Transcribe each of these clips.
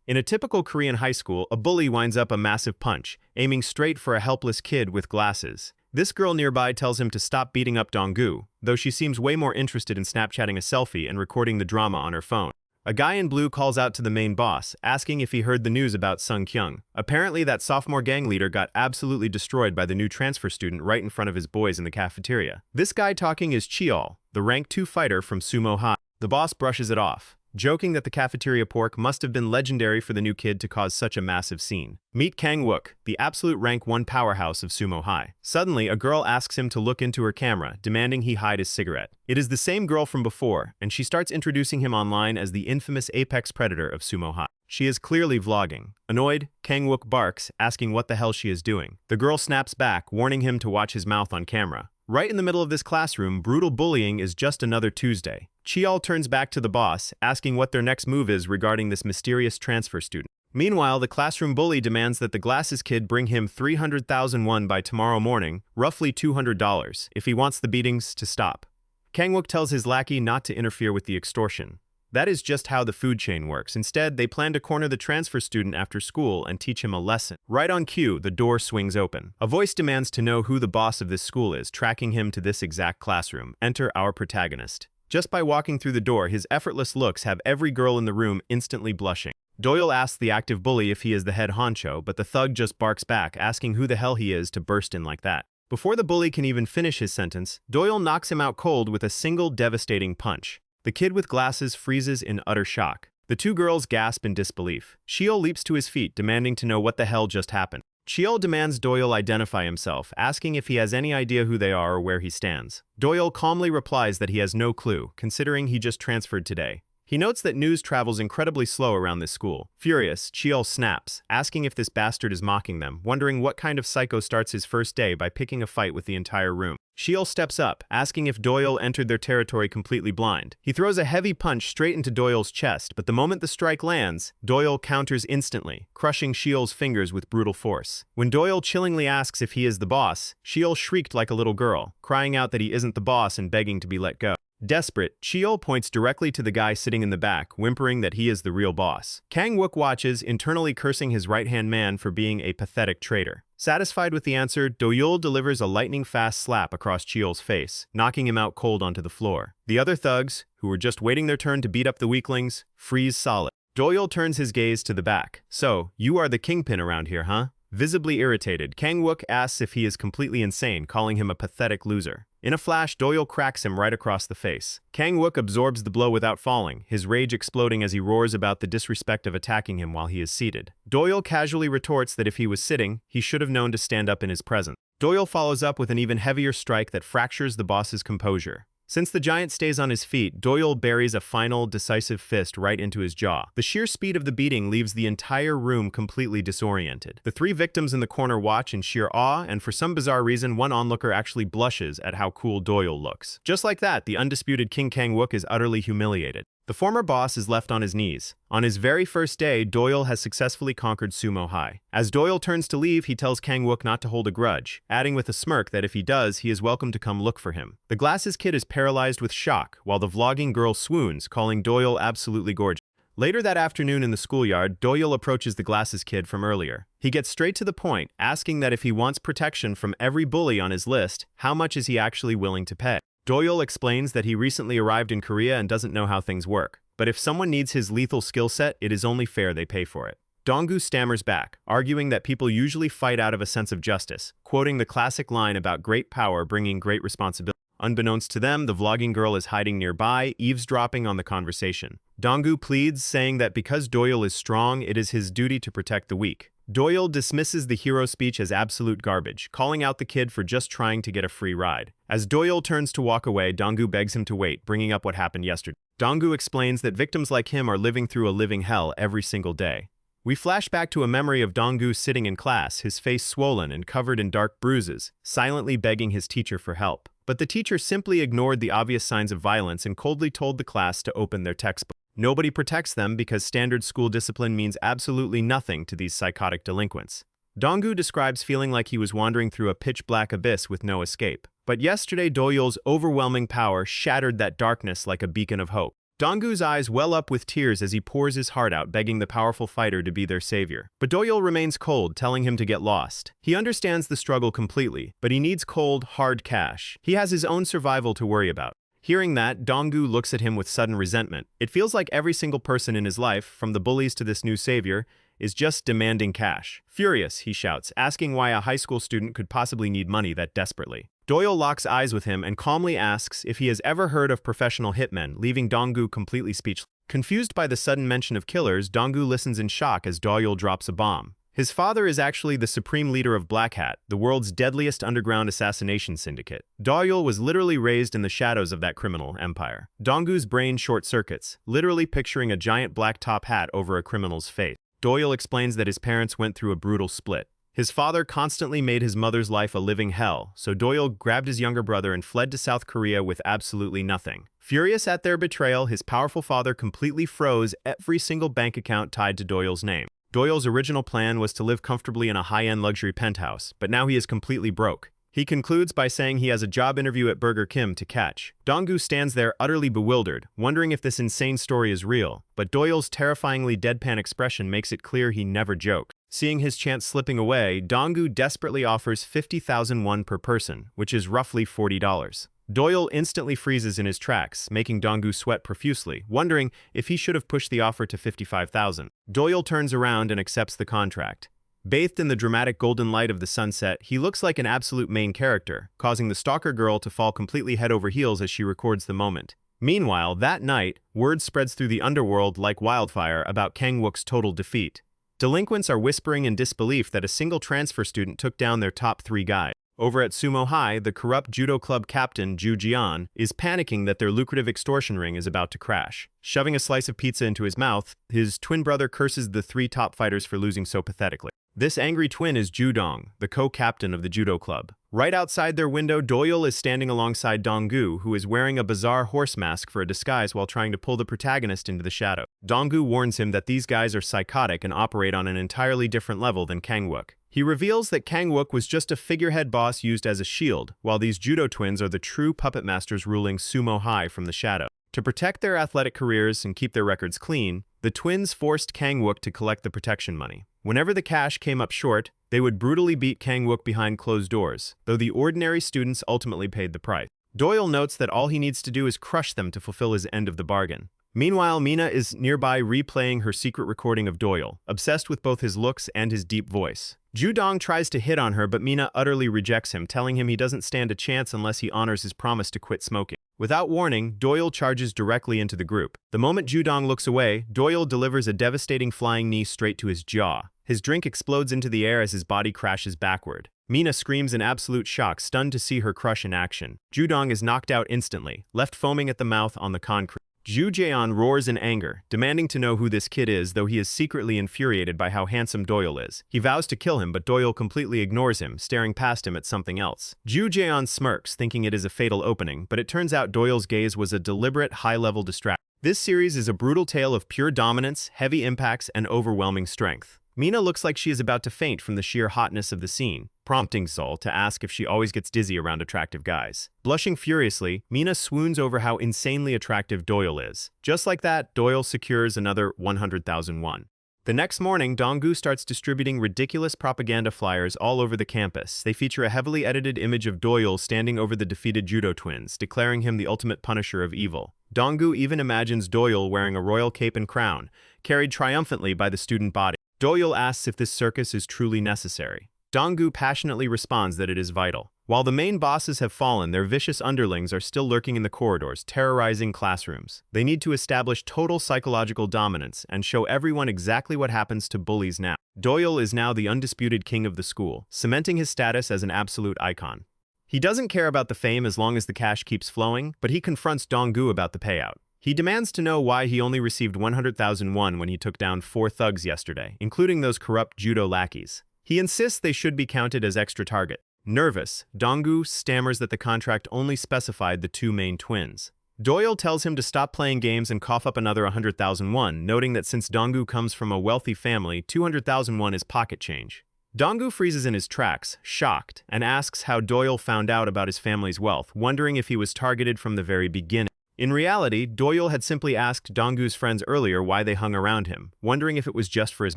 In a typical Korean high school, a bully winds up a massive punch, aiming straight for a helpless kid with glasses. This girl nearby tells him to stop beating up Dong-gu, though she seems way more interested in Snapchatting a selfie and recording the drama on her phone. A guy in blue calls out to the main boss, asking if he heard the news about Sung Kyung. Apparently that sophomore gang leader got absolutely destroyed by the new transfer student right in front of his boys in the cafeteria. This guy talking is Cheol, the rank 2 fighter from Sumo High. The boss brushes it off, joking that the cafeteria pork must have been legendary for the new kid to cause such a massive scene. Meet Kang-wook, the absolute rank 1 powerhouse of Sumo High. Suddenly, a girl asks him to look into her camera, demanding he hide his cigarette. It is the same girl from before, and she starts introducing him online as the infamous apex predator of Sumo High. She is clearly vlogging. Annoyed, Kang-wook barks, asking what the hell she is doing. The girl snaps back, warning him to watch his mouth on camera. Right in the middle of this classroom, brutal bullying is just another Tuesday. Cheol turns back to the boss, asking what their next move is regarding this mysterious transfer student. Meanwhile, the classroom bully demands that the glasses kid bring him 300,000 won by tomorrow morning, roughly $200, if he wants the beatings to stop. Kang-wook tells his lackey not to interfere with the extortion. That is just how the food chain works. Instead, they plan to corner the transfer student after school and teach him a lesson. Right on cue, the door swings open. A voice demands to know who the boss of this school is, tracking him to this exact classroom. Enter our protagonist. Just by walking through the door, his effortless looks have every girl in the room instantly blushing. Doyul asks the active bully if he is the head honcho, but the thug just barks back, asking who the hell he is to burst in like that. Before the bully can even finish his sentence, Doyul knocks him out cold with a single devastating punch. The kid with glasses freezes in utter shock. The two girls gasp in disbelief. Cheol leaps to his feet, demanding to know what the hell just happened. Cheol demands Doyul identify himself, asking if he has any idea who they are or where he stands. Doyul calmly replies that he has no clue, considering he just transferred today. He notes that news travels incredibly slow around this school. Furious, Cheol snaps, asking if this bastard is mocking them, wondering what kind of psycho starts his first day by picking a fight with the entire room. Cheol steps up, asking if Doyul entered their territory completely blind. He throws a heavy punch straight into Doyul's chest, but the moment the strike lands, Doyul counters instantly, crushing Cheol's fingers with brutal force. When Doyul chillingly asks if he is the boss, Cheol shrieked like a little girl, crying out that he isn't the boss and begging to be let go. Desperate, Cheol points directly to the guy sitting in the back, whimpering that he is the real boss. Kang-wook watches, internally cursing his right-hand man for being a pathetic traitor. Satisfied with the answer, Doyul delivers a lightning-fast slap across Cheol's face, knocking him out cold onto the floor. The other thugs, who were just waiting their turn to beat up the weaklings, freeze solid. Doyul turns his gaze to the back. So, you are the kingpin around here, huh? Visibly irritated, Kang-wook asks if he is completely insane, calling him a pathetic loser. In a flash, Doyul cracks him right across the face. Kang-wook absorbs the blow without falling, his rage exploding as he roars about the disrespect of attacking him while he is seated. Doyul casually retorts that if he was sitting, he should have known to stand up in his presence. Doyul follows up with an even heavier strike that fractures the boss's composure. Since the giant stays on his feet, Doyul buries a final, decisive fist right into his jaw. The sheer speed of the beating leaves the entire room completely disoriented. The three victims in the corner watch in sheer awe, and for some bizarre reason, one onlooker actually blushes at how cool Doyul looks. Just like that, the undisputed King Kang-wook is utterly humiliated. The former boss is left on his knees. On his very first day, Doyul has successfully conquered Sumo High. As Doyul turns to leave, he tells Kang-wook not to hold a grudge, adding with a smirk that if he does, he is welcome to come look for him. The glasses kid is paralyzed with shock, while the vlogging girl swoons, calling Doyul absolutely gorgeous. Later that afternoon in the schoolyard, Doyul approaches the glasses kid from earlier. He gets straight to the point, asking that if he wants protection from every bully on his list, how much is he actually willing to pay? Doyul explains that he recently arrived in Korea and doesn't know how things work. But if someone needs his lethal skill set, it is only fair they pay for it. Dong-gu stammers back, arguing that people usually fight out of a sense of justice, quoting the classic line about great power bringing great responsibility. Unbeknownst to them, the vlogging girl is hiding nearby, eavesdropping on the conversation. Dong-gu pleads, saying that because Doyul is strong, it is his duty to protect the weak. Doyul dismisses the hero speech as absolute garbage, calling out the kid for just trying to get a free ride. As Doyul turns to walk away, Dong-gu begs him to wait, bringing up what happened yesterday. Dong-gu explains that victims like him are living through a living hell every single day. We flash back to a memory of Dong-gu sitting in class, his face swollen and covered in dark bruises, silently begging his teacher for help. But the teacher simply ignored the obvious signs of violence and coldly told the class to open their textbook. Nobody protects them because standard school discipline means absolutely nothing to these psychotic delinquents. Dong-gu describes feeling like he was wandering through a pitch-black abyss with no escape. But yesterday, Doyul's overwhelming power shattered that darkness like a beacon of hope. Donggu's eyes well up with tears as he pours his heart out, begging the powerful fighter to be their savior. But Doyul remains cold, telling him to get lost. He understands the struggle completely, but he needs cold, hard cash. He has his own survival to worry about. Hearing that, Donggu looks at him with sudden resentment. It feels like every single person in his life, from the bullies to this new savior, is just demanding cash. Furious, he shouts, asking why a high school student could possibly need money that desperately. Doyul locks eyes with him and calmly asks if he has ever heard of professional hitmen, leaving Donggu completely speechless. Confused by the sudden mention of killers, Donggu listens in shock as Doyul drops a bomb. His father is actually the supreme leader of Black Hat, the world's deadliest underground assassination syndicate. Doyul was literally raised in the shadows of that criminal empire. Donggu's brain short-circuits, literally picturing a giant black top hat over a criminal's face. Doyul explains that his parents went through a brutal split. His father constantly made his mother's life a living hell, so Doyul grabbed his younger brother and fled to South Korea with absolutely nothing. Furious at their betrayal, his powerful father completely froze every single bank account tied to Doyul's name. Doyul's original plan was to live comfortably in a high-end luxury penthouse, but now he is completely broke. He concludes by saying he has a job interview at Burger King to catch. Donggu stands there utterly bewildered, wondering if this insane story is real, but Doyul's terrifyingly deadpan expression makes it clear he never joked. Seeing his chance slipping away, Donggu desperately offers 50,000 won per person, which is roughly $40. Doyul instantly freezes in his tracks, making Donggu sweat profusely, wondering if he should have pushed the offer to 55,000. Doyul turns around and accepts the contract. Bathed in the dramatic golden light of the sunset, he looks like an absolute main character, causing the stalker girl to fall completely head over heels as she records the moment. Meanwhile, that night, word spreads through the underworld like wildfire about Kang-wook's total defeat. Delinquents are whispering in disbelief that a single transfer student took down their top 3 guys. Over at Sumo High, the corrupt judo club captain, Ju Jian, is panicking that their lucrative extortion ring is about to crash. Shoving a slice of pizza into his mouth, his twin brother curses the 3 top fighters for losing so pathetically. This angry twin is Ju Dong, the co-captain of the judo club. Right outside their window, Doyul is standing alongside Donggu, who is wearing a bizarre horse mask for a disguise while trying to pull the protagonist into the shadow. Donggu warns him that these guys are psychotic and operate on an entirely different level than Kang-wook. He reveals that Kang-wook was just a figurehead boss used as a shield, while these judo twins are the true puppet masters ruling Sumo High from the shadow. To protect their athletic careers and keep their records clean, the twins forced Kang-wook to collect the protection money. Whenever the cash came up short, they would brutally beat Kang-wook behind closed doors, though the ordinary students ultimately paid the price. Doyul notes that all he needs to do is crush them to fulfill his end of the bargain. Meanwhile, Mina is nearby replaying her secret recording of Doyul, obsessed with both his looks and his deep voice. Ju Dong tries to hit on her, but Mina utterly rejects him, telling him he doesn't stand a chance unless he honors his promise to quit smoking. Without warning, Doyul charges directly into the group. The moment Ju Dong looks away, Doyul delivers a devastating flying knee straight to his jaw. His drink explodes into the air as his body crashes backward. Mina screams in absolute shock, stunned to see her crush in action. Ju Dong is knocked out instantly, left foaming at the mouth on the concrete. Ju Jaeon roars in anger, demanding to know who this kid is, though he is secretly infuriated by how handsome Doyul is. He vows to kill him, but Doyul completely ignores him, staring past him at something else. Ju Jaeon smirks, thinking it is a fatal opening, but it turns out Doyul's gaze was a deliberate, high-level distraction. This series is a brutal tale of pure dominance, heavy impacts, and overwhelming strength. Mina looks like she is about to faint from the sheer hotness of the scene, prompting Sol to ask if she always gets dizzy around attractive guys. Blushing furiously, Mina swoons over how insanely attractive Doyul is. Just like that, Doyul secures another 100,000 won. The next morning, Donggu starts distributing ridiculous propaganda flyers all over the campus. They feature a heavily edited image of Doyul standing over the defeated judo twins, declaring him the ultimate punisher of evil. Donggu even imagines Doyul wearing a royal cape and crown, carried triumphantly by the student body. Doyul asks if this circus is truly necessary. Donggu passionately responds that it is vital. While the main bosses have fallen, their vicious underlings are still lurking in the corridors, terrorizing classrooms. They need to establish total psychological dominance and show everyone exactly what happens to bullies now. Doyul is now the undisputed king of the school, cementing his status as an absolute icon. He doesn't care about the fame as long as the cash keeps flowing, but he confronts Donggu about the payout. He demands to know why he only received 100,000 won when he took down 4 thugs yesterday, including those corrupt judo lackeys. He insists they should be counted as extra target. Nervous, Donggu stammers that the contract only specified the 2 main twins. Doyul tells him to stop playing games and cough up another 100,000 won, noting that since Donggu comes from a wealthy family, 200,000 won is pocket change. Donggu freezes in his tracks, shocked, and asks how Doyul found out about his family's wealth, wondering if he was targeted from the very beginning. In reality, Doyul had simply asked Donggu's friends earlier why they hung around him, wondering if it was just for his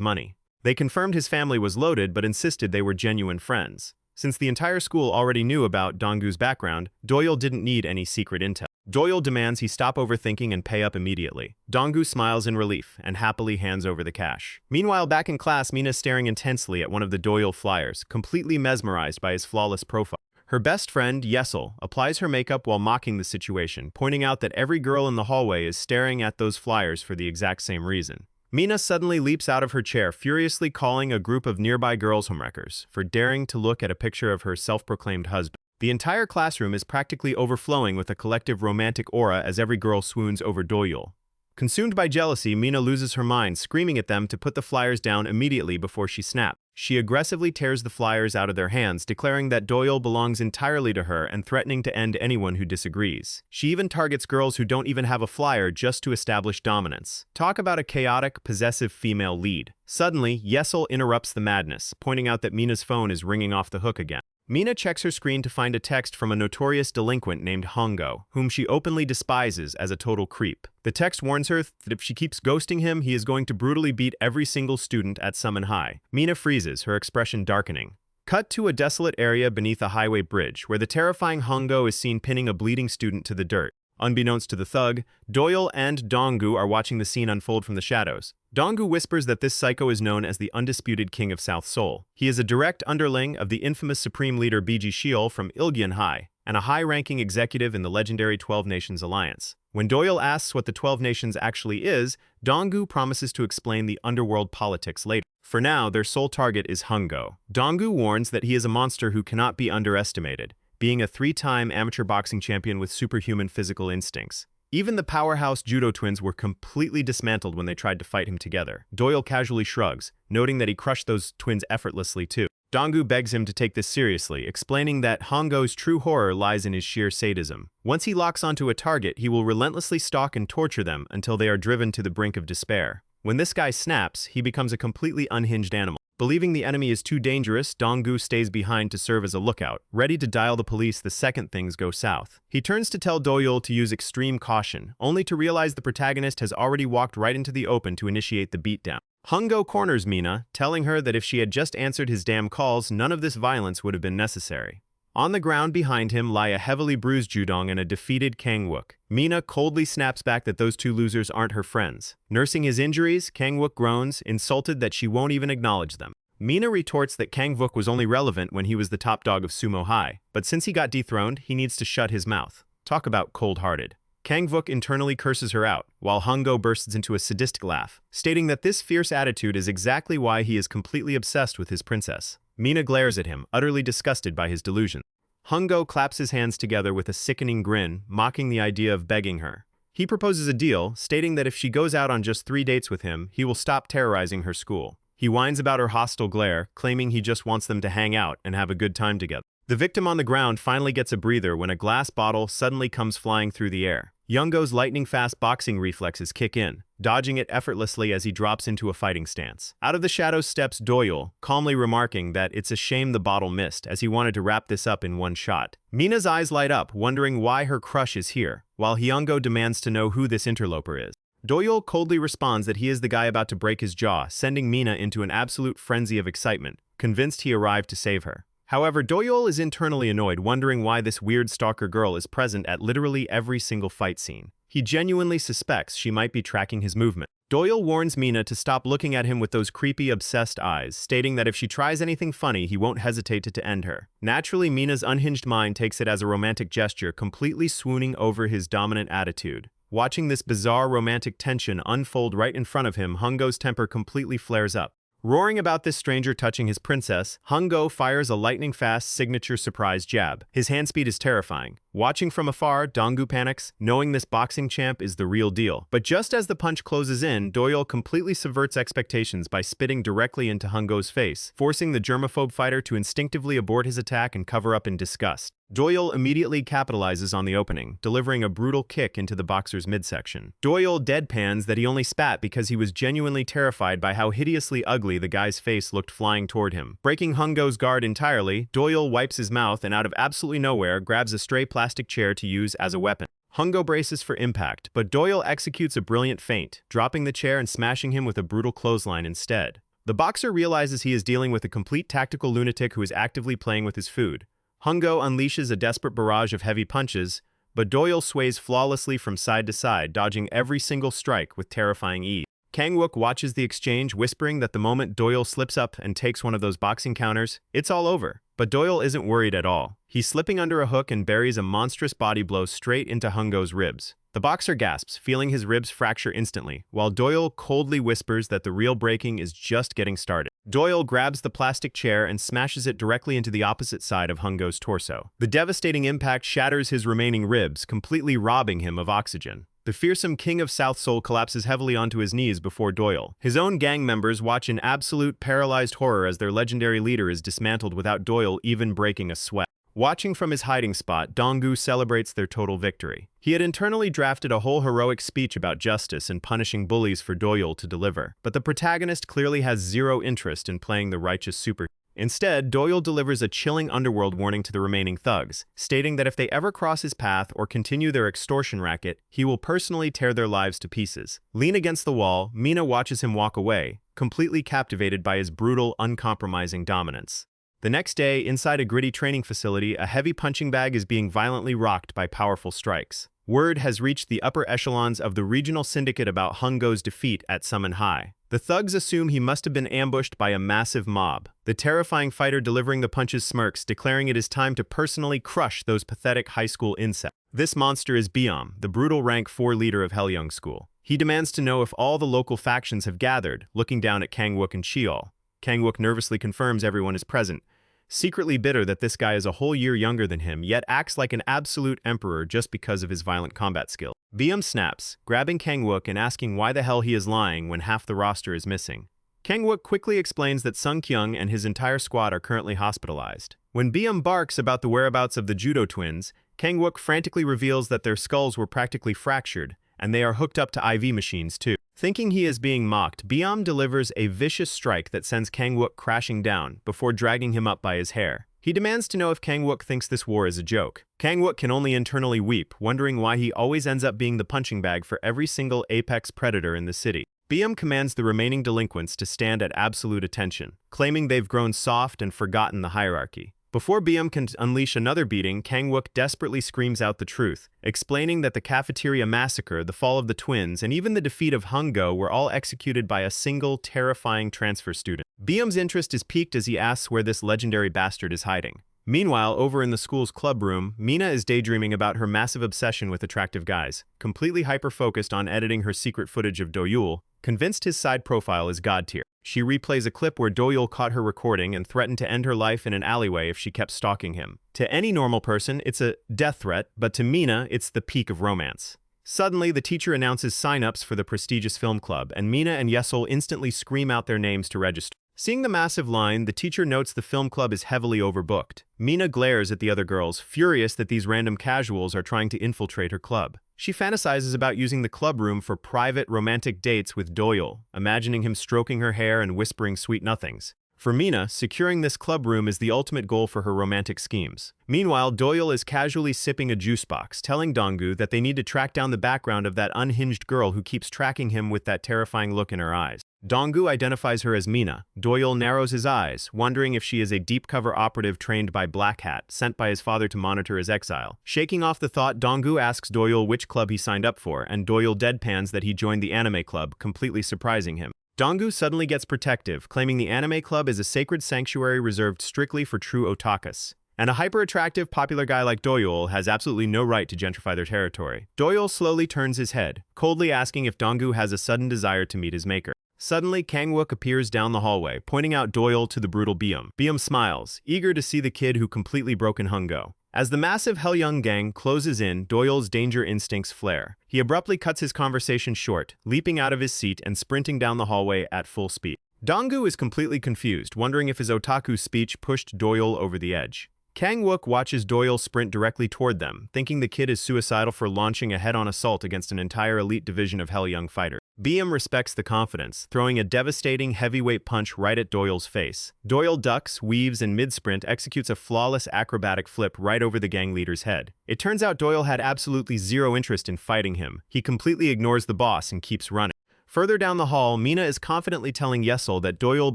money. They confirmed his family was loaded but insisted they were genuine friends. Since the entire school already knew about Donggu's background, Doyul didn't need any secret intel. Doyul demands he stop overthinking and pay up immediately. Donggu smiles in relief and happily hands over the cash. Meanwhile, back in class, Mina's staring intensely at one of the Doyul flyers, completely mesmerized by his flawless profile. Her best friend, Yeyo, applies her makeup while mocking the situation, pointing out that every girl in the hallway is staring at those flyers for the exact same reason. Mina suddenly leaps out of her chair, furiously calling a group of nearby girls homewreckers for daring to look at a picture of her self-proclaimed husband. The entire classroom is practically overflowing with a collective romantic aura as every girl swoons over Doyul. Consumed by jealousy, Mina loses her mind, screaming at them to put the flyers down immediately before she snaps. She aggressively tears the flyers out of their hands, declaring that Doyul belongs entirely to her and threatening to end anyone who disagrees. She even targets girls who don't even have a flyer just to establish dominance. Talk about a chaotic, possessive female lead. Suddenly, Yeyo interrupts the madness, pointing out that Mina's phone is ringing off the hook again. Mina checks her screen to find a text from a notorious delinquent named Hongo, whom she openly despises as a total creep. The text warns her that if she keeps ghosting him, he is going to brutally beat every single student at Sumo High. Mina freezes, her expression darkening. Cut to a desolate area beneath a highway bridge, where the terrifying Hongo is seen pinning a bleeding student to the dirt. Unbeknownst to the thug, Doyul and Donggu are watching the scene unfold from the shadows. Donggu whispers that this psycho is known as the undisputed king of South Seoul. He is a direct underling of the infamous supreme leader Biji Cheol from Ilgyon High, and a high-ranking executive in the legendary 12 Nations Alliance. When Doyul asks what the 12 Nations actually is, Donggu promises to explain the underworld politics later. For now, their sole target is Hongo. Donggu warns that he is a monster who cannot be underestimated, being a 3-time amateur boxing champion with superhuman physical instincts. Even the powerhouse judo twins were completely dismantled when they tried to fight him together. Doyul casually shrugs, noting that he crushed those twins effortlessly too. Donggu begs him to take this seriously, explaining that Hongo's true horror lies in his sheer sadism. Once he locks onto a target, he will relentlessly stalk and torture them until they are driven to the brink of despair. When this guy snaps, he becomes a completely unhinged animal. Believing the enemy is too dangerous, Donggu stays behind to serve as a lookout, ready to dial the police the second things go south. He turns to tell Doyul to use extreme caution, only to realize the protagonist has already walked right into the open to initiate the beatdown. Hongo corners Mina, telling her that if she had just answered his damn calls, none of this violence would have been necessary. On the ground behind him lie a heavily bruised Judong and a defeated Kang-wook. Mina coldly snaps back that those two losers aren't her friends. Nursing his injuries, Kang-wook groans, insulted that she won't even acknowledge them. Mina retorts that Kang-wook was only relevant when he was the top dog of Sumo High, but since he got dethroned, he needs to shut his mouth. Talk about cold-hearted. Kang-wook internally curses her out, while Hongo bursts into a sadistic laugh, stating that this fierce attitude is exactly why he is completely obsessed with his princess. Mina glares at him, utterly disgusted by his delusion. Hongo claps his hands together with a sickening grin, mocking the idea of begging her. He proposes a deal, stating that if she goes out on just 3 dates with him, he will stop terrorizing her school. He whines about her hostile glare, claiming he just wants them to hang out and have a good time together. The victim on the ground finally gets a breather when a glass bottle suddenly comes flying through the air. Youngo's lightning-fast boxing reflexes kick in, dodging it effortlessly as he drops into a fighting stance. Out of the shadows steps Doyul, calmly remarking that it's a shame the bottle missed, as he wanted to wrap this up in one shot. Mina's eyes light up, wondering why her crush is here, while Hyungo demands to know who this interloper is. Doyul coldly responds that he is the guy about to break his jaw, sending Mina into an absolute frenzy of excitement, convinced he arrived to save her. However, Doyul is internally annoyed, wondering why this weird stalker girl is present at literally every single fight scene. He genuinely suspects she might be tracking his movement. Doyul warns Mina to stop looking at him with those creepy, obsessed eyes, stating that if she tries anything funny, he won't hesitate to end her. Naturally, Mina's unhinged mind takes it as a romantic gesture, completely swooning over his dominant attitude. Watching this bizarre romantic tension unfold right in front of him, Hongo's temper completely flares up. Roaring about this stranger touching his princess, Hongo fires a lightning-fast signature surprise jab. His hand speed is terrifying. Watching from afar, Donggu panics, knowing this boxing champ is the real deal. But just as the punch closes in, Doyul completely subverts expectations by spitting directly into Hongo's face, forcing the germaphobe fighter to instinctively abort his attack and cover up in disgust. Doyul immediately capitalizes on the opening, delivering a brutal kick into the boxer's midsection. Doyul deadpans that he only spat because he was genuinely terrified by how hideously ugly the guy's face looked flying toward him. Breaking Hongo's guard entirely, Doyul wipes his mouth and out of absolutely nowhere grabs a stray plastic plastic chair to use as a weapon. Hungo braces for impact, but Doyul executes a brilliant feint, dropping the chair and smashing him with a brutal clothesline instead. The boxer realizes he is dealing with a complete tactical lunatic who is actively playing with his food. Hungo unleashes a desperate barrage of heavy punches, but Doyul sways flawlessly from side to side, dodging every single strike with terrifying ease. Kang-wook watches the exchange, whispering that the moment Doyul slips up and takes one of those boxing counters, it's all over. But Doyul isn't worried at all. He's slipping under a hook and buries a monstrous body blow straight into Hungo's ribs. The boxer gasps, feeling his ribs fracture instantly, while Doyul coldly whispers that the real breaking is just getting started. Doyul grabs the plastic chair and smashes it directly into the opposite side of Hungo's torso. The devastating impact shatters his remaining ribs, completely robbing him of oxygen. The fearsome king of South Seoul collapses heavily onto his knees before Doyul. His own gang members watch in absolute paralyzed horror as their legendary leader is dismantled without Doyul even breaking a sweat. Watching from his hiding spot, Dong-gu celebrates their total victory. He had internally drafted a whole heroic speech about justice and punishing bullies for Doyul to deliver, but the protagonist clearly has zero interest in playing the righteous super. Instead, Doyul delivers a chilling underworld warning to the remaining thugs, stating that if they ever cross his path or continue their extortion racket, he will personally tear their lives to pieces. Lean against the wall, Mina watches him walk away, completely captivated by his brutal, uncompromising dominance. The next day, inside a gritty training facility, a heavy punching bag is being violently rocked by powerful strikes. Word has reached the upper echelons of the regional syndicate about Hungo's defeat at Sumo High. The thugs assume he must have been ambushed by a massive mob. The terrifying fighter delivering the punches smirks, declaring it is time to personally crush those pathetic high school insects. This monster is Beom, the brutal rank 4 leader of Hellish School. He demands to know if all the local factions have gathered, looking down at Kang-wook and Cheol. Kang-wook nervously confirms everyone is present, secretly bitter that this guy is a whole year younger than him, yet acts like an absolute emperor just because of his violent combat skill. Beom snaps, grabbing Kang-wook and asking why the hell he is lying when half the roster is missing. Kang-wook quickly explains that Sung-kyung and his entire squad are currently hospitalized. When Beom barks about the whereabouts of the judo twins, Kang-wook frantically reveals that their skulls were practically fractured, and they are hooked up to IV machines too. Thinking he is being mocked, Beom delivers a vicious strike that sends Kang-wook crashing down before dragging him up by his hair. He demands to know if Kang-wook thinks this war is a joke. Kang-wook can only internally weep, wondering why he always ends up being the punching bag for every single apex predator in the city. Beom commands the remaining delinquents to stand at absolute attention, claiming they've grown soft and forgotten the hierarchy. Before Beom can unleash another beating, Kang-wook desperately screams out the truth, explaining that the cafeteria massacre, the fall of the twins, and even the defeat of Hungo were all executed by a single, terrifying transfer student. Beom's interest is piqued as he asks where this legendary bastard is hiding. Meanwhile, over in the school's club room, Mina is daydreaming about her massive obsession with attractive guys, completely hyper-focused on editing her secret footage of Doyul, convinced his side profile is god tier. She replays a clip where Doyul caught her recording and threatened to end her life in an alleyway if she kept stalking him. To any normal person, it's a death threat, but to Mina, it's the peak of romance. Suddenly, the teacher announces sign-ups for the prestigious film club, and Mina and Yeol instantly scream out their names to register. Seeing the massive line, the teacher notes the film club is heavily overbooked. Mina glares at the other girls, furious that these random casuals are trying to infiltrate her club. She fantasizes about using the club room for private romantic dates with Doyul, imagining him stroking her hair and whispering sweet nothings. For Mina, securing this club room is the ultimate goal for her romantic schemes. Meanwhile, Doyul is casually sipping a juice box, telling Dong-gu that they need to track down the background of that unhinged girl who keeps tracking him with that terrifying look in her eyes. Dong-gu identifies her as Mina. Doyul narrows his eyes, wondering if she is a deep-cover operative trained by Black Hat, sent by his father to monitor his exile. Shaking off the thought, Dong-gu asks Doyul which club he signed up for, and Doyul deadpans that he joined the anime club, completely surprising him. Dong-gu suddenly gets protective, claiming the anime club is a sacred sanctuary reserved strictly for true otakus. And a hyper-attractive, popular guy like Doyul has absolutely no right to gentrify their territory. Doyul slowly turns his head, coldly asking if Dong-gu has a sudden desire to meet his maker. Suddenly, Kang-wook appears down the hallway, pointing out Doyul to the brutal Beom. Beom smiles, eager to see the kid who completely broken Hungo. As the massive Hellish gang closes in, Doyul's danger instincts flare. He abruptly cuts his conversation short, leaping out of his seat and sprinting down the hallway at full speed. Dong-gu is completely confused, wondering if his otaku speech pushed Doyul over the edge. Kang-wook watches Doyul sprint directly toward them, thinking the kid is suicidal for launching a head-on assault against an entire elite division of Hell Young fighters. BM respects the confidence, throwing a devastating heavyweight punch right at Doyul's face. Doyul ducks, weaves, and mid-sprint executes a flawless acrobatic flip right over the gang leader's head. It turns out Doyul had absolutely zero interest in fighting him. He completely ignores the boss and keeps running. Further down the hall, Mina is confidently telling Yeol that Doyul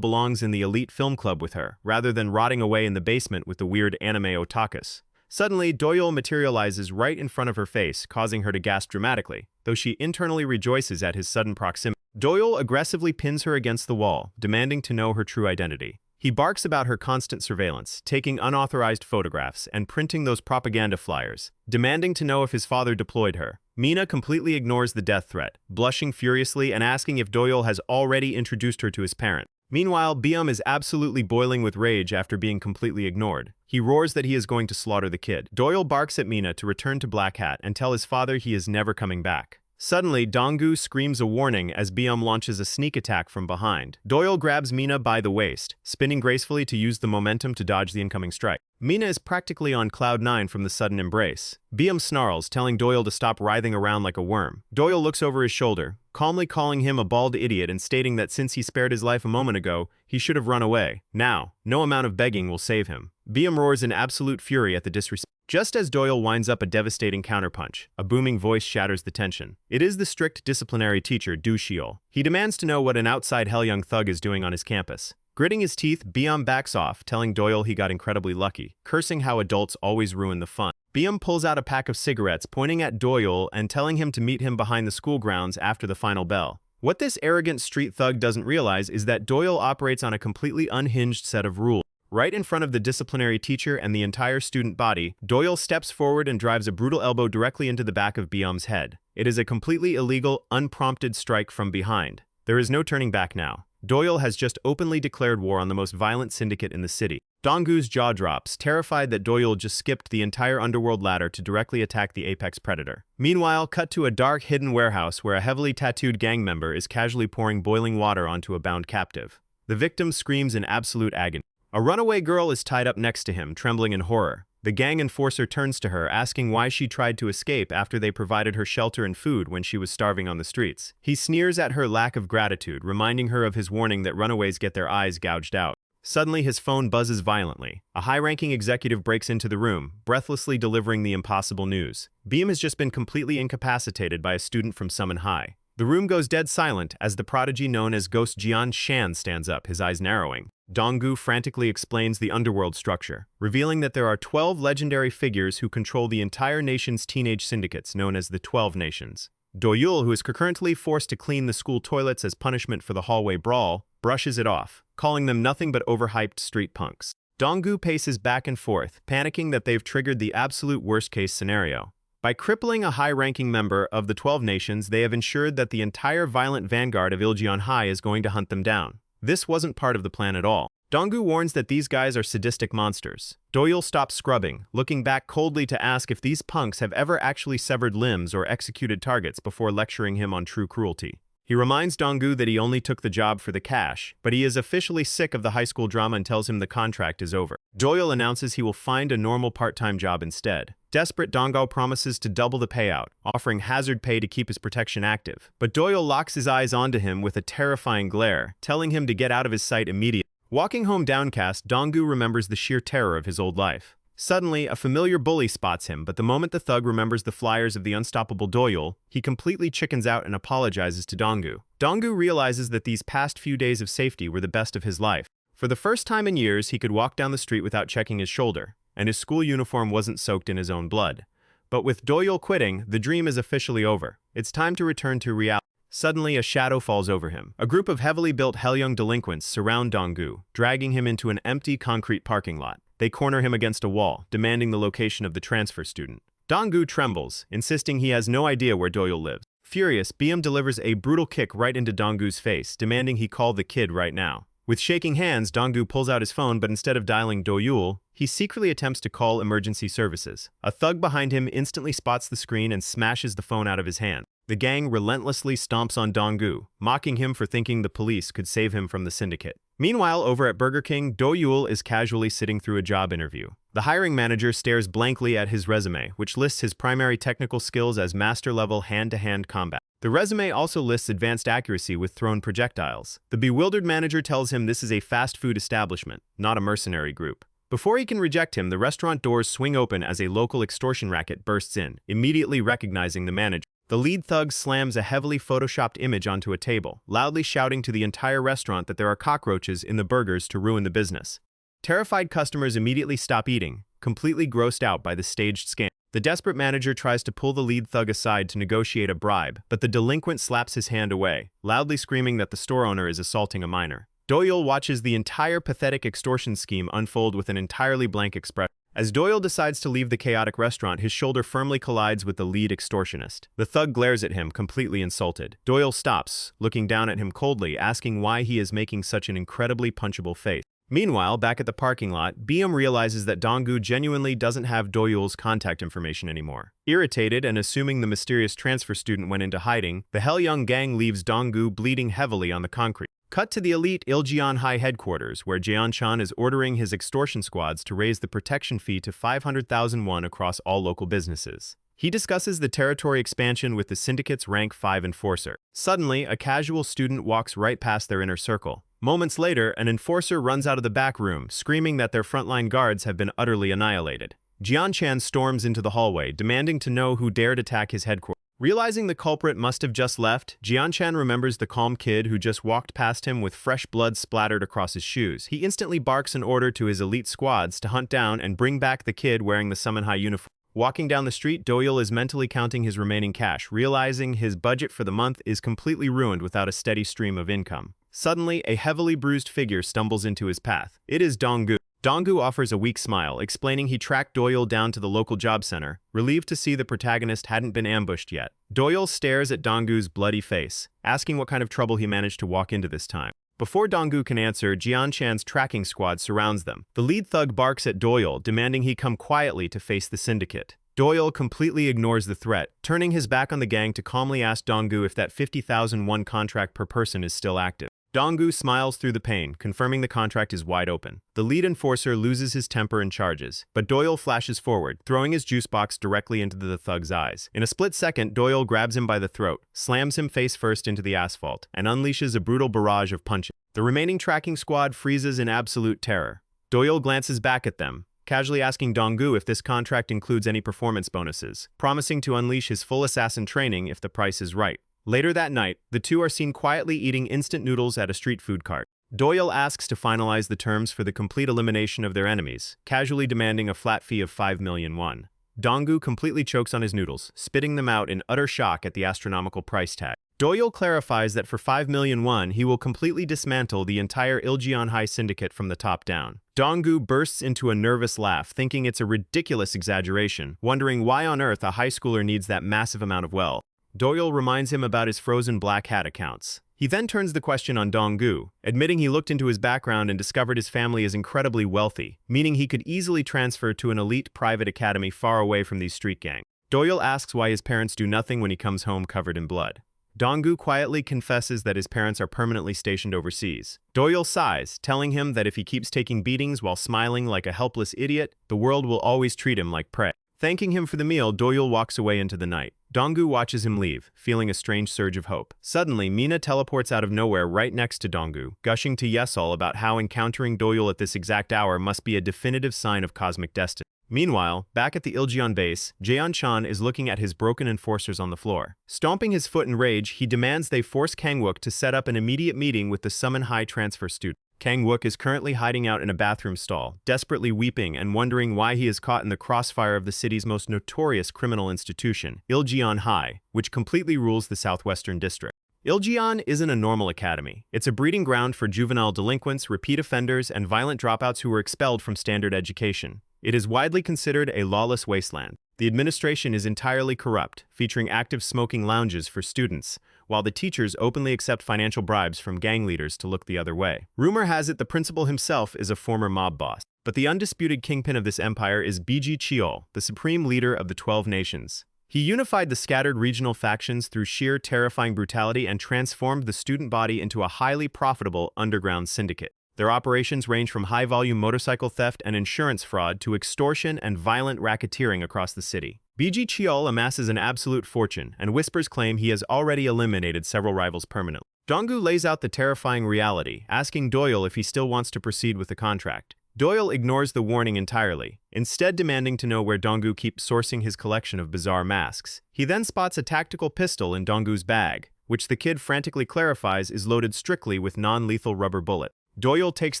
belongs in the elite film club with her, rather than rotting away in the basement with the weird anime otakus. Suddenly, Doyul materializes right in front of her face, causing her to gasp dramatically, though she internally rejoices at his sudden proximity. Doyul aggressively pins her against the wall, demanding to know her true identity. He barks about her constant surveillance, taking unauthorized photographs and printing those propaganda flyers, demanding to know if his father deployed her. Mina completely ignores the death threat, blushing furiously and asking if Doyul has already introduced her to his parent. Meanwhile, Byum is absolutely boiling with rage after being completely ignored. He roars that he is going to slaughter the kid. Doyul barks at Mina to return to Black Hat and tell his father he is never coming back. Suddenly, Donggu screams a warning as Byum launches a sneak attack from behind. Doyul grabs Mina by the waist, spinning gracefully to use the momentum to dodge the incoming strike. Mina is practically on cloud 9 from the sudden embrace. Byum snarls, telling Doyul to stop writhing around like a worm. Doyul looks over his shoulder, calmly calling him a bald idiot and stating that since he spared his life a moment ago, he should have run away. Now, no amount of begging will save him. Byum roars in absolute fury at the disrespect. Just as Doyul winds up a devastating counterpunch, a booming voice shatters the tension. It is the strict disciplinary teacher, Biji Cheol. He demands to know what an outside Hell Young thug is doing on his campus. Gritting his teeth, Byum backs off, telling Doyul he got incredibly lucky, cursing how adults always ruin the fun. Byum pulls out a pack of cigarettes, pointing at Doyul and telling him to meet him behind the school grounds after the final bell. What this arrogant street thug doesn't realize is that Doyul operates on a completely unhinged set of rules. Right in front of the disciplinary teacher and the entire student body, Doyul steps forward and drives a brutal elbow directly into the back of Byum's head. It is a completely illegal, unprompted strike from behind. There is no turning back now. Doyul has just openly declared war on the most violent syndicate in the city. Donggu's jaw drops, terrified that Doyul just skipped the entire underworld ladder to directly attack the apex predator. Meanwhile, cut to a dark, hidden warehouse where a heavily tattooed gang member is casually pouring boiling water onto a bound captive. The victim screams in absolute agony. A runaway girl is tied up next to him, trembling in horror. The gang enforcer turns to her, asking why she tried to escape after they provided her shelter and food when she was starving on the streets. He sneers at her lack of gratitude, reminding her of his warning that runaways get their eyes gouged out. Suddenly, his phone buzzes violently. A high-ranking executive breaks into the room, breathlessly delivering the impossible news. Byum has just been completely incapacitated by a student from Sumo High. The room goes dead silent as the prodigy known as Ghost Jian Shan stands up, his eyes narrowing. Donggu frantically explains the underworld structure, revealing that there are 12 legendary figures who control the entire nation's teenage syndicates known as the 12 Nations. Doyul, who is concurrently forced to clean the school toilets as punishment for the hallway brawl, brushes it off, calling them nothing but overhyped street punks. Donggu paces back and forth, panicking that they've triggered the absolute worst-case scenario. By crippling a high-ranking member of the 12 Nations, they have ensured that the entire violent vanguard of Iljeon High is going to hunt them down. This wasn't part of the plan at all. Donggu warns that these guys are sadistic monsters. Doyul stops scrubbing, looking back coldly to ask if these punks have ever actually severed limbs or executed targets before lecturing him on true cruelty. He reminds Donggu that he only took the job for the cash, but he is officially sick of the high school drama and tells him the contract is over. Doyul announces he will find a normal part-time job instead. Desperate, Donggu promises to double the payout, offering hazard pay to keep his protection active. But Doyul locks his eyes onto him with a terrifying glare, telling him to get out of his sight immediately. Walking home downcast, Donggu remembers the sheer terror of his old life. Suddenly, a familiar bully spots him, but the moment the thug remembers the flyers of the unstoppable Doyul, he completely chickens out and apologizes to Donggu. Donggu realizes that these past few days of safety were the best of his life. For the first time in years, he could walk down the street without checking his shoulder, and his school uniform wasn't soaked in his own blood. But with Doyul quitting, the dream is officially over. It's time to return to reality. Suddenly, a shadow falls over him. A group of heavily built Hell Young delinquents surround Donggu, dragging him into an empty concrete parking lot. They corner him against a wall, demanding the location of the transfer student. Donggu trembles, insisting he has no idea where Doyul lives. Furious, Byum delivers a brutal kick right into Donggu's face, demanding he call the kid right now. With shaking hands, Donggu pulls out his phone, but instead of dialing Doyul, he secretly attempts to call emergency services. A thug behind him instantly spots the screen and smashes the phone out of his hand. The gang relentlessly stomps on Donggu, mocking him for thinking the police could save him from the syndicate. Meanwhile, over at Burger King, Doyul is casually sitting through a job interview. The hiring manager stares blankly at his resume, which lists his primary technical skills as master-level hand-to-hand combat. The resume also lists advanced accuracy with thrown projectiles. The bewildered manager tells him this is a fast food establishment, not a mercenary group. Before he can reject him, the restaurant doors swing open as a local extortion racket bursts in, immediately recognizing the manager. The lead thug slams a heavily photoshopped image onto a table, loudly shouting to the entire restaurant that there are cockroaches in the burgers to ruin the business. Terrified customers immediately stop eating, completely grossed out by the staged scam. The desperate manager tries to pull the lead thug aside to negotiate a bribe, but the delinquent slaps his hand away, loudly screaming that the store owner is assaulting a minor. Doyul watches the entire pathetic extortion scheme unfold with an entirely blank expression. As Doyul decides to leave the chaotic restaurant, his shoulder firmly collides with the lead extortionist. The thug glares at him, completely insulted. Doyul stops, looking down at him coldly, asking why he is making such an incredibly punchable face. Meanwhile, back at the parking lot, Byum realizes that Dong-gu genuinely doesn't have Doyul's contact information anymore. Irritated and assuming the mysterious transfer student went into hiding, the Hell-Young gang leaves Dong-gu bleeding heavily on the concrete. Cut to the elite Iljeon High headquarters, where Jeon-chan is ordering his extortion squads to raise the protection fee to 500,000 won across all local businesses. He discusses the territory expansion with the syndicate's rank 5 enforcer. Suddenly, a casual student walks right past their inner circle. Moments later, an enforcer runs out of the back room, screaming that their frontline guards have been utterly annihilated. Jeon-chan storms into the hallway, demanding to know who dared attack his headquarters. Realizing the culprit must have just left, Jeon-chan remembers the calm kid who just walked past him with fresh blood splattered across his shoes. He instantly barks an order to his elite squads to hunt down and bring back the kid wearing the Sumo High uniform. Walking down the street, Doyul is mentally counting his remaining cash, realizing his budget for the month is completely ruined without a steady stream of income. Suddenly, a heavily bruised figure stumbles into his path. It is Dong-gu. Dong-gu offers a weak smile, explaining he tracked Doyul down to the local job center, relieved to see the protagonist hadn't been ambushed yet. Doyul stares at Dong-gu's bloody face, asking what kind of trouble he managed to walk into this time. Before Dong-gu can answer, Jeon-chan's tracking squad surrounds them. The lead thug barks at Doyul, demanding he come quietly to face the syndicate. Doyul completely ignores the threat, turning his back on the gang to calmly ask Dong-gu if that 50,000 won contract per person is still active. Dong-gu smiles through the pain, confirming the contract is wide open. The lead enforcer loses his temper and charges, but Doyul flashes forward, throwing his juice box directly into the thug's eyes. In a split second, Doyul grabs him by the throat, slams him face first into the asphalt, and unleashes a brutal barrage of punches. The remaining tracking squad freezes in absolute terror. Doyul glances back at them, casually asking Dong-gu if this contract includes any performance bonuses, promising to unleash his full assassin training if the price is right. Later that night, the two are seen quietly eating instant noodles at a street food cart. Doyul asks to finalize the terms for the complete elimination of their enemies, casually demanding a flat fee of 5 million won. Dong-gu completely chokes on his noodles, spitting them out in utter shock at the astronomical price tag. Doyul clarifies that for 5 million won, he will completely dismantle the entire Iljeon High syndicate from the top down. Dong-gu bursts into a nervous laugh, thinking it's a ridiculous exaggeration, wondering why on earth a high schooler needs that massive amount of wealth. Doyul reminds him about his frozen black hat accounts. He then turns the question on Dong-gu, admitting he looked into his background and discovered his family is incredibly wealthy, meaning he could easily transfer to an elite private academy far away from these street gangs. Doyul asks why his parents do nothing when he comes home covered in blood. Dong-gu quietly confesses that his parents are permanently stationed overseas. Doyul sighs, telling him that if he keeps taking beatings while smiling like a helpless idiot, the world will always treat him like prey. Thanking him for the meal, Doyul walks away into the night. Dong-gu watches him leave, feeling a strange surge of hope. Suddenly, Mina teleports out of nowhere right next to Dong-gu, gushing to Yeol about how encountering Doyul at this exact hour must be a definitive sign of cosmic destiny. Meanwhile, back at the Iljeon base, Jeon-chan is looking at his broken enforcers on the floor. Stomping his foot in rage, he demands they force Kang-wook to set up an immediate meeting with the Sumo High transfer student. Kang-wook is currently hiding out in a bathroom stall, desperately weeping and wondering why he is caught in the crossfire of the city's most notorious criminal institution, Iljeon High, which completely rules the southwestern district. Iljeon isn't a normal academy. It's a breeding ground for juvenile delinquents, repeat offenders, and violent dropouts who were expelled from standard education. It is widely considered a lawless wasteland. The administration is entirely corrupt, featuring active smoking lounges for students, while the teachers openly accept financial bribes from gang leaders to look the other way. Rumor has it the principal himself is a former mob boss, but the undisputed kingpin of this empire is Biji Cheol, the supreme leader of the 12 nations. He unified the scattered regional factions through sheer terrifying brutality and transformed the student body into a highly profitable underground syndicate. Their operations range from high-volume motorcycle theft and insurance fraud to extortion and violent racketeering across the city. Biji Cheol amasses an absolute fortune, and whispers claim he has already eliminated several rivals permanently. Dong-gu lays out the terrifying reality, asking Doyul if he still wants to proceed with the contract. Doyul ignores the warning entirely, instead demanding to know where Dong-gu keeps sourcing his collection of bizarre masks. He then spots a tactical pistol in Dong-gu's bag, which the kid frantically clarifies is loaded strictly with non-lethal rubber bullets. Doyul takes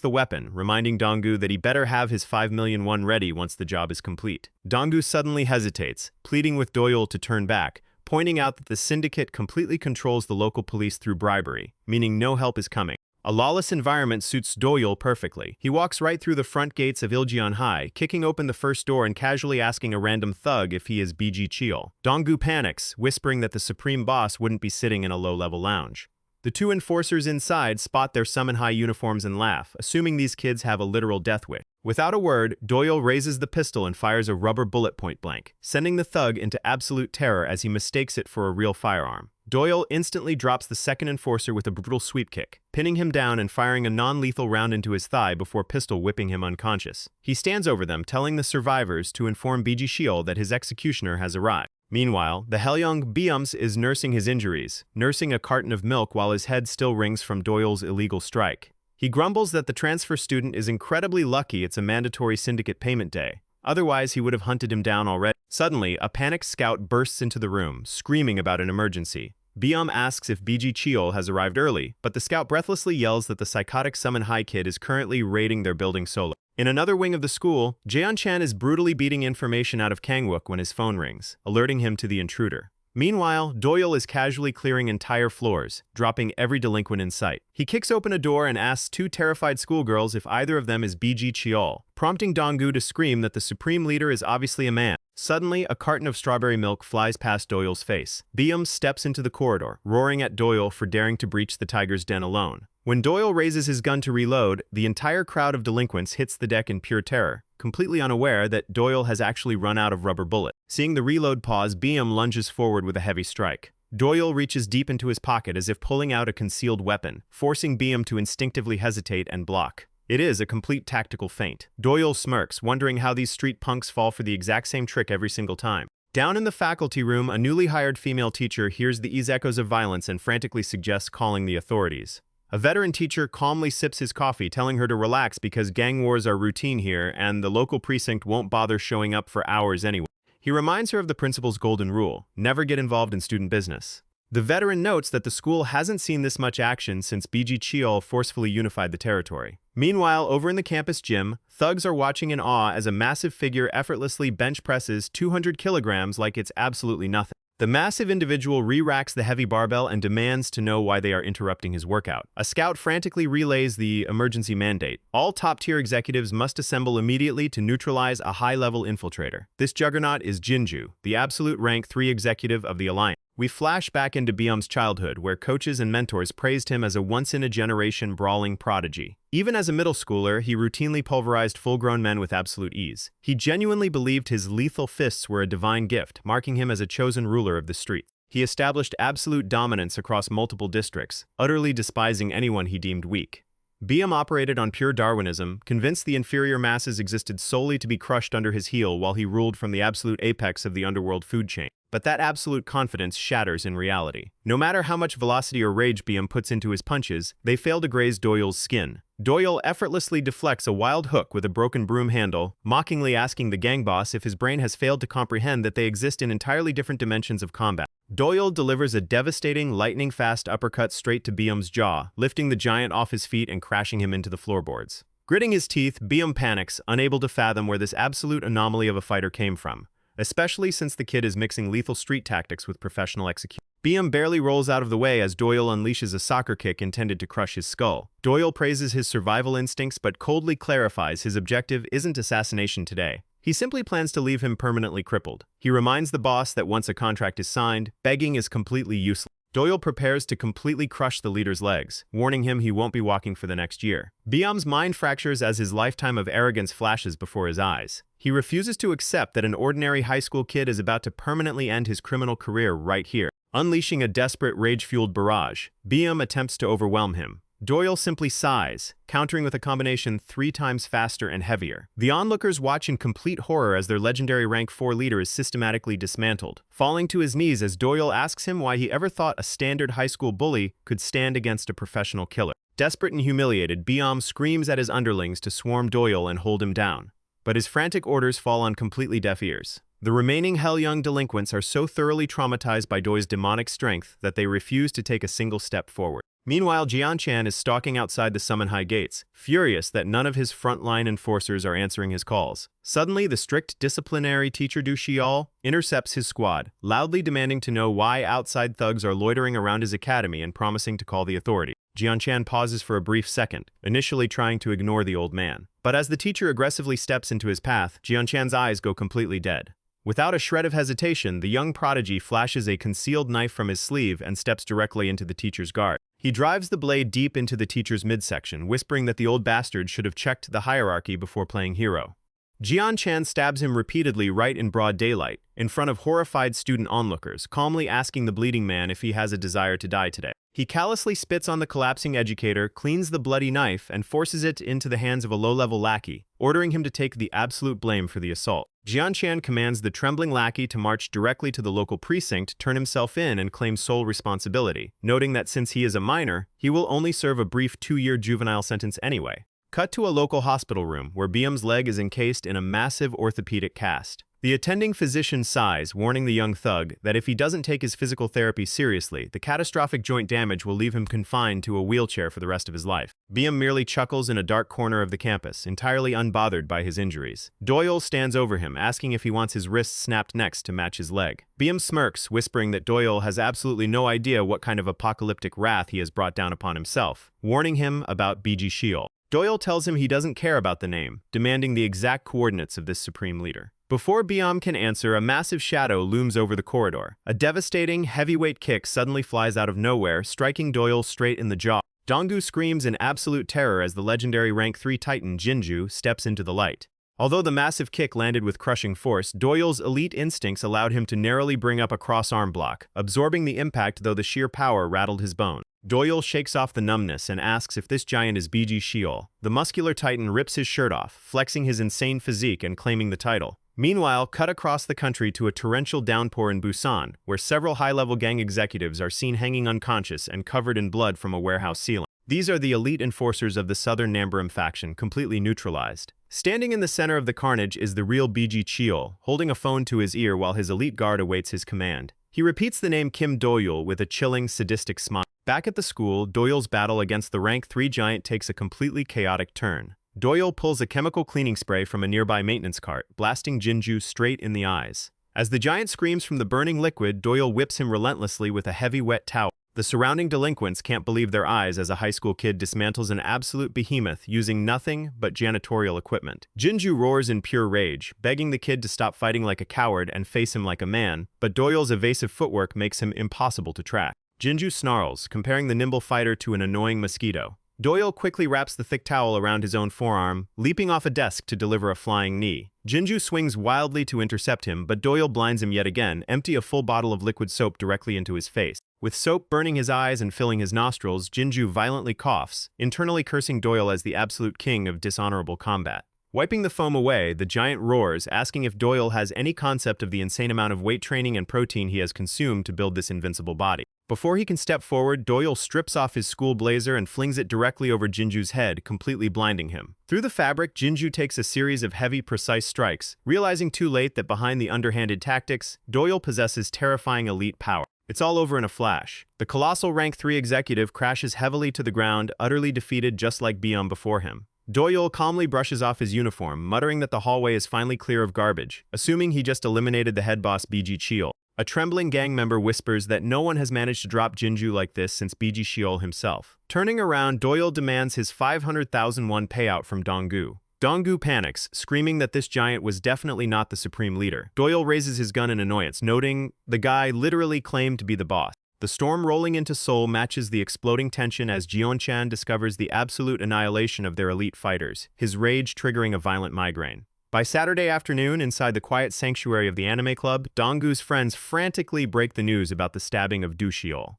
the weapon, reminding Dong-gu that he better have his 5 million won ready once the job is complete. Dong-gu suddenly hesitates, pleading with Doyul to turn back, pointing out that the syndicate completely controls the local police through bribery, meaning no help is coming. A lawless environment suits Doyul perfectly. He walks right through the front gates of Yeyo High, kicking open the first door and casually asking a random thug if he is Biji Cheol. Dong-gu panics, whispering that the supreme boss wouldn't be sitting in a low-level lounge. The two enforcers inside spot their Sumo High uniforms and laugh, assuming these kids have a literal death wish. Without a word, Doyul raises the pistol and fires a rubber bullet point blank, sending the thug into absolute terror as he mistakes it for a real firearm. Doyul instantly drops the second enforcer with a brutal sweep kick, pinning him down and firing a non-lethal round into his thigh before pistol whipping him unconscious. He stands over them, telling the survivors to inform Biji Cheol that his executioner has arrived. Meanwhile, the Helyoung Beums is nursing his injuries, nursing a carton of milk while his head still rings from Doyul's illegal strike. He grumbles that the transfer student is incredibly lucky it's a mandatory syndicate payment day. Otherwise, he would have hunted him down already. Suddenly, a panicked scout bursts into the room, screaming about an emergency. Beum asks if Biji Cheol has arrived early, but the scout breathlessly yells that the psychotic Sumo High kid is currently raiding their building solo. In another wing of the school, Jeon-chan is brutally beating information out of Kangwook when his phone rings, alerting him to the intruder. Meanwhile, Doyul is casually clearing entire floors, dropping every delinquent in sight. He kicks open a door and asks two terrified schoolgirls if either of them is Biji Cheol, prompting Dong-gu to scream that the supreme leader is obviously a man. Suddenly, a carton of strawberry milk flies past Doyul's face. Beum steps into the corridor, roaring at Doyul for daring to breach the tiger's den alone. When Doyul raises his gun to reload, the entire crowd of delinquents hits the deck in pure terror, completely unaware that Doyul has actually run out of rubber bullets. Seeing the reload pause, Beum lunges forward with a heavy strike. Doyul reaches deep into his pocket as if pulling out a concealed weapon, forcing Beum to instinctively hesitate and block. It is a complete tactical feint. Doyul smirks, wondering how these street punks fall for the exact same trick every single time. Down in the faculty room, a newly hired female teacher hears the echoes of violence and frantically suggests calling the authorities. A veteran teacher calmly sips his coffee, telling her to relax because gang wars are routine here and the local precinct won't bother showing up for hours anyway. He reminds her of the principal's golden rule: never get involved in student business. The veteran notes that the school hasn't seen this much action since Biji Cheol forcefully unified the territory. Meanwhile, over in the campus gym, thugs are watching in awe as a massive figure effortlessly bench presses 200 kilograms like it's absolutely nothing. The massive individual re-racks the heavy barbell and demands to know why they are interrupting his workout. A scout frantically relays the emergency mandate. All top-tier executives must assemble immediately to neutralize a high-level infiltrator. This juggernaut is Jinju, the absolute rank 3 executive of the Alliance. We flash back into Beum's childhood, where coaches and mentors praised him as a once-in-a-generation brawling prodigy. Even as a middle schooler, he routinely pulverized full-grown men with absolute ease. He genuinely believed his lethal fists were a divine gift, marking him as a chosen ruler of the street. He established absolute dominance across multiple districts, utterly despising anyone he deemed weak. Beum operated on pure Darwinism, convinced the inferior masses existed solely to be crushed under his heel while he ruled from the absolute apex of the underworld food chain. But that absolute confidence shatters in reality. No matter how much velocity or rage Beum puts into his punches, they fail to graze Doyul's skin. Doyul effortlessly deflects a wild hook with a broken broom handle, mockingly asking the gang boss if his brain has failed to comprehend that they exist in entirely different dimensions of combat. Doyul delivers a devastating, lightning-fast uppercut straight to Beum's jaw, lifting the giant off his feet and crashing him into the floorboards. Gritting his teeth, Beum panics, unable to fathom where this absolute anomaly of a fighter came from, especially since the kid is mixing lethal street tactics with professional execution. Beum barely rolls out of the way as Doyul unleashes a soccer kick intended to crush his skull. Doyul praises his survival instincts but coldly clarifies his objective isn't assassination today. He simply plans to leave him permanently crippled. He reminds the boss that once a contract is signed, begging is completely useless. Doyul prepares to completely crush the leader's legs, warning him he won't be walking for the next year. Beum's mind fractures as his lifetime of arrogance flashes before his eyes. He refuses to accept that an ordinary high school kid is about to permanently end his criminal career right here. Unleashing a desperate, rage-fueled barrage, Beum attempts to overwhelm him. Doyul simply sighs, countering with a combination 3 times faster and heavier. The onlookers watch in complete horror as their legendary rank 4 leader is systematically dismantled, falling to his knees as Doyul asks him why he ever thought a standard high school bully could stand against a professional killer. Desperate and humiliated, Biam screams at his underlings to swarm Doyul and hold him down, but his frantic orders fall on completely deaf ears. The remaining hell-young delinquents are so thoroughly traumatized by Doy's demonic strength that they refuse to take a single step forward. Meanwhile, Jianchan is stalking outside the Sumo High gates, furious that none of his frontline enforcers are answering his calls. Suddenly, the strict disciplinary teacher Du Xiao intercepts his squad, loudly demanding to know why outside thugs are loitering around his academy and promising to call the authorities. Jianchan pauses for a brief second, initially trying to ignore the old man. But as the teacher aggressively steps into his path, Jianchan's eyes go completely dead. Without a shred of hesitation, the young prodigy flashes a concealed knife from his sleeve and steps directly into the teacher's guard. He drives the blade deep into the teacher's midsection, whispering that the old bastard should have checked the hierarchy before playing hero. Jianchan stabs him repeatedly right in broad daylight, in front of horrified student onlookers, calmly asking the bleeding man if he has a desire to die today. He callously spits on the collapsing educator, cleans the bloody knife, and forces it into the hands of a low-level lackey, ordering him to take the absolute blame for the assault. Jianchan commands the trembling lackey to march directly to the local precinct, turn himself in, and claim sole responsibility, noting that since he is a minor, he will only serve a brief 2-year juvenile sentence anyway. Cut to a local hospital room, where Biam's leg is encased in a massive orthopedic cast. The attending physician sighs, warning the young thug that if he doesn't take his physical therapy seriously, the catastrophic joint damage will leave him confined to a wheelchair for the rest of his life. Biam merely chuckles in a dark corner of the campus, entirely unbothered by his injuries. Doyul stands over him, asking if he wants his wrist snapped next to match his leg. Biam smirks, whispering that Doyul has absolutely no idea what kind of apocalyptic wrath he has brought down upon himself, warning him about Biji Cheol. Doyul tells him he doesn't care about the name, demanding the exact coordinates of this supreme leader. Before Biam can answer, a massive shadow looms over the corridor. A devastating, heavyweight kick suddenly flies out of nowhere, striking Doyul straight in the jaw. Donggu screams in absolute terror as the legendary rank 3 titan Jinju steps into the light. Although the massive kick landed with crushing force, Doyul's elite instincts allowed him to narrowly bring up a cross-arm block, absorbing the impact though the sheer power rattled his bone. Doyul shakes off the numbness and asks if this giant is Biji Cheol. The muscular titan rips his shirt off, flexing his insane physique and claiming the title. Meanwhile, cut across the country to a torrential downpour in Busan, where several high-level gang executives are seen hanging unconscious and covered in blood from a warehouse ceiling. These are the elite enforcers of the southern Namburam faction, completely neutralized. Standing in the center of the carnage is the real Biji Cheol, holding a phone to his ear while his elite guard awaits his command. He repeats the name Kim Doyul with a chilling, sadistic smile. Back at the school, Doyul's battle against the rank 3 giant takes a completely chaotic turn. Doyul pulls a chemical cleaning spray from a nearby maintenance cart, blasting Jinju straight in the eyes. As the giant screams from the burning liquid, Doyul whips him relentlessly with a heavy wet towel. The surrounding delinquents can't believe their eyes as a high school kid dismantles an absolute behemoth using nothing but janitorial equipment. Jinju roars in pure rage, begging the kid to stop fighting like a coward and face him like a man, but Doyul's evasive footwork makes him impossible to track. Jinju snarls, comparing the nimble fighter to an annoying mosquito. Doyul quickly wraps the thick towel around his own forearm, leaping off a desk to deliver a flying knee. Jinju swings wildly to intercept him, but Doyul blinds him yet again, empty a full bottle of liquid soap directly into his face. With soap burning his eyes and filling his nostrils, Jinju violently coughs, internally cursing Doyul as the absolute king of dishonorable combat. Wiping the foam away, the giant roars, asking if Doyul has any concept of the insane amount of weight training and protein he has consumed to build this invincible body. Before he can step forward, Doyul strips off his school blazer and flings it directly over Jinju's head, completely blinding him. Through the fabric, Jinju takes a series of heavy, precise strikes, realizing too late that behind the underhanded tactics, Doyul possesses terrifying elite power. It's all over in a flash. The colossal rank 3 executive crashes heavily to the ground, utterly defeated just like Biam before him. Doyul calmly brushes off his uniform, muttering that the hallway is finally clear of garbage, assuming he just eliminated the head boss Biji Cheol. A trembling gang member whispers that no one has managed to drop Jinju like this since Biji Cheol himself. Turning around, Doyul demands his 500,000 won payout from Donggu. Donggu panics, screaming that this giant was definitely not the supreme leader. Doyul raises his gun in annoyance, noting the guy literally claimed to be the boss. The storm rolling into Seoul matches the exploding tension as Jeonchan discovers the absolute annihilation of their elite fighters, his rage triggering a violent migraine. By Saturday afternoon, inside the quiet sanctuary of the anime club, Donggu's friends frantically break the news about the stabbing of Du Xiol.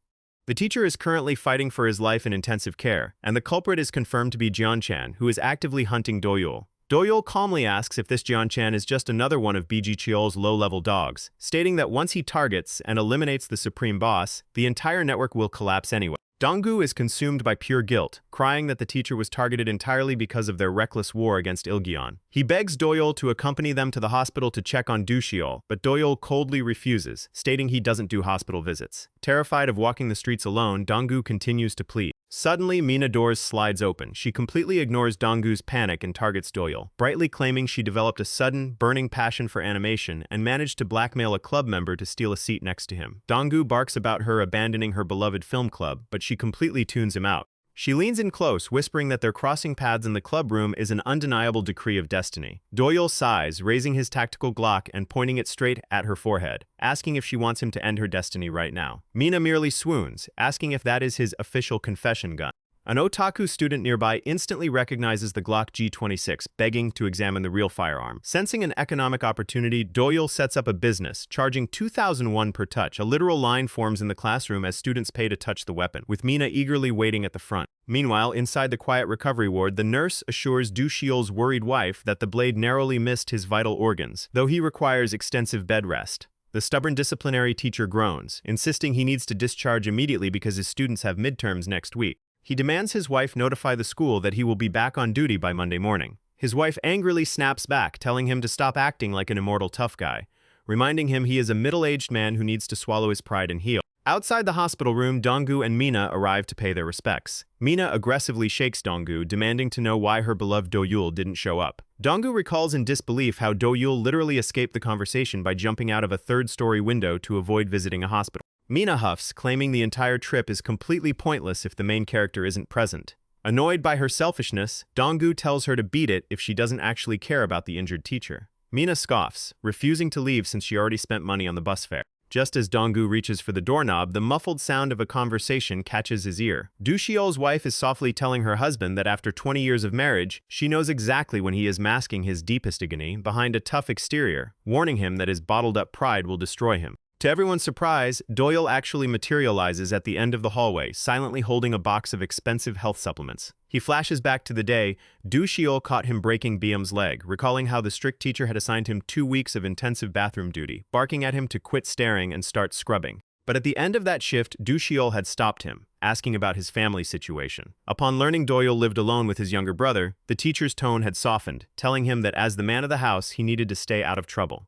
The teacher is currently fighting for his life in intensive care, and the culprit is confirmed to be Jeon-chan, who is actively hunting Doyul. Doyul calmly asks if this Jeon-chan is just another one of Biji Cheol's low-level dogs, stating that once he targets and eliminates the supreme boss, the entire network will collapse anyway. Dong-gu is consumed by pure guilt, crying that the teacher was targeted entirely because of their reckless war against Ilgyeon. He begs Doyul to accompany them to the hospital to check on Cheol, but Doyul coldly refuses, stating he doesn't do hospital visits. Terrified of walking the streets alone, Dong-gu continues to plead. Suddenly, Mina doors slides open. She completely ignores Dong-gu's panic and targets Doyul, brightly claiming she developed a sudden, burning passion for animation and managed to blackmail a club member to steal a seat next to him. Dong-gu barks about her abandoning her beloved film club, but she completely tunes him out. She leans in close, whispering that their crossing paths in the club room is an undeniable decree of destiny. Doyul sighs, raising his tactical Glock and pointing it straight at her forehead, asking if she wants him to end her destiny right now. Mina merely swoons, asking if that is his official confession gun. An otaku student nearby instantly recognizes the Glock G26, begging to examine the real firearm. Sensing an economic opportunity, Doyul sets up a business, charging 2,001 per touch. A literal line forms in the classroom as students pay to touch the weapon, with Mina eagerly waiting at the front. Meanwhile, inside the quiet recovery ward, the nurse assures Cheol's worried wife that the blade narrowly missed his vital organs, though he requires extensive bed rest. The stubborn disciplinary teacher groans, insisting he needs to discharge immediately because his students have midterms next week. He demands his wife notify the school that he will be back on duty by Monday morning. His wife angrily snaps back, telling him to stop acting like an immortal tough guy, reminding him he is a middle-aged man who needs to swallow his pride and heal. Outside the hospital room, Dong-gu and Mina arrive to pay their respects. Mina aggressively shakes Dong-gu, demanding to know why her beloved Doyul didn't show up. Dong-gu recalls in disbelief how Doyul literally escaped the conversation by jumping out of a third-story window to avoid visiting a hospital. Mina huffs, claiming the entire trip is completely pointless if the main character isn't present. Annoyed by her selfishness, Dong-gu tells her to beat it if she doesn't actually care about the injured teacher. Mina scoffs, refusing to leave since she already spent money on the bus fare. Just as Dong-gu reaches for the doorknob, the muffled sound of a conversation catches his ear. Cheol's wife is softly telling her husband that after 20 years of marriage, she knows exactly when he is masking his deepest agony behind a tough exterior, warning him that his bottled-up pride will destroy him. To everyone's surprise, Doyul actually materializes at the end of the hallway, silently holding a box of expensive health supplements. He flashes back to the day Cheol caught him breaking Byum's leg, recalling how the strict teacher had assigned him 2 weeks of intensive bathroom duty, barking at him to quit staring and start scrubbing. But at the end of that shift, Cheol had stopped him, asking about his family situation. Upon learning Doyul lived alone with his younger brother, the teacher's tone had softened, telling him that as the man of the house, he needed to stay out of trouble.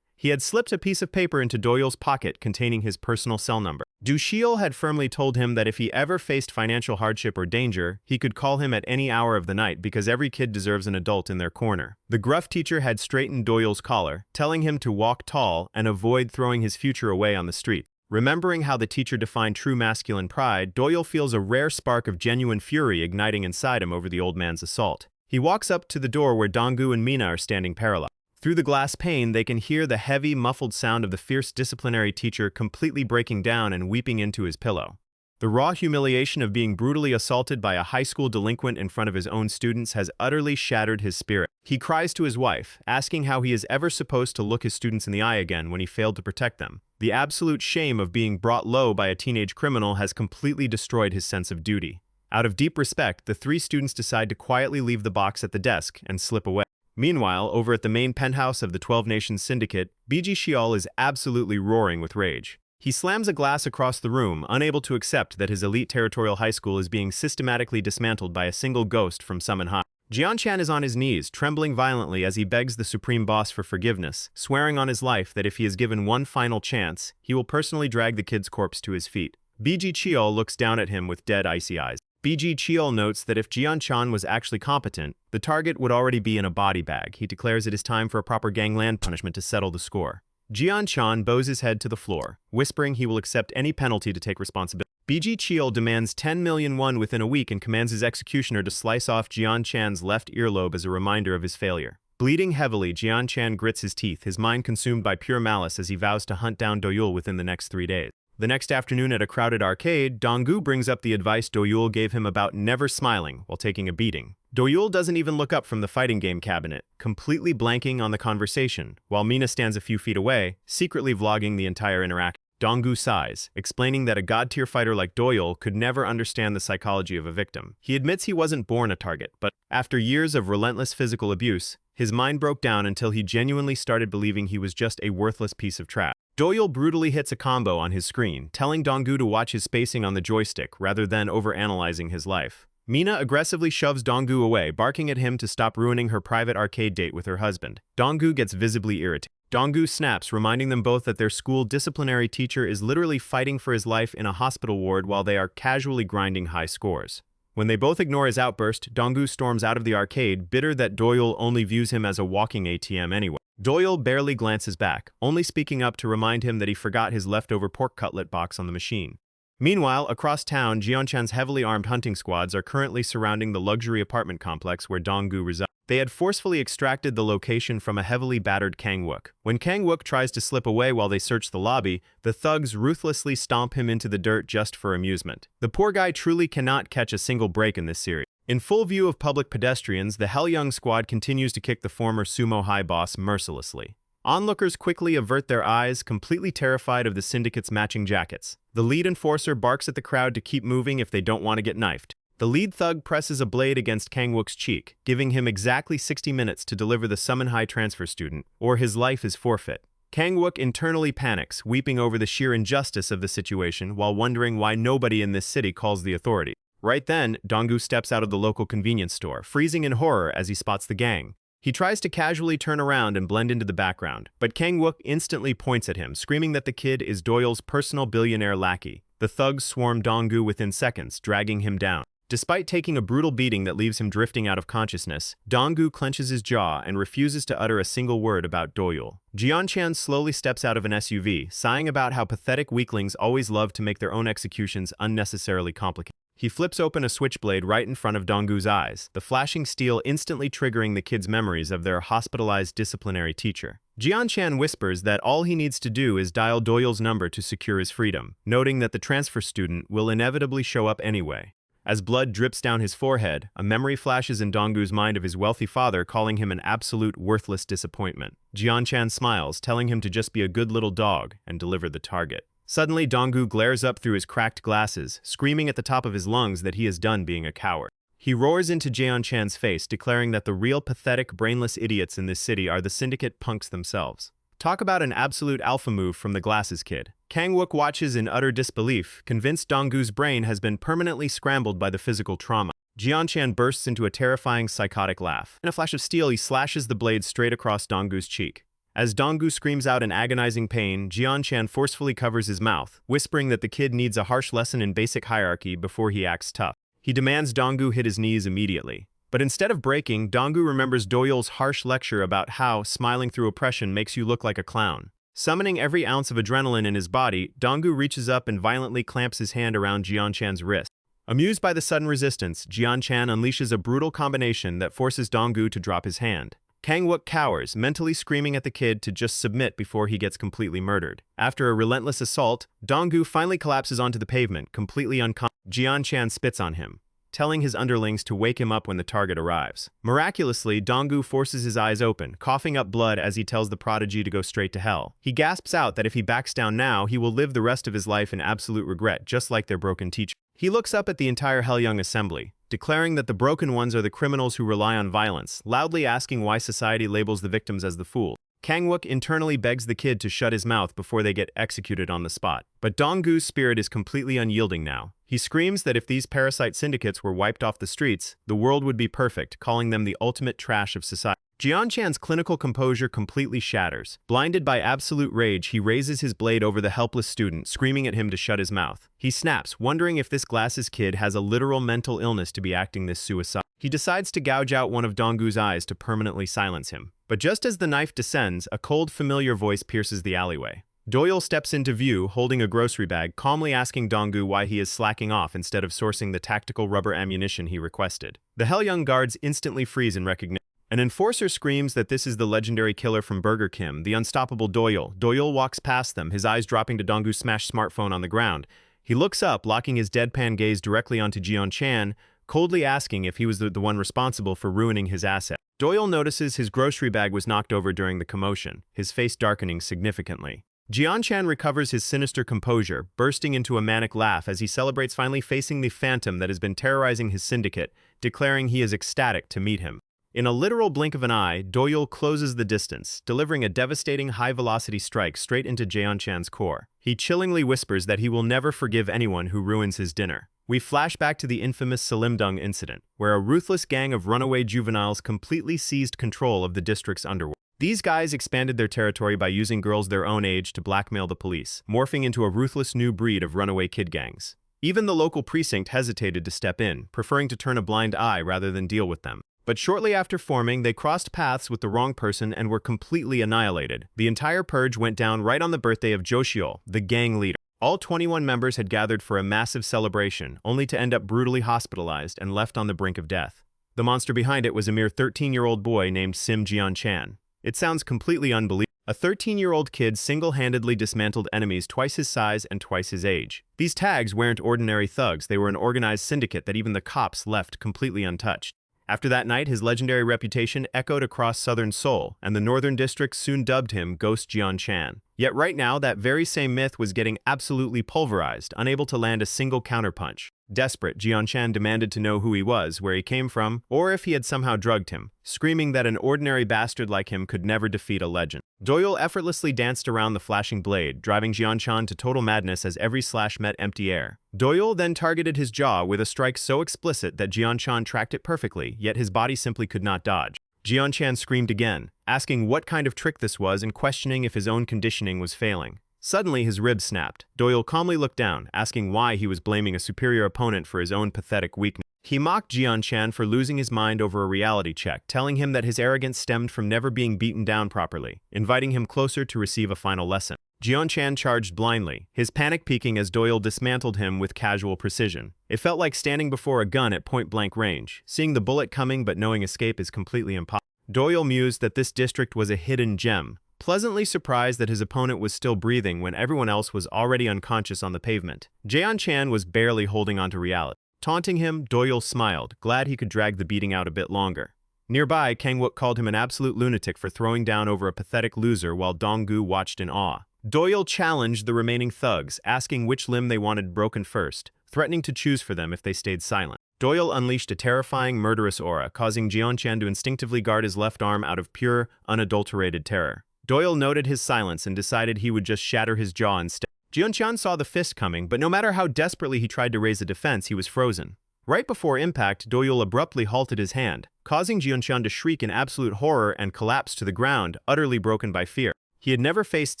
He had slipped a piece of paper into Doyul's pocket containing his personal cell number. Cheol had firmly told him that if he ever faced financial hardship or danger, he could call him at any hour of the night because every kid deserves an adult in their corner. The gruff teacher had straightened Doyul's collar, telling him to walk tall and avoid throwing his future away on the street. Remembering how the teacher defined true masculine pride, Doyul feels a rare spark of genuine fury igniting inside him over the old man's assault. He walks up to the door where Dong-gu and Mina are standing parallel. Through the glass pane, they can hear the heavy, muffled sound of the fierce disciplinary teacher completely breaking down and weeping into his pillow. The raw humiliation of being brutally assaulted by a high school delinquent in front of his own students has utterly shattered his spirit. He cries to his wife, asking how he is ever supposed to look his students in the eye again when he failed to protect them. The absolute shame of being brought low by a teenage criminal has completely destroyed his sense of duty. Out of deep respect, the 3 students decide to quietly leave the box at the desk and slip away. Meanwhile, over at the main penthouse of the 12 Nations Syndicate, Biji Cheol is absolutely roaring with rage. He slams a glass across the room, unable to accept that his elite territorial high school is being systematically dismantled by a single ghost from Sumo High. Jeon-chan is on his knees, trembling violently as he begs the supreme boss for forgiveness, swearing on his life that if he is given one final chance, he will personally drag the kid's corpse to his feet. Biji Cheol looks down at him with dead, icy eyes. Biji Cheol notes that if Jeon-chan was actually competent, the target would already be in a body bag. He declares it is time for a proper gangland punishment to settle the score. Jeon-chan bows his head to the floor, whispering he will accept any penalty to take responsibility. Biji Cheol demands 10 million won within a week and commands his executioner to slice off Jeon-chan's left earlobe as a reminder of his failure. Bleeding heavily, Jeon-chan grits his teeth, his mind consumed by pure malice as he vows to hunt down Doyul within the next 3 days. The next afternoon at a crowded arcade, Dong-gu brings up the advice Doyul gave him about never smiling while taking a beating. Doyul doesn't even look up from the fighting game cabinet, completely blanking on the conversation, while Mina stands a few feet away, secretly vlogging the entire interaction. Dong-gu sighs, explaining that a god-tier fighter like Doyul could never understand the psychology of a victim. He admits he wasn't born a target, but after years of relentless physical abuse, his mind broke down until he genuinely started believing he was just a worthless piece of trash. Doyul brutally hits a combo on his screen, telling Dong-gu to watch his spacing on the joystick rather than overanalyzing his life. Mina aggressively shoves Dong-gu away, barking at him to stop ruining her private arcade date with her husband. Dong-gu gets visibly irritated. Dong-gu snaps, reminding them both that their school disciplinary teacher is literally fighting for his life in a hospital ward while they are casually grinding high scores. When they both ignore his outburst, Dong-gu storms out of the arcade, bitter that Doyul only views him as a walking ATM anyway. Doyul barely glances back, only speaking up to remind him that he forgot his leftover pork cutlet box on the machine. Meanwhile, across town, Jeonchan's heavily armed hunting squads are currently surrounding the luxury apartment complex where Dong-gu resides. They had forcefully extracted the location from a heavily battered Kang-wook. When Kang-wook tries to slip away while they search the lobby, the thugs ruthlessly stomp him into the dirt just for amusement. The poor guy truly cannot catch a single break in this series. In full view of public pedestrians, the Hellyoung squad continues to kick the former Sumo High boss mercilessly. Onlookers quickly avert their eyes, completely terrified of the syndicate's matching jackets. The lead enforcer barks at the crowd to keep moving if they don't want to get knifed. The lead thug presses a blade against Kang-wook's cheek, giving him exactly 60 minutes to deliver the Summon High transfer student, or his life is forfeit. Kang-wook internally panics, weeping over the sheer injustice of the situation while wondering why nobody in this city calls the authorities. Right then, Dong-gu steps out of the local convenience store, freezing in horror as he spots the gang. He tries to casually turn around and blend into the background, but Kang-wook instantly points at him, screaming that the kid is Doyul's personal billionaire lackey. The thugs swarm Dong-gu within seconds, dragging him down. Despite taking a brutal beating that leaves him drifting out of consciousness, Dong-gu clenches his jaw and refuses to utter a single word about Doyul. Jeonchan slowly steps out of an SUV, sighing about how pathetic weaklings always love to make their own executions unnecessarily complicated. He flips open a switchblade right in front of Dong-gu's eyes, the flashing steel instantly triggering the kid's memories of their hospitalized disciplinary teacher. Jeonchan whispers that all he needs to do is dial Doyul's number to secure his freedom, noting that the transfer student will inevitably show up anyway. As blood drips down his forehead, a memory flashes in Dong-gu's mind of his wealthy father calling him an absolute worthless disappointment. Jeonchan smiles, telling him to just be a good little dog and deliver the target. Suddenly, Dong-gu glares up through his cracked glasses, screaming at the top of his lungs that he is done being a coward. He roars into Jeonchan's face, declaring that the real pathetic, brainless idiots in this city are the syndicate punks themselves. Talk about an absolute alpha move from the glasses kid. Kang-wook watches in utter disbelief, convinced Dong-gu's brain has been permanently scrambled by the physical trauma. Jeonchan bursts into a terrifying psychotic laugh. In a flash of steel, he slashes the blade straight across Dong-gu's cheek. As Dong-gu screams out in agonizing pain, Jeonchan forcefully covers his mouth, whispering that the kid needs a harsh lesson in basic hierarchy before he acts tough. He demands Dong-gu hit his knees immediately. But instead of breaking, Dong-gu remembers Doyul's harsh lecture about how smiling through oppression makes you look like a clown. Summoning every ounce of adrenaline in his body, Dong-gu reaches up and violently clamps his hand around Jeonchan's wrist. Amused by the sudden resistance, Jeonchan unleashes a brutal combination that forces Dong-gu to drop his hand. Kang-wook cowers, mentally screaming at the kid to just submit before he gets completely murdered. After a relentless assault, Dong-gu finally collapses onto the pavement, completely unconscious. Jeonchan spits on him, telling his underlings to wake him up when the target arrives. Miraculously, Dong-gu forces his eyes open, coughing up blood as he tells the prodigy to go straight to hell. He gasps out that if he backs down now, he will live the rest of his life in absolute regret, just like their broken teacher. He looks up at the entire Hellyoung assembly, declaring that the broken ones are the criminals who rely on violence, loudly asking why society labels the victims as the fool. Kang-wook internally begs the kid to shut his mouth before they get executed on the spot. But Dong-gu's spirit is completely unyielding now. He screams that if these parasite syndicates were wiped off the streets, the world would be perfect, calling them the ultimate trash of society. Jeonchan's clinical composure completely shatters. Blinded by absolute rage, he raises his blade over the helpless student, screaming at him to shut his mouth. He snaps, wondering if this glasses kid has a literal mental illness to be acting this suicide. He decides to gouge out one of Dong-gu's eyes to permanently silence him. But just as the knife descends, a cold, familiar voice pierces the alleyway. Doyul steps into view, holding a grocery bag, calmly asking Dong-gu why he is slacking off instead of sourcing the tactical rubber ammunition he requested. The Hellyoung guards instantly freeze in recognition. An enforcer screams that this is the legendary killer from Burger Kim, the unstoppable Doyul. Doyul walks past them, his eyes dropping to Dong-gu's smashed smartphone on the ground. He looks up, locking his deadpan gaze directly onto Jeonchan, coldly asking if he was the one responsible for ruining his asset. Doyul notices his grocery bag was knocked over during the commotion, his face darkening significantly. Jian-chan recovers his sinister composure, bursting into a manic laugh as he celebrates finally facing the phantom that has been terrorizing his syndicate, declaring he is ecstatic to meet him. In a literal blink of an eye, Doyul closes the distance, delivering a devastating high-velocity strike straight into Jian-chan's core. He chillingly whispers that he will never forgive anyone who ruins his dinner. We flash back to the infamous Salimdung incident, where a ruthless gang of runaway juveniles completely seized control of the district's underworld. These guys expanded their territory by using girls their own age to blackmail the police, morphing into a ruthless new breed of runaway kid gangs. Even the local precinct hesitated to step in, preferring to turn a blind eye rather than deal with them. But shortly after forming, they crossed paths with the wrong person and were completely annihilated. The entire purge went down right on the birthday of Cheol, the gang leader. All 21 members had gathered for a massive celebration, only to end up brutally hospitalized and left on the brink of death. The monster behind it was a mere 13-year-old boy named Sim Jian-chan. It sounds completely unbelievable. A 13-year-old kid single-handedly dismantled enemies twice his size and twice his age. These tags weren't ordinary thugs, they were an organized syndicate that even the cops left completely untouched. After that night, his legendary reputation echoed across southern Seoul, and the northern districts soon dubbed him Ghost Jian-chan. Yet right now, that very same myth was getting absolutely pulverized, unable to land a single counterpunch. Desperate, Jian-chan demanded to know who he was, where he came from, or if he had somehow drugged him, screaming that an ordinary bastard like him could never defeat a legend. Doyul effortlessly danced around the flashing blade, driving Jian-chan to total madness as every slash met empty air. Doyul then targeted his jaw with a strike so explicit that Jian-chan tracked it perfectly, yet his body simply could not dodge. Jian-chan screamed again, asking what kind of trick this was and questioning if his own conditioning was failing. Suddenly, his ribs snapped. Doyul calmly looked down, asking why he was blaming a superior opponent for his own pathetic weakness. He mocked Jian-chan for losing his mind over a reality check, telling him that his arrogance stemmed from never being beaten down properly, inviting him closer to receive a final lesson. Jian-chan charged blindly, his panic peaking as Doyul dismantled him with casual precision. It felt like standing before a gun at point-blank range, seeing the bullet coming but knowing escape is completely impossible. Doyul mused that this district was a hidden gem, pleasantly surprised that his opponent was still breathing when everyone else was already unconscious on the pavement. Jian-chan was barely holding on to reality. Taunting him, Doyul smiled, glad he could drag the beating out a bit longer. Nearby, Kang-wook called him an absolute lunatic for throwing down over a pathetic loser while Dong-gu watched in awe. Doyul challenged the remaining thugs, asking which limb they wanted broken first, threatening to choose for them if they stayed silent. Doyul unleashed a terrifying, murderous aura, causing Jian-chan to instinctively guard his left arm out of pure, unadulterated terror. Doyul noted his silence and decided he would just shatter his jaw instead. Jian-chan saw the fist coming, but no matter how desperately he tried to raise a defense, he was frozen. Right before impact, Doyul abruptly halted his hand, causing Jian-chan to shriek in absolute horror and collapse to the ground, utterly broken by fear. He had never faced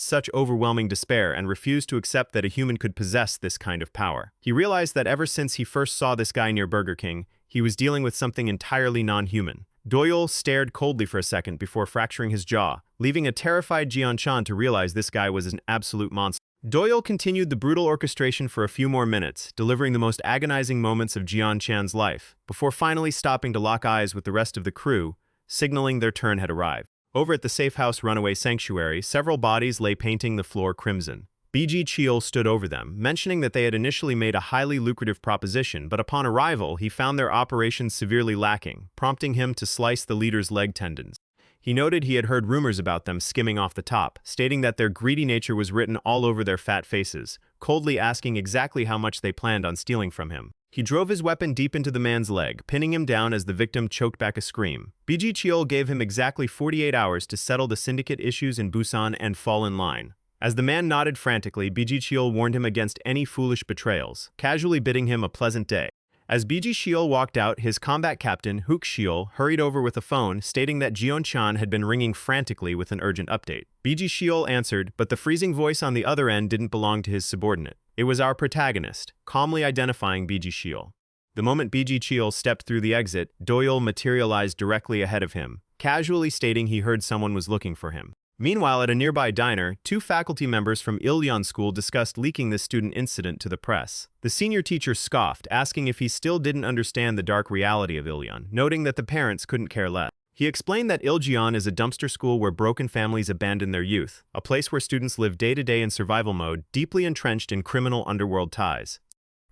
such overwhelming despair and refused to accept that a human could possess this kind of power. He realized that ever since he first saw this guy near Burger King, he was dealing with something entirely non-human. Doyul stared coldly for a second before fracturing his jaw, leaving a terrified Jian-chan to realize this guy was an absolute monster. Doyul continued the brutal orchestration for a few more minutes, delivering the most agonizing moments of Jian-chan's life, before finally stopping to lock eyes with the rest of the crew, signaling their turn had arrived. Over at the Safe House Runaway Sanctuary, several bodies lay painting the floor crimson. Biji Cheol stood over them, mentioning that they had initially made a highly lucrative proposition, but upon arrival, he found their operations severely lacking, prompting him to slice the leader's leg tendons. He noted he had heard rumors about them skimming off the top, stating that their greedy nature was written all over their fat faces, coldly asking exactly how much they planned on stealing from him. He drove his weapon deep into the man's leg, pinning him down as the victim choked back a scream. Biji Cheol gave him exactly 48 hours to settle the syndicate issues in Busan and fall in line. As the man nodded frantically, Biji Cheol warned him against any foolish betrayals, casually bidding him a pleasant day. As Biji Cheol walked out, his combat captain, Hook Cheol, hurried over with a phone, stating that Jian-chan had been ringing frantically with an urgent update. Biji Cheol answered, but the freezing voice on the other end didn't belong to his subordinate. It was our protagonist, calmly identifying Biji Cheol. The moment Biji Cheol stepped through the exit, Doyul materialized directly ahead of him, casually stating he heard someone was looking for him. Meanwhile, at a nearby diner, two faculty members from Ilyan School discussed leaking this student incident to the press. The senior teacher scoffed, asking if he still didn't understand the dark reality of Ilyan, noting that the parents couldn't care less. He explained that Iljan is a dumpster school where broken families abandon their youth, a place where students live day-to-day in survival mode, deeply entrenched in criminal underworld ties.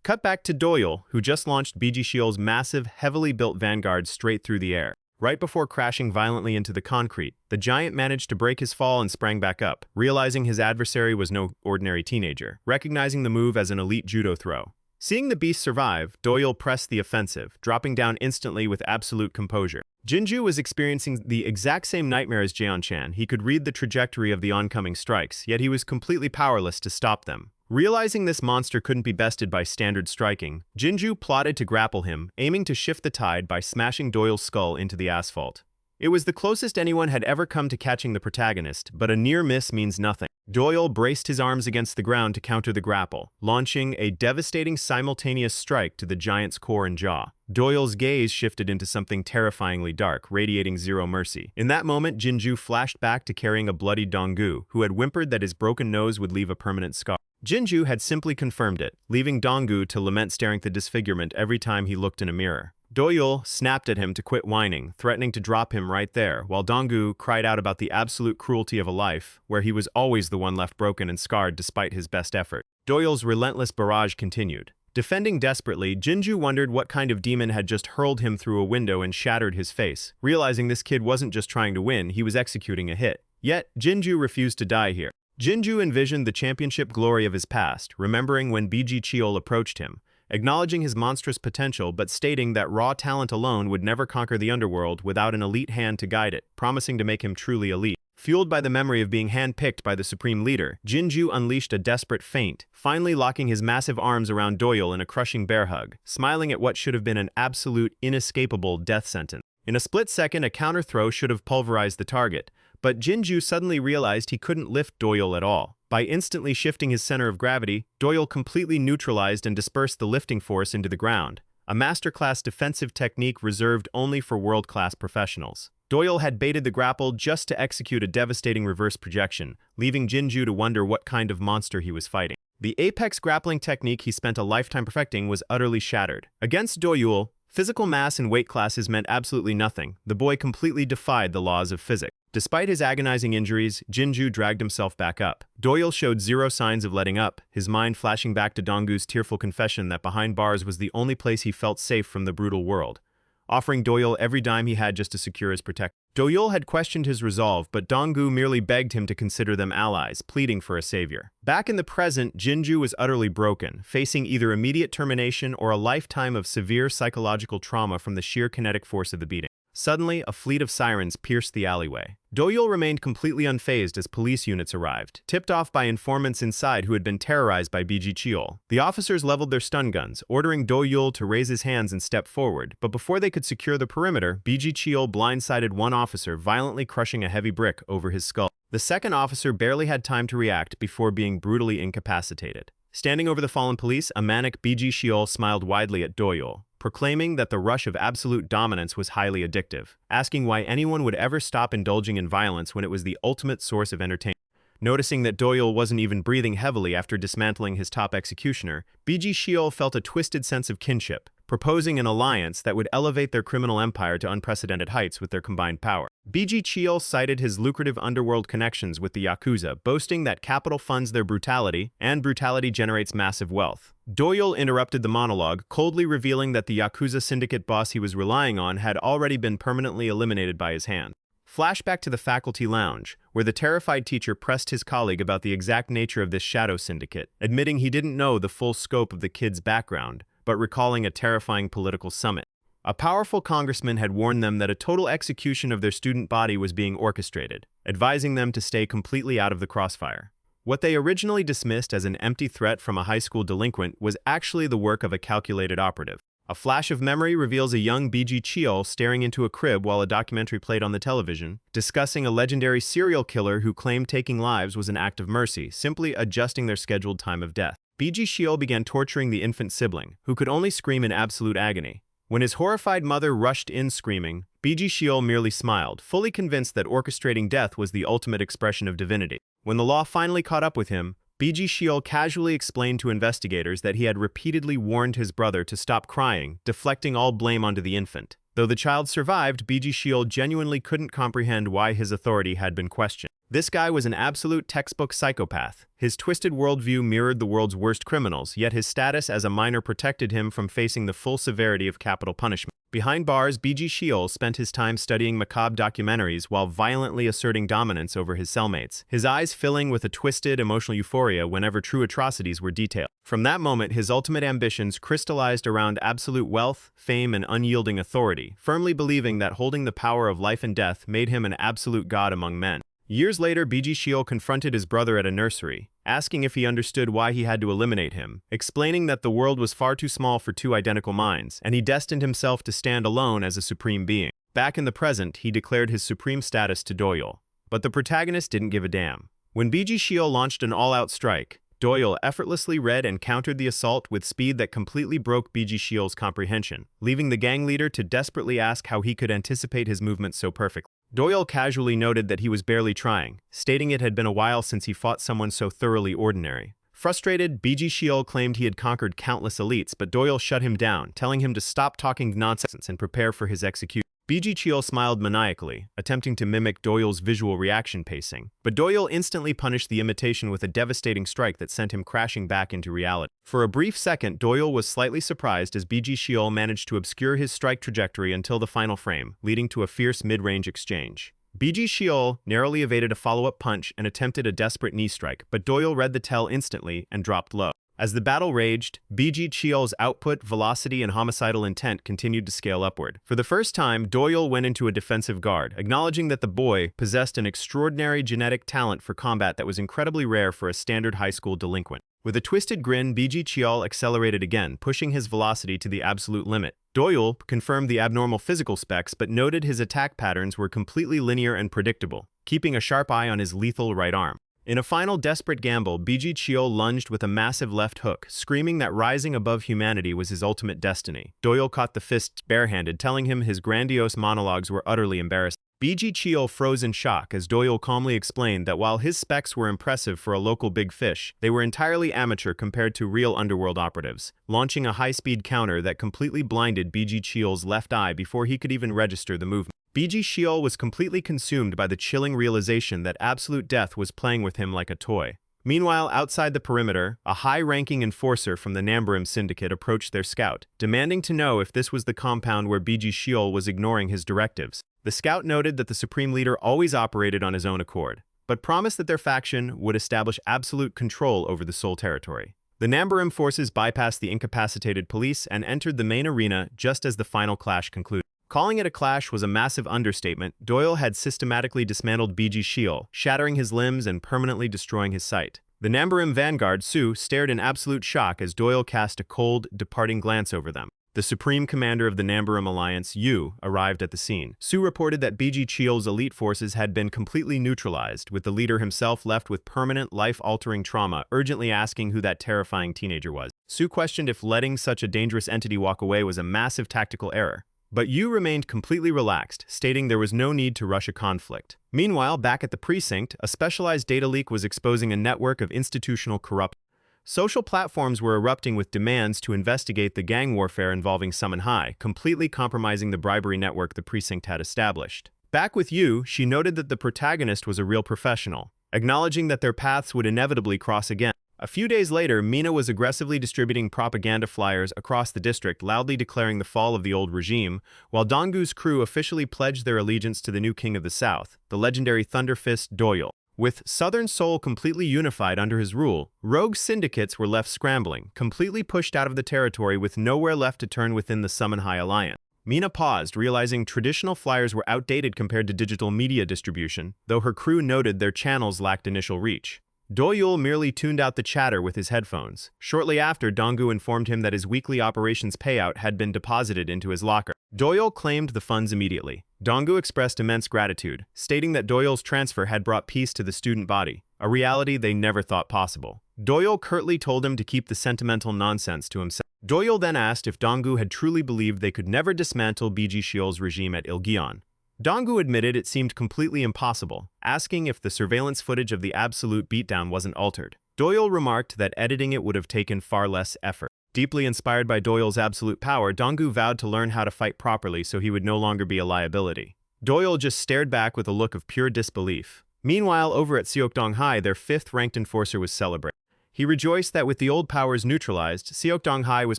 Cut back to Doyul, who just launched Biji Cheol's massive, heavily built vanguard straight through the air. Right before crashing violently into the concrete, the giant managed to break his fall and sprang back up, realizing his adversary was no ordinary teenager, recognizing the move as an elite judo throw. Seeing the beast survive, Doyul pressed the offensive, dropping down instantly with absolute composure. Jinju was experiencing the exact same nightmare as Jeon-chan. He could read the trajectory of the oncoming strikes, yet he was completely powerless to stop them. Realizing this monster couldn't be bested by standard striking, Jinju plotted to grapple him, aiming to shift the tide by smashing Doyul's skull into the asphalt. It was the closest anyone had ever come to catching the protagonist, but a near miss means nothing. Doyul braced his arms against the ground to counter the grapple, launching a devastating simultaneous strike to the giant's core and jaw. Doyul's gaze shifted into something terrifyingly dark, radiating zero mercy. In that moment, Jinju flashed back to carrying a bloodied Donggu, who had whimpered that his broken nose would leave a permanent scar. Jinju had simply confirmed it, leaving Donggu to lament staring at the disfigurement every time he looked in a mirror. Doyul snapped at him to quit whining, threatening to drop him right there, while Donggu cried out about the absolute cruelty of a life, where he was always the one left broken and scarred despite his best effort. Doyul's relentless barrage continued. Defending desperately, Jinju wondered what kind of demon had just hurled him through a window and shattered his face. Realizing this kid wasn't just trying to win, he was executing a hit. Yet, Jinju refused to die here. Jinju envisioned the championship glory of his past, remembering when Biji Cheol approached him, acknowledging his monstrous potential but stating that raw talent alone would never conquer the underworld without an elite hand to guide it, promising to make him truly elite. Fueled by the memory of being handpicked by the supreme leader, Jinju unleashed a desperate feint, finally locking his massive arms around Doyul in a crushing bear hug, smiling at what should have been an absolute, inescapable death sentence. In a split second, a counter throw should have pulverized the target, but Jinju suddenly realized he couldn't lift Doyul at all. By instantly shifting his center of gravity, Doyul completely neutralized and dispersed the lifting force into the ground, a masterclass defensive technique reserved only for world-class professionals. Doyul had baited the grapple just to execute a devastating reverse projection, leaving Jinju to wonder what kind of monster he was fighting. The apex grappling technique he spent a lifetime perfecting was utterly shattered. Against Doyul, physical mass and weight classes meant absolutely nothing. The boy completely defied the laws of physics. Despite his agonizing injuries, Jinju dragged himself back up. Doyul showed zero signs of letting up, his mind flashing back to Donggu's tearful confession that behind bars was the only place he felt safe from the brutal world, offering Doyul every dime he had just to secure his protection. Doyul had questioned his resolve, but Donggu merely begged him to consider them allies, pleading for a savior. Back in the present, Jinju was utterly broken, facing either immediate termination or a lifetime of severe psychological trauma from the sheer kinetic force of the beating. Suddenly, a fleet of sirens pierced the alleyway. Doyul remained completely unfazed as police units arrived, tipped off by informants inside who had been terrorized by Biji Cheol. The officers leveled their stun guns, ordering Doyul to raise his hands and step forward, but before they could secure the perimeter, Biji Cheol blindsided one officer, violently crushing a heavy brick over his skull. The second officer barely had time to react before being brutally incapacitated. Standing over the fallen police, a manic Biji Cheol smiled widely at Doyul, proclaiming that the rush of absolute dominance was highly addictive, asking why anyone would ever stop indulging in violence when it was the ultimate source of entertainment. Noticing that Doyul wasn't even breathing heavily after dismantling his top executioner, Biji Cheol felt a twisted sense of kinship, proposing an alliance that would elevate their criminal empire to unprecedented heights with their combined power. Biji Cheol cited his lucrative underworld connections with the Yakuza, boasting that capital funds their brutality, and brutality generates massive wealth. Doyul interrupted the monologue, coldly revealing that the Yakuza syndicate boss he was relying on had already been permanently eliminated by his hand. Flashback to the faculty lounge, where the terrified teacher pressed his colleague about the exact nature of this shadow syndicate, admitting he didn't know the full scope of the kid's background, but recalling a terrifying political summit. A powerful congressman had warned them that a total execution of their student body was being orchestrated, advising them to stay completely out of the crossfire. What they originally dismissed as an empty threat from a high school delinquent was actually the work of a calculated operative. A flash of memory reveals a young Biji Cheol staring into a crib while a documentary played on the television, discussing a legendary serial killer who claimed taking lives was an act of mercy, simply adjusting their scheduled time of death. Biji Cheol began torturing the infant sibling, who could only scream in absolute agony. When his horrified mother rushed in screaming, Biji Cheol merely smiled, fully convinced that orchestrating death was the ultimate expression of divinity. When the law finally caught up with him, Biji Cheol casually explained to investigators that he had repeatedly warned his brother to stop crying, deflecting all blame onto the infant. Though the child survived, Biji Cheol genuinely couldn't comprehend why his authority had been questioned. This guy was an absolute textbook psychopath. His twisted worldview mirrored the world's worst criminals, yet his status as a minor protected him from facing the full severity of capital punishment. Behind bars, Biji Cheol spent his time studying macabre documentaries while violently asserting dominance over his cellmates, his eyes filling with a twisted, emotional euphoria whenever true atrocities were detailed. From that moment, his ultimate ambitions crystallized around absolute wealth, fame, and unyielding authority, firmly believing that holding the power of life and death made him an absolute god among men. Years later, Biji Cheol confronted his brother at a nursery, asking if he understood why he had to eliminate him, explaining that the world was far too small for two identical minds, and he destined himself to stand alone as a supreme being. Back in the present, he declared his supreme status to Doyul. But the protagonist didn't give a damn. When Biji Cheol launched an all-out strike, Doyul effortlessly read and countered the assault with speed that completely broke Biji Cheol's comprehension, leaving the gang leader to desperately ask how he could anticipate his movements so perfectly. Doyul casually noted that he was barely trying, stating it had been a while since he fought someone so thoroughly ordinary. Frustrated, Biji Cheol claimed he had conquered countless elites, but Doyul shut him down, telling him to stop talking nonsense and prepare for his execution. Biji Cheol smiled maniacally, attempting to mimic Doyul's visual reaction pacing, but Doyul instantly punished the imitation with a devastating strike that sent him crashing back into reality. For a brief second, Doyul was slightly surprised as Biji Cheol managed to obscure his strike trajectory until the final frame, leading to a fierce mid-range exchange. Biji Cheol narrowly evaded a follow-up punch and attempted a desperate knee strike, but Doyul read the tell instantly and dropped low. As the battle raged, Biji Cheol's output, velocity, and homicidal intent continued to scale upward. For the first time, Doyul went into a defensive guard, acknowledging that the boy possessed an extraordinary genetic talent for combat that was incredibly rare for a standard high school delinquent. With a twisted grin, Biji Cheol accelerated again, pushing his velocity to the absolute limit. Doyul confirmed the abnormal physical specs but noted his attack patterns were completely linear and predictable, keeping a sharp eye on his lethal right arm. In a final desperate gamble, Biji Cheol lunged with a massive left hook, screaming that rising above humanity was his ultimate destiny. Doyul caught the fist barehanded, telling him his grandiose monologues were utterly embarrassing. Biji Cheol froze in shock as Doyul calmly explained that while his specs were impressive for a local big fish, they were entirely amateur compared to real underworld operatives, launching a high-speed counter that completely blinded Biji Cheol's left eye before he could even register the movement. Biji Cheol was completely consumed by the chilling realization that absolute death was playing with him like a toy. Meanwhile, outside the perimeter, a high-ranking enforcer from the Namburim syndicate approached their scout, demanding to know if this was the compound where Biji Cheol was ignoring his directives. The scout noted that the supreme leader always operated on his own accord, but promised that their faction would establish absolute control over the Seoul territory. The Namburim forces bypassed the incapacitated police and entered the main arena just as the final clash concluded. Calling it a clash was a massive understatement. Doyul had systematically dismantled Biji Cheol, shattering his limbs and permanently destroying his sight. The Namburim vanguard, Su, stared in absolute shock as Doyul cast a cold, departing glance over them. The supreme commander of the Namburim alliance, Yu, arrived at the scene. Su reported that Biji Cheol's elite forces had been completely neutralized, with the leader himself left with permanent, life-altering trauma, urgently asking who that terrifying teenager was. Su questioned if letting such a dangerous entity walk away was a massive tactical error. But Yu remained completely relaxed, stating there was no need to rush a conflict. Meanwhile, back at the precinct, a specialized data leak was exposing a network of institutional corruption. Social platforms were erupting with demands to investigate the gang warfare involving Sumo High, completely compromising the bribery network the precinct had established. Back with Yu, she noted that the protagonist was a real professional, acknowledging that their paths would inevitably cross again. A few days later, Mina was aggressively distributing propaganda flyers across the district, loudly declaring the fall of the old regime, while Donggu's crew officially pledged their allegiance to the new king of the south, the legendary Thunderfist Doyul. With Southern Seoul completely unified under his rule, rogue syndicates were left scrambling, completely pushed out of the territory with nowhere left to turn within the Sumo High alliance. Mina paused, realizing traditional flyers were outdated compared to digital media distribution, though her crew noted their channels lacked initial reach. Doyul merely tuned out the chatter with his headphones. Shortly after, Donggu informed him that his weekly operations payout had been deposited into his locker. Doyul claimed the funds immediately. Donggu expressed immense gratitude, stating that Doyul's transfer had brought peace to the student body, a reality they never thought possible. Doyul curtly told him to keep the sentimental nonsense to himself. Doyul then asked if Donggu had truly believed they could never dismantle Biji Cheol's regime at Ilgyeon. Donggu admitted it seemed completely impossible, asking if the surveillance footage of the absolute beatdown wasn't altered. Doyul remarked that editing it would have taken far less effort. Deeply inspired by Doyul's absolute power, Donggu vowed to learn how to fight properly so he would no longer be a liability. Doyul just stared back with a look of pure disbelief. Meanwhile, over at Seokdong High, their 5th-ranked enforcer was celebrating. He rejoiced that with the old powers neutralized, Seokdong High was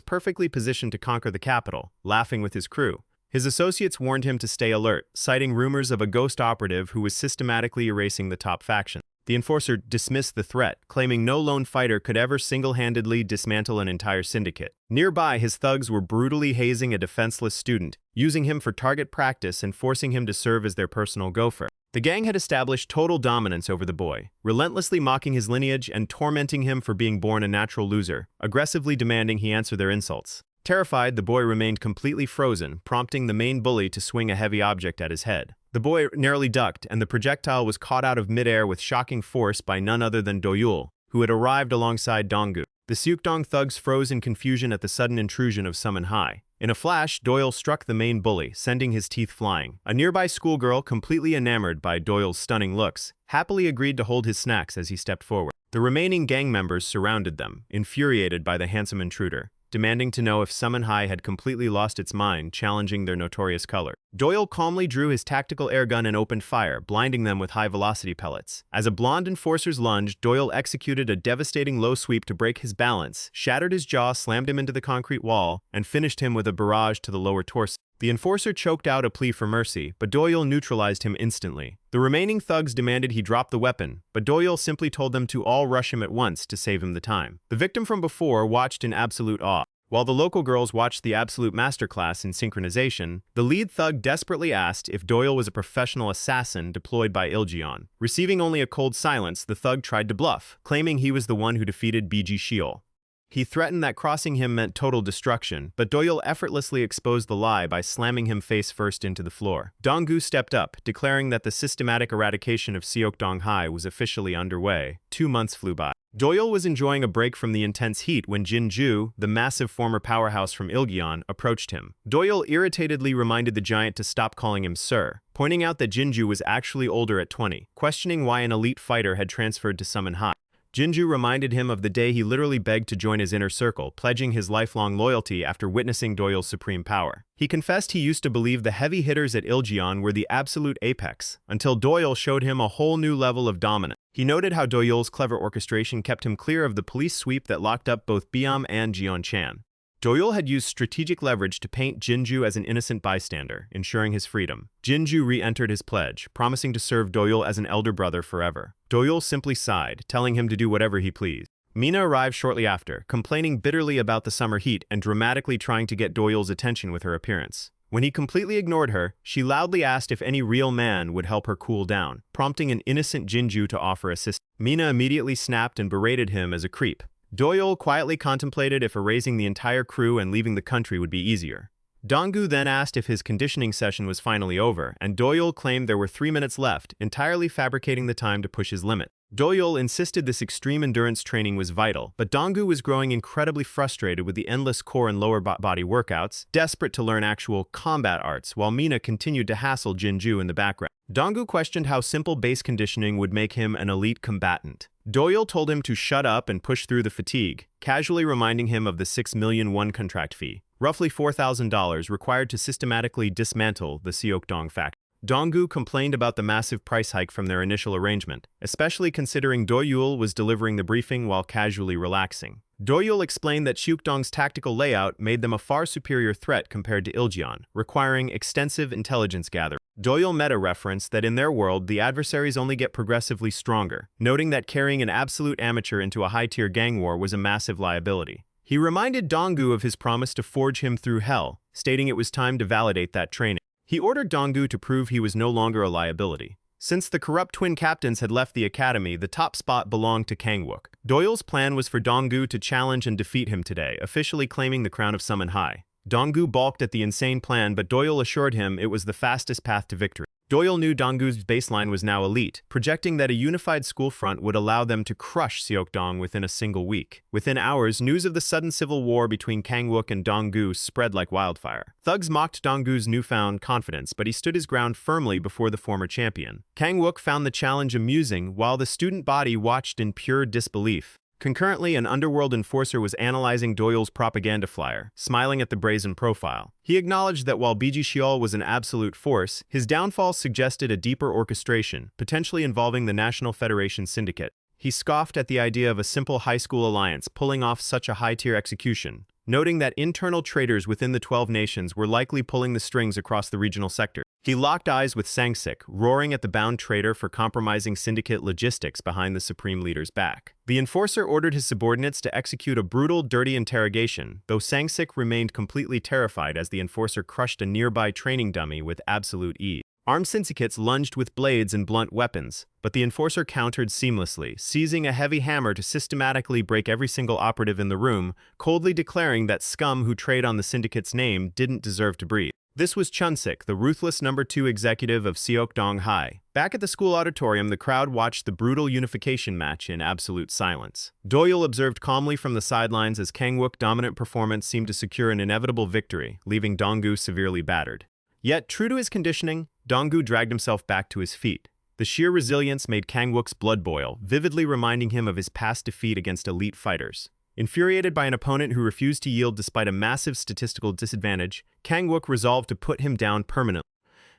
perfectly positioned to conquer the capital, laughing with his crew. His associates warned him to stay alert, citing rumors of a ghost operative who was systematically erasing the top faction. The enforcer dismissed the threat, claiming no lone fighter could ever single-handedly dismantle an entire syndicate. Nearby, his thugs were brutally hazing a defenseless student, using him for target practice and forcing him to serve as their personal gopher. The gang had established total dominance over the boy, relentlessly mocking his lineage and tormenting him for being born a natural loser, aggressively demanding he answer their insults. Terrified, the boy remained completely frozen, prompting the main bully to swing a heavy object at his head. The boy narrowly ducked, and the projectile was caught out of midair with shocking force by none other than Doyul, who had arrived alongside Donggu. The Seokdong thugs froze in confusion at the sudden intrusion of Sumo High. In a flash, Doyul struck the main bully, sending his teeth flying. A nearby schoolgirl, completely enamored by Doyul's stunning looks, happily agreed to hold his snacks as he stepped forward. The remaining gang members surrounded them, infuriated by the handsome intruder, demanding to know if Sumo High had completely lost its mind, challenging their notorious color. Doyul calmly drew his tactical airgun and opened fire, blinding them with high-velocity pellets. As a blonde enforcer's lunged, Doyul executed a devastating low sweep to break his balance, shattered his jaw, slammed him into the concrete wall, and finished him with a barrage to the lower torso. The enforcer choked out a plea for mercy, but Doyul neutralized him instantly. The remaining thugs demanded he drop the weapon, but Doyul simply told them to all rush him at once to save him the time. The victim from before watched in absolute awe. While the local girls watched the absolute masterclass in synchronization, the lead thug desperately asked if Doyul was a professional assassin deployed by Iljeon. Receiving only a cold silence, the thug tried to bluff, claiming he was the one who defeated Biji Cheol. He threatened that crossing him meant total destruction, but Doyul effortlessly exposed the lie by slamming him face first into the floor. Donggu stepped up, declaring that the systematic eradication of Seokdong High was officially underway. 2 months flew by. Doyul was enjoying a break from the intense heat when Jinju, the massive former powerhouse from Iljeon, approached him. Doyul irritatedly reminded the giant to stop calling him sir, pointing out that Jinju was actually older at 20, questioning why an elite fighter had transferred to Sumo High. Jinju reminded him of the day he literally begged to join his inner circle, pledging his lifelong loyalty after witnessing Doyul's supreme power. He confessed he used to believe the heavy hitters at Iljeon were the absolute apex, until Doyul showed him a whole new level of dominance. He noted how Doyul's clever orchestration kept him clear of the police sweep that locked up both Biam and Jeonchan. Doyul had used strategic leverage to paint Jinju as an innocent bystander, ensuring his freedom. Jinju re-entered his pledge, promising to serve Doyul as an elder brother forever. Doyul simply sighed, telling him to do whatever he pleased. Mina arrived shortly after, complaining bitterly about the summer heat and dramatically trying to get Doyul's attention with her appearance. When he completely ignored her, she loudly asked if any real man would help her cool down, prompting an innocent Jinju to offer assistance. Mina immediately snapped and berated him as a creep. Doyul quietly contemplated if erasing the entire crew and leaving the country would be easier. Donggu then asked if his conditioning session was finally over, and Doyul claimed there were 3 minutes left, entirely fabricating the time to push his limit. Doyul insisted this extreme endurance training was vital, but Donggu was growing incredibly frustrated with the endless core and lower body workouts, desperate to learn actual combat arts, while Mina continued to hassle Jinju in the background. Donggu questioned how simple base conditioning would make him an elite combatant. Doyul told him to shut up and push through the fatigue, casually reminding him of the 6 million won contract fee, roughly $4,000 required to systematically dismantle the Seokdong faction. Donggu complained about the massive price hike from their initial arrangement, especially considering Doyul was delivering the briefing while casually relaxing. Doyul explained that Seokdong's tactical layout made them a far superior threat compared to Iljeon, requiring extensive intelligence gathering. Doyul meta-referenced that in their world, the adversaries only get progressively stronger, noting that carrying an absolute amateur into a high-tier gang war was a massive liability. He reminded Donggu of his promise to forge him through hell, stating it was time to validate that training. He ordered Donggu to prove he was no longer a liability. Since the corrupt twin captains had left the academy, the top spot belonged to Kangwook. Doyul's plan was for Donggu to challenge and defeat him today, officially claiming the crown of Sumo High. Donggu balked at the insane plan, but Doyul assured him it was the fastest path to victory. Doyul knew Donggu's baseline was now elite, projecting that a unified school front would allow them to crush Seokdong within a single week. Within hours, news of the sudden civil war between Kangwook and Donggu spread like wildfire. Thugs mocked Donggu's newfound confidence, but he stood his ground firmly before the former champion. Kangwook found the challenge amusing, while the student body watched in pure disbelief. Concurrently, an underworld enforcer was analyzing Doyul's propaganda flyer, smiling at the brazen profile. He acknowledged that while Biji Cheol was an absolute force, his downfall suggested a deeper orchestration, potentially involving the National Federation syndicate. He scoffed at the idea of a simple high school alliance pulling off such a high-tier execution, noting that internal traitors within the 12 nations were likely pulling the strings across the regional sector. He locked eyes with Sang-sik, roaring at the bound traitor for compromising syndicate logistics behind the supreme leader's back. The enforcer ordered his subordinates to execute a brutal, dirty interrogation, though Sang-sik remained completely terrified as the enforcer crushed a nearby training dummy with absolute ease. Armed syndicates lunged with blades and blunt weapons, but the enforcer countered seamlessly, seizing a heavy hammer to systematically break every single operative in the room, coldly declaring that scum who trade on the syndicate's name didn't deserve to breathe. This was Chun-sik, the ruthless number 2 executive of Sumo High. Back at the school auditorium, the crowd watched the brutal unification match in absolute silence. Doyul observed calmly from the sidelines as Kang-wook's dominant performance seemed to secure an inevitable victory, leaving Dong-gu severely battered. Yet, true to his conditioning, Dong-gu dragged himself back to his feet. The sheer resilience made Kang-wook's blood boil, vividly reminding him of his past defeat against elite fighters. Infuriated by an opponent who refused to yield despite a massive statistical disadvantage, Kang-wook resolved to put him down permanently.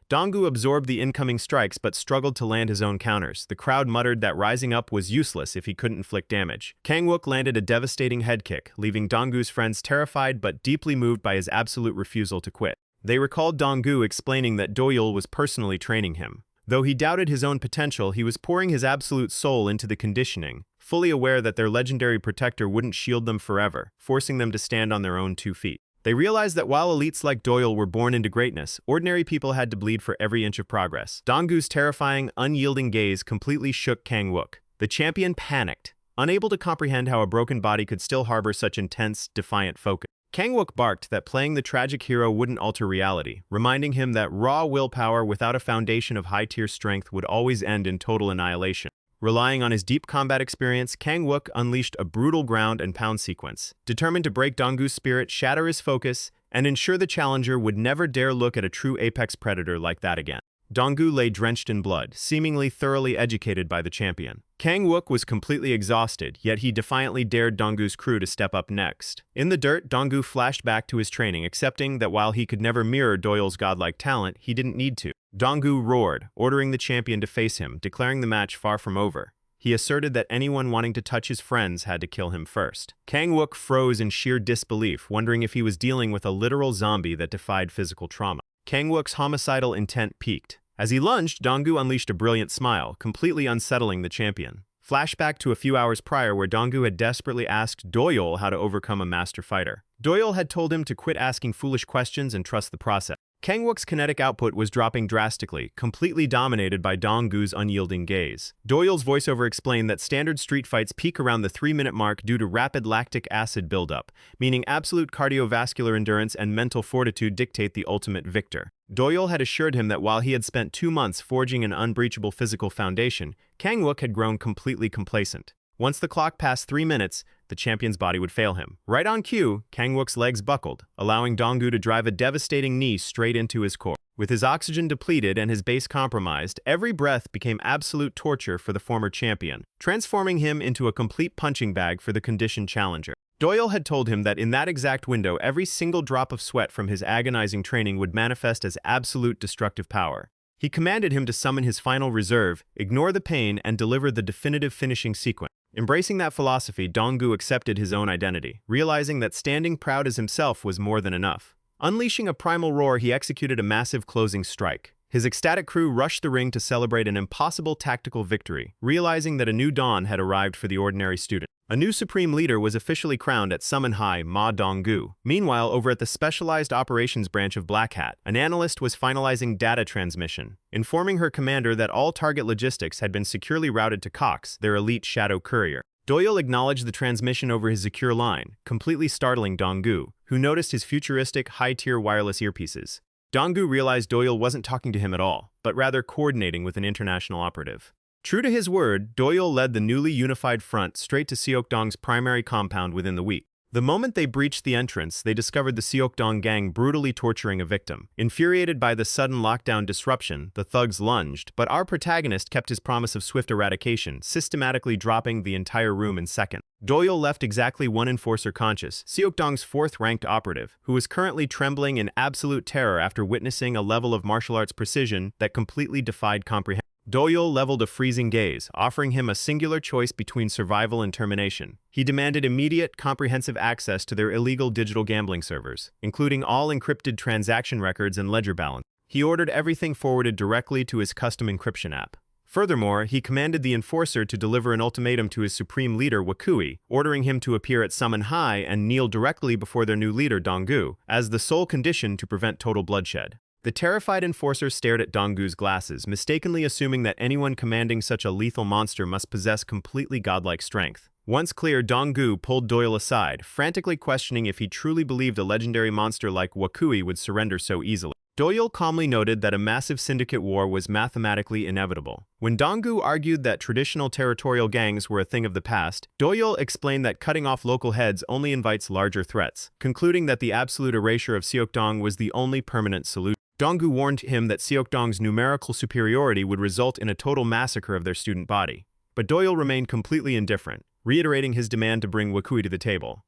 Dong-gu absorbed the incoming strikes but struggled to land his own counters. The crowd muttered that rising up was useless if he couldn't inflict damage. Kang-wook landed a devastating head kick, leaving Dong-gu's friends terrified but deeply moved by his absolute refusal to quit. They recalled Dong-gu explaining that Doyul was personally training him. Though he doubted his own potential, he was pouring his absolute soul into the conditioning, fully aware that their legendary protector wouldn't shield them forever, forcing them to stand on their own 2 feet. They realized that while elites like Doyul were born into greatness, ordinary people had to bleed for every inch of progress. Dong-gu's terrifying, unyielding gaze completely shook Kang-wook. The champion panicked, unable to comprehend how a broken body could still harbor such intense, defiant focus. Kang-wook barked that playing the tragic hero wouldn't alter reality, reminding him that raw willpower without a foundation of high-tier strength would always end in total annihilation. Relying on his deep combat experience, Kang-wook unleashed a brutal ground and pound sequence, determined to break Dong-gu's spirit, shatter his focus, and ensure the challenger would never dare look at a true apex predator like that again. Dong-gu lay drenched in blood, seemingly thoroughly educated by the champion. Kang-wook was completely exhausted, yet he defiantly dared Dong-gu's crew to step up next. In the dirt, Dong-gu flashed back to his training, accepting that while he could never mirror Doyul's godlike talent, he didn't need to. Dong-gu roared, ordering the champion to face him, declaring the match far from over. He asserted that anyone wanting to touch his friends had to kill him first. Kang-wook froze in sheer disbelief, wondering if he was dealing with a literal zombie that defied physical trauma. Kang-wook's homicidal intent peaked. As he lunged, Dong-gu unleashed a brilliant smile, completely unsettling the champion. Flashback to a few hours prior where Dong-gu had desperately asked Doyul how to overcome a master fighter. Doyul had told him to quit asking foolish questions and trust the process. Kang-wook's kinetic output was dropping drastically, completely dominated by Dong-gu's unyielding gaze. Doyul's voiceover explained that standard street fights peak around the 3-minute mark due to rapid lactic acid buildup, meaning absolute cardiovascular endurance and mental fortitude dictate the ultimate victor. Doyul had assured him that while he had spent 2 months forging an unbreachable physical foundation, Kang-wook had grown completely complacent. Once the clock passed 3 minutes, the champion's body would fail him. Right on cue, Kang-wook's legs buckled, allowing Dong-gu to drive a devastating knee straight into his core. With his oxygen depleted and his base compromised, every breath became absolute torture for the former champion, transforming him into a complete punching bag for the conditioned challenger. Doyul had told him that in that exact window, every single drop of sweat from his agonizing training would manifest as absolute destructive power. He commanded him to summon his final reserve, ignore the pain, and deliver the definitive finishing sequence. Embracing that philosophy, Dong-gu accepted his own identity, realizing that standing proud as himself was more than enough. Unleashing a primal roar, he executed a massive closing strike. His ecstatic crew rushed the ring to celebrate an impossible tactical victory, realizing that a new dawn had arrived for the ordinary student. A new supreme leader was officially crowned at Sumo High, Ma Dong-gu. Meanwhile, over at the Specialized Operations branch of Black Hat, an analyst was finalizing data transmission, informing her commander that all target logistics had been securely routed to Cox, their elite shadow courier. Doyul acknowledged the transmission over his secure line, completely startling Dong-gu, who noticed his futuristic, high-tier wireless earpieces. Dong-gu realized Doyul wasn't talking to him at all, but rather coordinating with an international operative. True to his word, Doyul led the newly unified front straight to Seokdong's primary compound within the week. The moment they breached the entrance, they discovered the Seokdong gang brutally torturing a victim. Infuriated by the sudden lockdown disruption, the thugs lunged, but our protagonist kept his promise of swift eradication, systematically dropping the entire room in seconds. Doyul left exactly one enforcer conscious, Seokdong's fourth-ranked operative, who was currently trembling in absolute terror after witnessing a level of martial arts precision that completely defied comprehension. Doyul leveled a freezing gaze, offering him a singular choice between survival and termination. He demanded immediate, comprehensive access to their illegal digital gambling servers, including all encrypted transaction records and ledger balance. He ordered everything forwarded directly to his custom encryption app. Furthermore, he commanded the enforcer to deliver an ultimatum to his supreme leader, Wakui, ordering him to appear at Sumo High and kneel directly before their new leader, Donggu, as the sole condition to prevent total bloodshed. The terrified enforcer stared at Donggu's glasses, mistakenly assuming that anyone commanding such a lethal monster must possess completely godlike strength. Once clear, Donggu pulled Doyul aside, frantically questioning if he truly believed a legendary monster like Wakui would surrender so easily. Doyul calmly noted that a massive syndicate war was mathematically inevitable. When Donggu argued that traditional territorial gangs were a thing of the past, Doyul explained that cutting off local heads only invites larger threats, concluding that the absolute erasure of Seokdong was the only permanent solution. Donggu warned him that Seokdong's numerical superiority would result in a total massacre of their student body. But Doyul remained completely indifferent, reiterating his demand to bring Wakui to the table.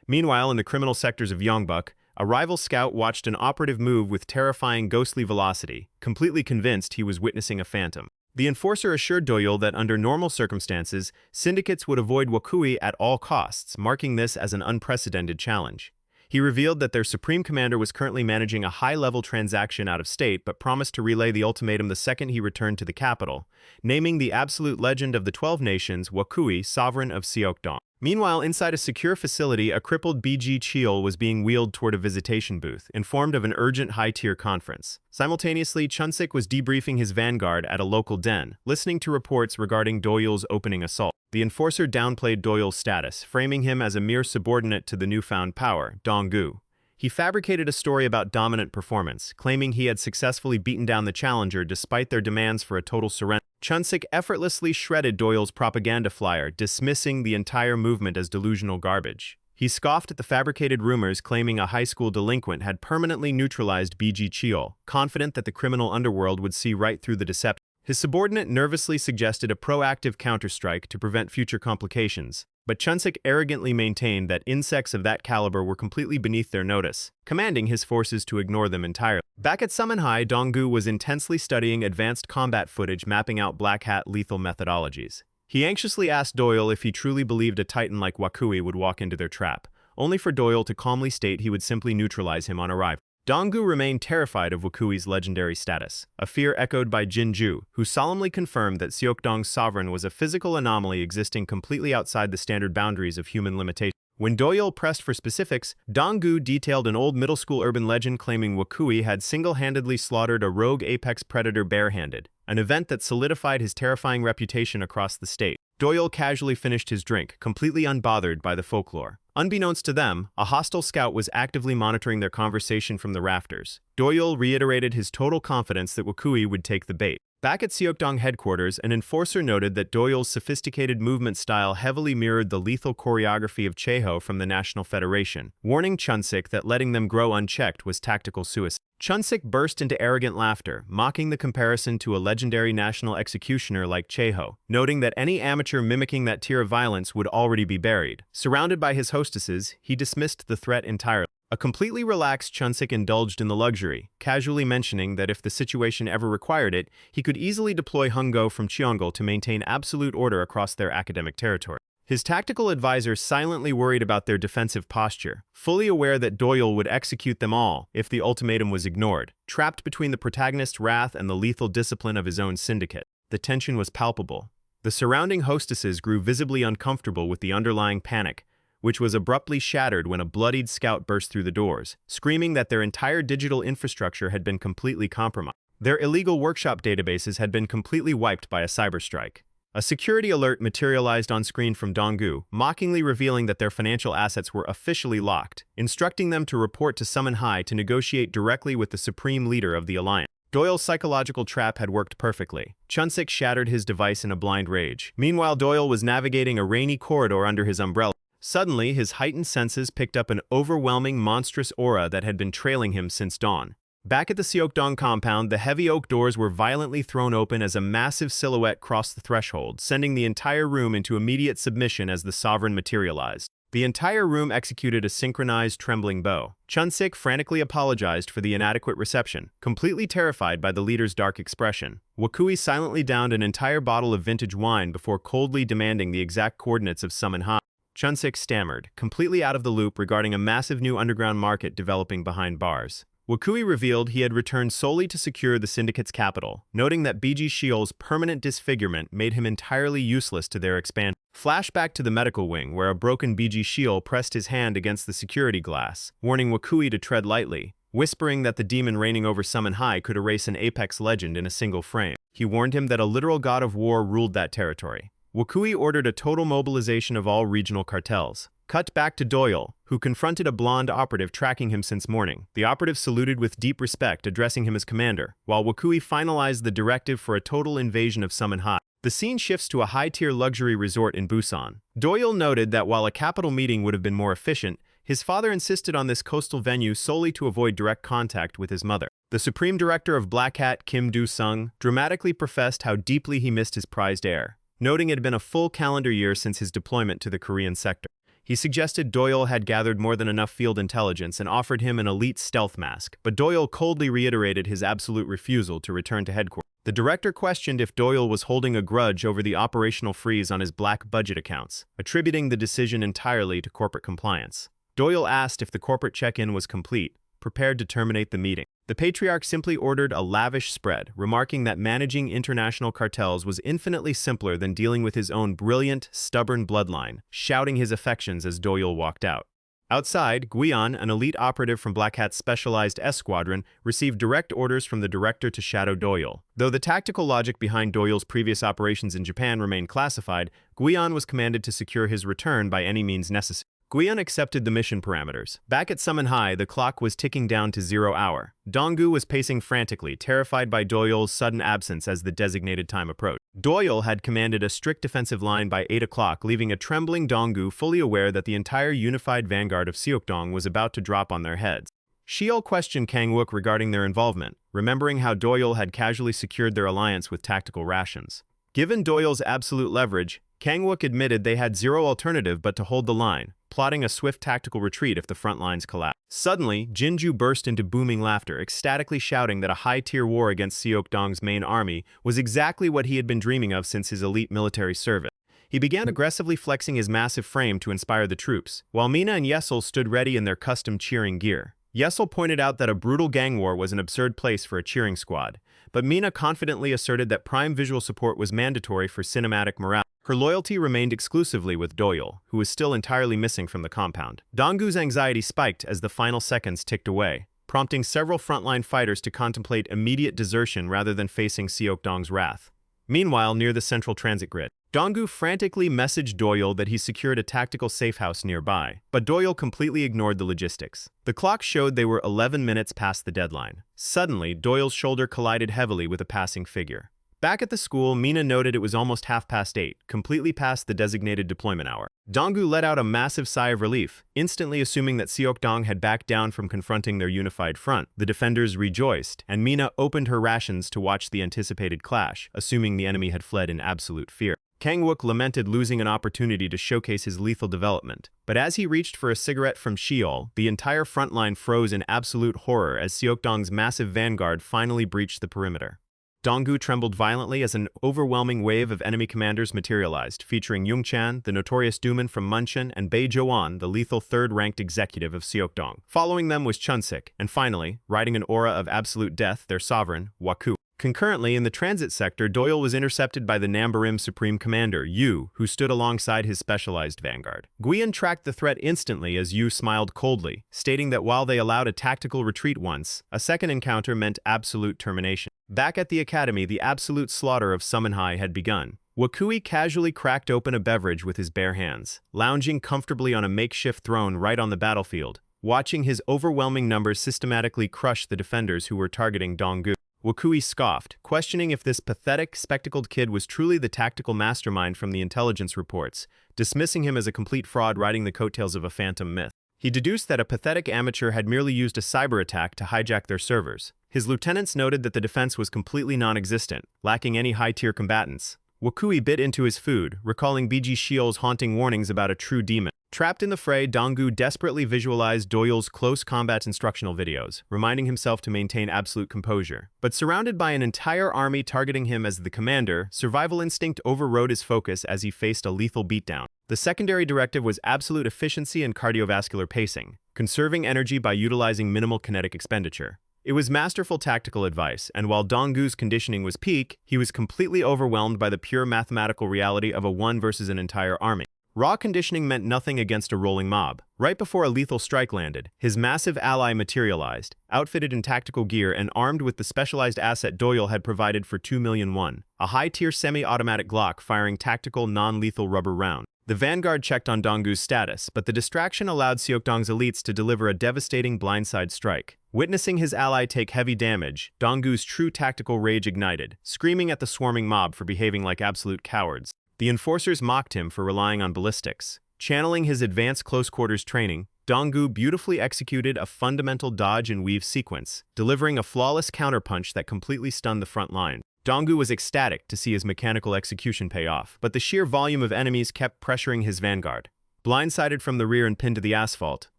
Meanwhile, in the criminal sectors of Yongbuk, a rival scout watched an operative move with terrifying ghostly velocity, completely convinced he was witnessing a phantom. The enforcer assured Doyul that under normal circumstances, syndicates would avoid Wakui at all costs, marking this as an unprecedented challenge. He revealed that their supreme commander was currently managing a high-level transaction out of state but promised to relay the ultimatum the second he returned to the capital, naming the absolute legend of the 12 nations, Wakui, sovereign of Seokdong. Meanwhile, inside a secure facility, a crippled Biji Cheol was being wheeled toward a visitation booth, informed of an urgent high-tier conference. Simultaneously, Chunsik was debriefing his vanguard at a local den, listening to reports regarding Doyul's opening assault. The enforcer downplayed Doyul's status, framing him as a mere subordinate to the newfound power, Donggu. He fabricated a story about dominant performance, claiming he had successfully beaten down the challenger despite their demands for a total surrender. Chunsik effortlessly shredded Doyul's propaganda flyer, dismissing the entire movement as delusional garbage. He scoffed at the fabricated rumors claiming a high school delinquent had permanently neutralized Biji Cheol, confident that the criminal underworld would see right through the deception. His subordinate nervously suggested a proactive counterstrike to prevent future complications, but Chunsik arrogantly maintained that insects of that caliber were completely beneath their notice, commanding his forces to ignore them entirely. Back at Sumo High, Donggu was intensely studying advanced combat footage mapping out Black Hat lethal methodologies. He anxiously asked Doyul if he truly believed a titan like Wakui would walk into their trap, only for Doyul to calmly state he would simply neutralize him on arrival. Donggu remained terrified of Wakui's legendary status, a fear echoed by Jinju, who solemnly confirmed that Seokdong's sovereign was a physical anomaly existing completely outside the standard boundaries of human limitation. When Doyul pressed for specifics, Donggu detailed an old middle school urban legend claiming Wakui had single-handedly slaughtered a rogue apex predator barehanded, an event that solidified his terrifying reputation across the state. Doyul casually finished his drink, completely unbothered by the folklore. Unbeknownst to them, a hostile scout was actively monitoring their conversation from the rafters. Doyul reiterated his total confidence that Wakui would take the bait. Back at Seokdong headquarters, an enforcer noted that Doyul's sophisticated movement style heavily mirrored the lethal choreography of Cheho from the National Federation, warning Chunsik that letting them grow unchecked was tactical suicide. Chunsik burst into arrogant laughter, mocking the comparison to a legendary national executioner like Cheho, noting that any amateur mimicking that tier of violence would already be buried. Surrounded by his hostesses, he dismissed the threat entirely. A completely relaxed Chunsik indulged in the luxury, casually mentioning that if the situation ever required it, he could easily deploy Hungo from Cheongul to maintain absolute order across their academic territory. His tactical advisor silently worried about their defensive posture, fully aware that Doyul would execute them all if the ultimatum was ignored, trapped between the protagonist's wrath and the lethal discipline of his own syndicate. The tension was palpable. The surrounding hostesses grew visibly uncomfortable with the underlying panic, which was abruptly shattered when a bloodied scout burst through the doors, screaming that their entire digital infrastructure had been completely compromised. Their illegal workshop databases had been completely wiped by a cyberstrike. A security alert materialized on screen from Donggu, mockingly revealing that their financial assets were officially locked, instructing them to report to Sumo High to negotiate directly with the supreme leader of the alliance. Doyul's psychological trap had worked perfectly. Chunsik shattered his device in a blind rage. Meanwhile, Doyul was navigating a rainy corridor under his umbrella, Suddenly, his heightened senses picked up an overwhelming, monstrous aura that had been trailing him since dawn. Back at the Seokdong compound, the heavy oak doors were violently thrown open as a massive silhouette crossed the threshold, sending the entire room into immediate submission as the sovereign materialized. The entire room executed a synchronized trembling bow. Chun-sik frantically apologized for the inadequate reception, completely terrified by the leader's dark expression. Wakui silently downed an entire bottle of vintage wine before coldly demanding the exact coordinates of Sumo High. Chun-sik stammered, completely out of the loop regarding a massive new underground market developing behind bars. Wakui revealed he had returned solely to secure the syndicate's capital, noting that Biji Cheol's permanent disfigurement made him entirely useless to their expansion. Flashback to the medical wing, where a broken Biji Cheol pressed his hand against the security glass, warning Wakui to tread lightly, whispering that the demon reigning over Sumo High could erase an apex legend in a single frame. He warned him that a literal god of war ruled that territory. Wakui ordered a total mobilization of all regional cartels. Cut back to Doyul, who confronted a blonde operative tracking him since morning. The operative saluted with deep respect, addressing him as commander, while Wakui finalized the directive for a total invasion of Sumo High. The scene shifts to a high-tier luxury resort in Busan. Doyul noted that while a capital meeting would have been more efficient, his father insisted on this coastal venue solely to avoid direct contact with his mother. The supreme director of Black Hat, Kim Do-sung, dramatically professed how deeply he missed his prized heir, noting it had been a full calendar year since his deployment to the Korean sector. He suggested Doyul had gathered more than enough field intelligence and offered him an elite stealth mask, but Doyul coldly reiterated his absolute refusal to return to headquarters. The director questioned if Doyul was holding a grudge over the operational freeze on his black budget accounts, attributing the decision entirely to corporate compliance. Doyul asked if the corporate check-in was complete, prepared to terminate the meeting. The patriarch simply ordered a lavish spread, remarking that managing international cartels was infinitely simpler than dealing with his own brilliant, stubborn bloodline, shouting his affections as Doyul walked out. Outside, Guian, an elite operative from Black Hat's specialized S Squadron, received direct orders from the director to shadow Doyul. Though the tactical logic behind Doyul's previous operations in Japan remained classified, Guian was commanded to secure his return by any means necessary. Guian accepted the mission parameters. Back at Sumo High, the clock was ticking down to 0 hour. Donggu was pacing frantically, terrified by Doyul's sudden absence as the designated time approached. Doyul had commanded a strict defensive line by 8 o'clock, leaving a trembling Donggu fully aware that the entire unified vanguard of Seokdong was about to drop on their heads. Cheol questioned Kang-wook regarding their involvement, remembering how Doyul had casually secured their alliance with tactical rations. Given Doyul's absolute leverage, Kang-wook admitted they had zero alternative but to hold the line, plotting a swift tactical retreat if the front lines collapsed. Suddenly, Jinju burst into booming laughter, ecstatically shouting that a high-tier war against Seokdong's main army was exactly what he had been dreaming of since his elite military service. He began aggressively flexing his massive frame to inspire the troops, while Mina and Yesel stood ready in their custom cheering gear. Yesel pointed out that a brutal gang war was an absurd place for a cheering squad, but Mina confidently asserted that prime visual support was mandatory for cinematic morale. Her loyalty remained exclusively with Doyul, who was still entirely missing from the compound. Donggu's anxiety spiked as the final seconds ticked away, prompting several frontline fighters to contemplate immediate desertion rather than facing Seokdong's wrath. Meanwhile, near the central transit grid, Donggu frantically messaged Doyul that he secured a tactical safehouse nearby, but Doyul completely ignored the logistics. The clock showed they were 11 minutes past the deadline. Suddenly, Doyul's shoulder collided heavily with a passing figure. Back at the school, Mina noted it was almost 8:30, completely past the designated deployment hour. Donggu let out a massive sigh of relief, instantly assuming that Seokdong had backed down from confronting their unified front. The defenders rejoiced, and Mina opened her rations to watch the anticipated clash, assuming the enemy had fled in absolute fear. Kang-wook lamented losing an opportunity to showcase his lethal development, but as he reached for a cigarette from Cheol, the entire front line froze in absolute horror as Seokdong's massive vanguard finally breached the perimeter. Donggu trembled violently as an overwhelming wave of enemy commanders materialized, featuring Jung-chan, the notorious Dooman from Muncheon, and Bae Jo-won, the lethal third-ranked executive of Seokdong. Following them was Chun-sik, and finally, riding an aura of absolute death, their sovereign, Waku. Concurrently, in the transit sector, Doyul was intercepted by the Nambarim Supreme Commander, Yu, who stood alongside his specialized vanguard. Guian tracked the threat instantly as Yu smiled coldly, stating that while they allowed a tactical retreat once, a second encounter meant absolute termination. Back at the academy, the absolute slaughter of Sumo High had begun. Wakui casually cracked open a beverage with his bare hands, lounging comfortably on a makeshift throne right on the battlefield, watching his overwhelming numbers systematically crush the defenders who were targeting Donggu. Wakui scoffed, questioning if this pathetic, spectacled kid was truly the tactical mastermind from the intelligence reports, dismissing him as a complete fraud riding the coattails of a phantom myth. He deduced that a pathetic amateur had merely used a cyber attack to hijack their servers. His lieutenants noted that the defense was completely non-existent, lacking any high-tier combatants. Wakui bit into his food, recalling Biji Cheol's haunting warnings about a true demon. Trapped in the fray, Dong-gu desperately visualized Doyul's close combat instructional videos, reminding himself to maintain absolute composure. But surrounded by an entire army targeting him as the commander, survival instinct overrode his focus as he faced a lethal beatdown. The secondary directive was absolute efficiency and cardiovascular pacing, conserving energy by utilizing minimal kinetic expenditure. It was masterful tactical advice, and while Dong-gu's conditioning was peak, he was completely overwhelmed by the pure mathematical reality of a one versus an entire army. Raw conditioning meant nothing against a rolling mob. Right before a lethal strike landed, his massive ally materialized, outfitted in tactical gear and armed with the specialized asset Doyul had provided for 2 million won, a high-tier semi-automatic Glock firing tactical non-lethal rubber round. The Vanguard checked on Dong-gu's status, but the distraction allowed Seokdong's elites to deliver a devastating blindside strike. Witnessing his ally take heavy damage, Dong-gu's true tactical rage ignited, screaming at the swarming mob for behaving like absolute cowards. The enforcers mocked him for relying on ballistics. Channeling his advanced close-quarters training, Dong-gu beautifully executed a fundamental dodge and weave sequence, delivering a flawless counterpunch that completely stunned the front line. Dong-gu was ecstatic to see his mechanical execution pay off, but the sheer volume of enemies kept pressuring his vanguard. Blindsided from the rear and pinned to the asphalt,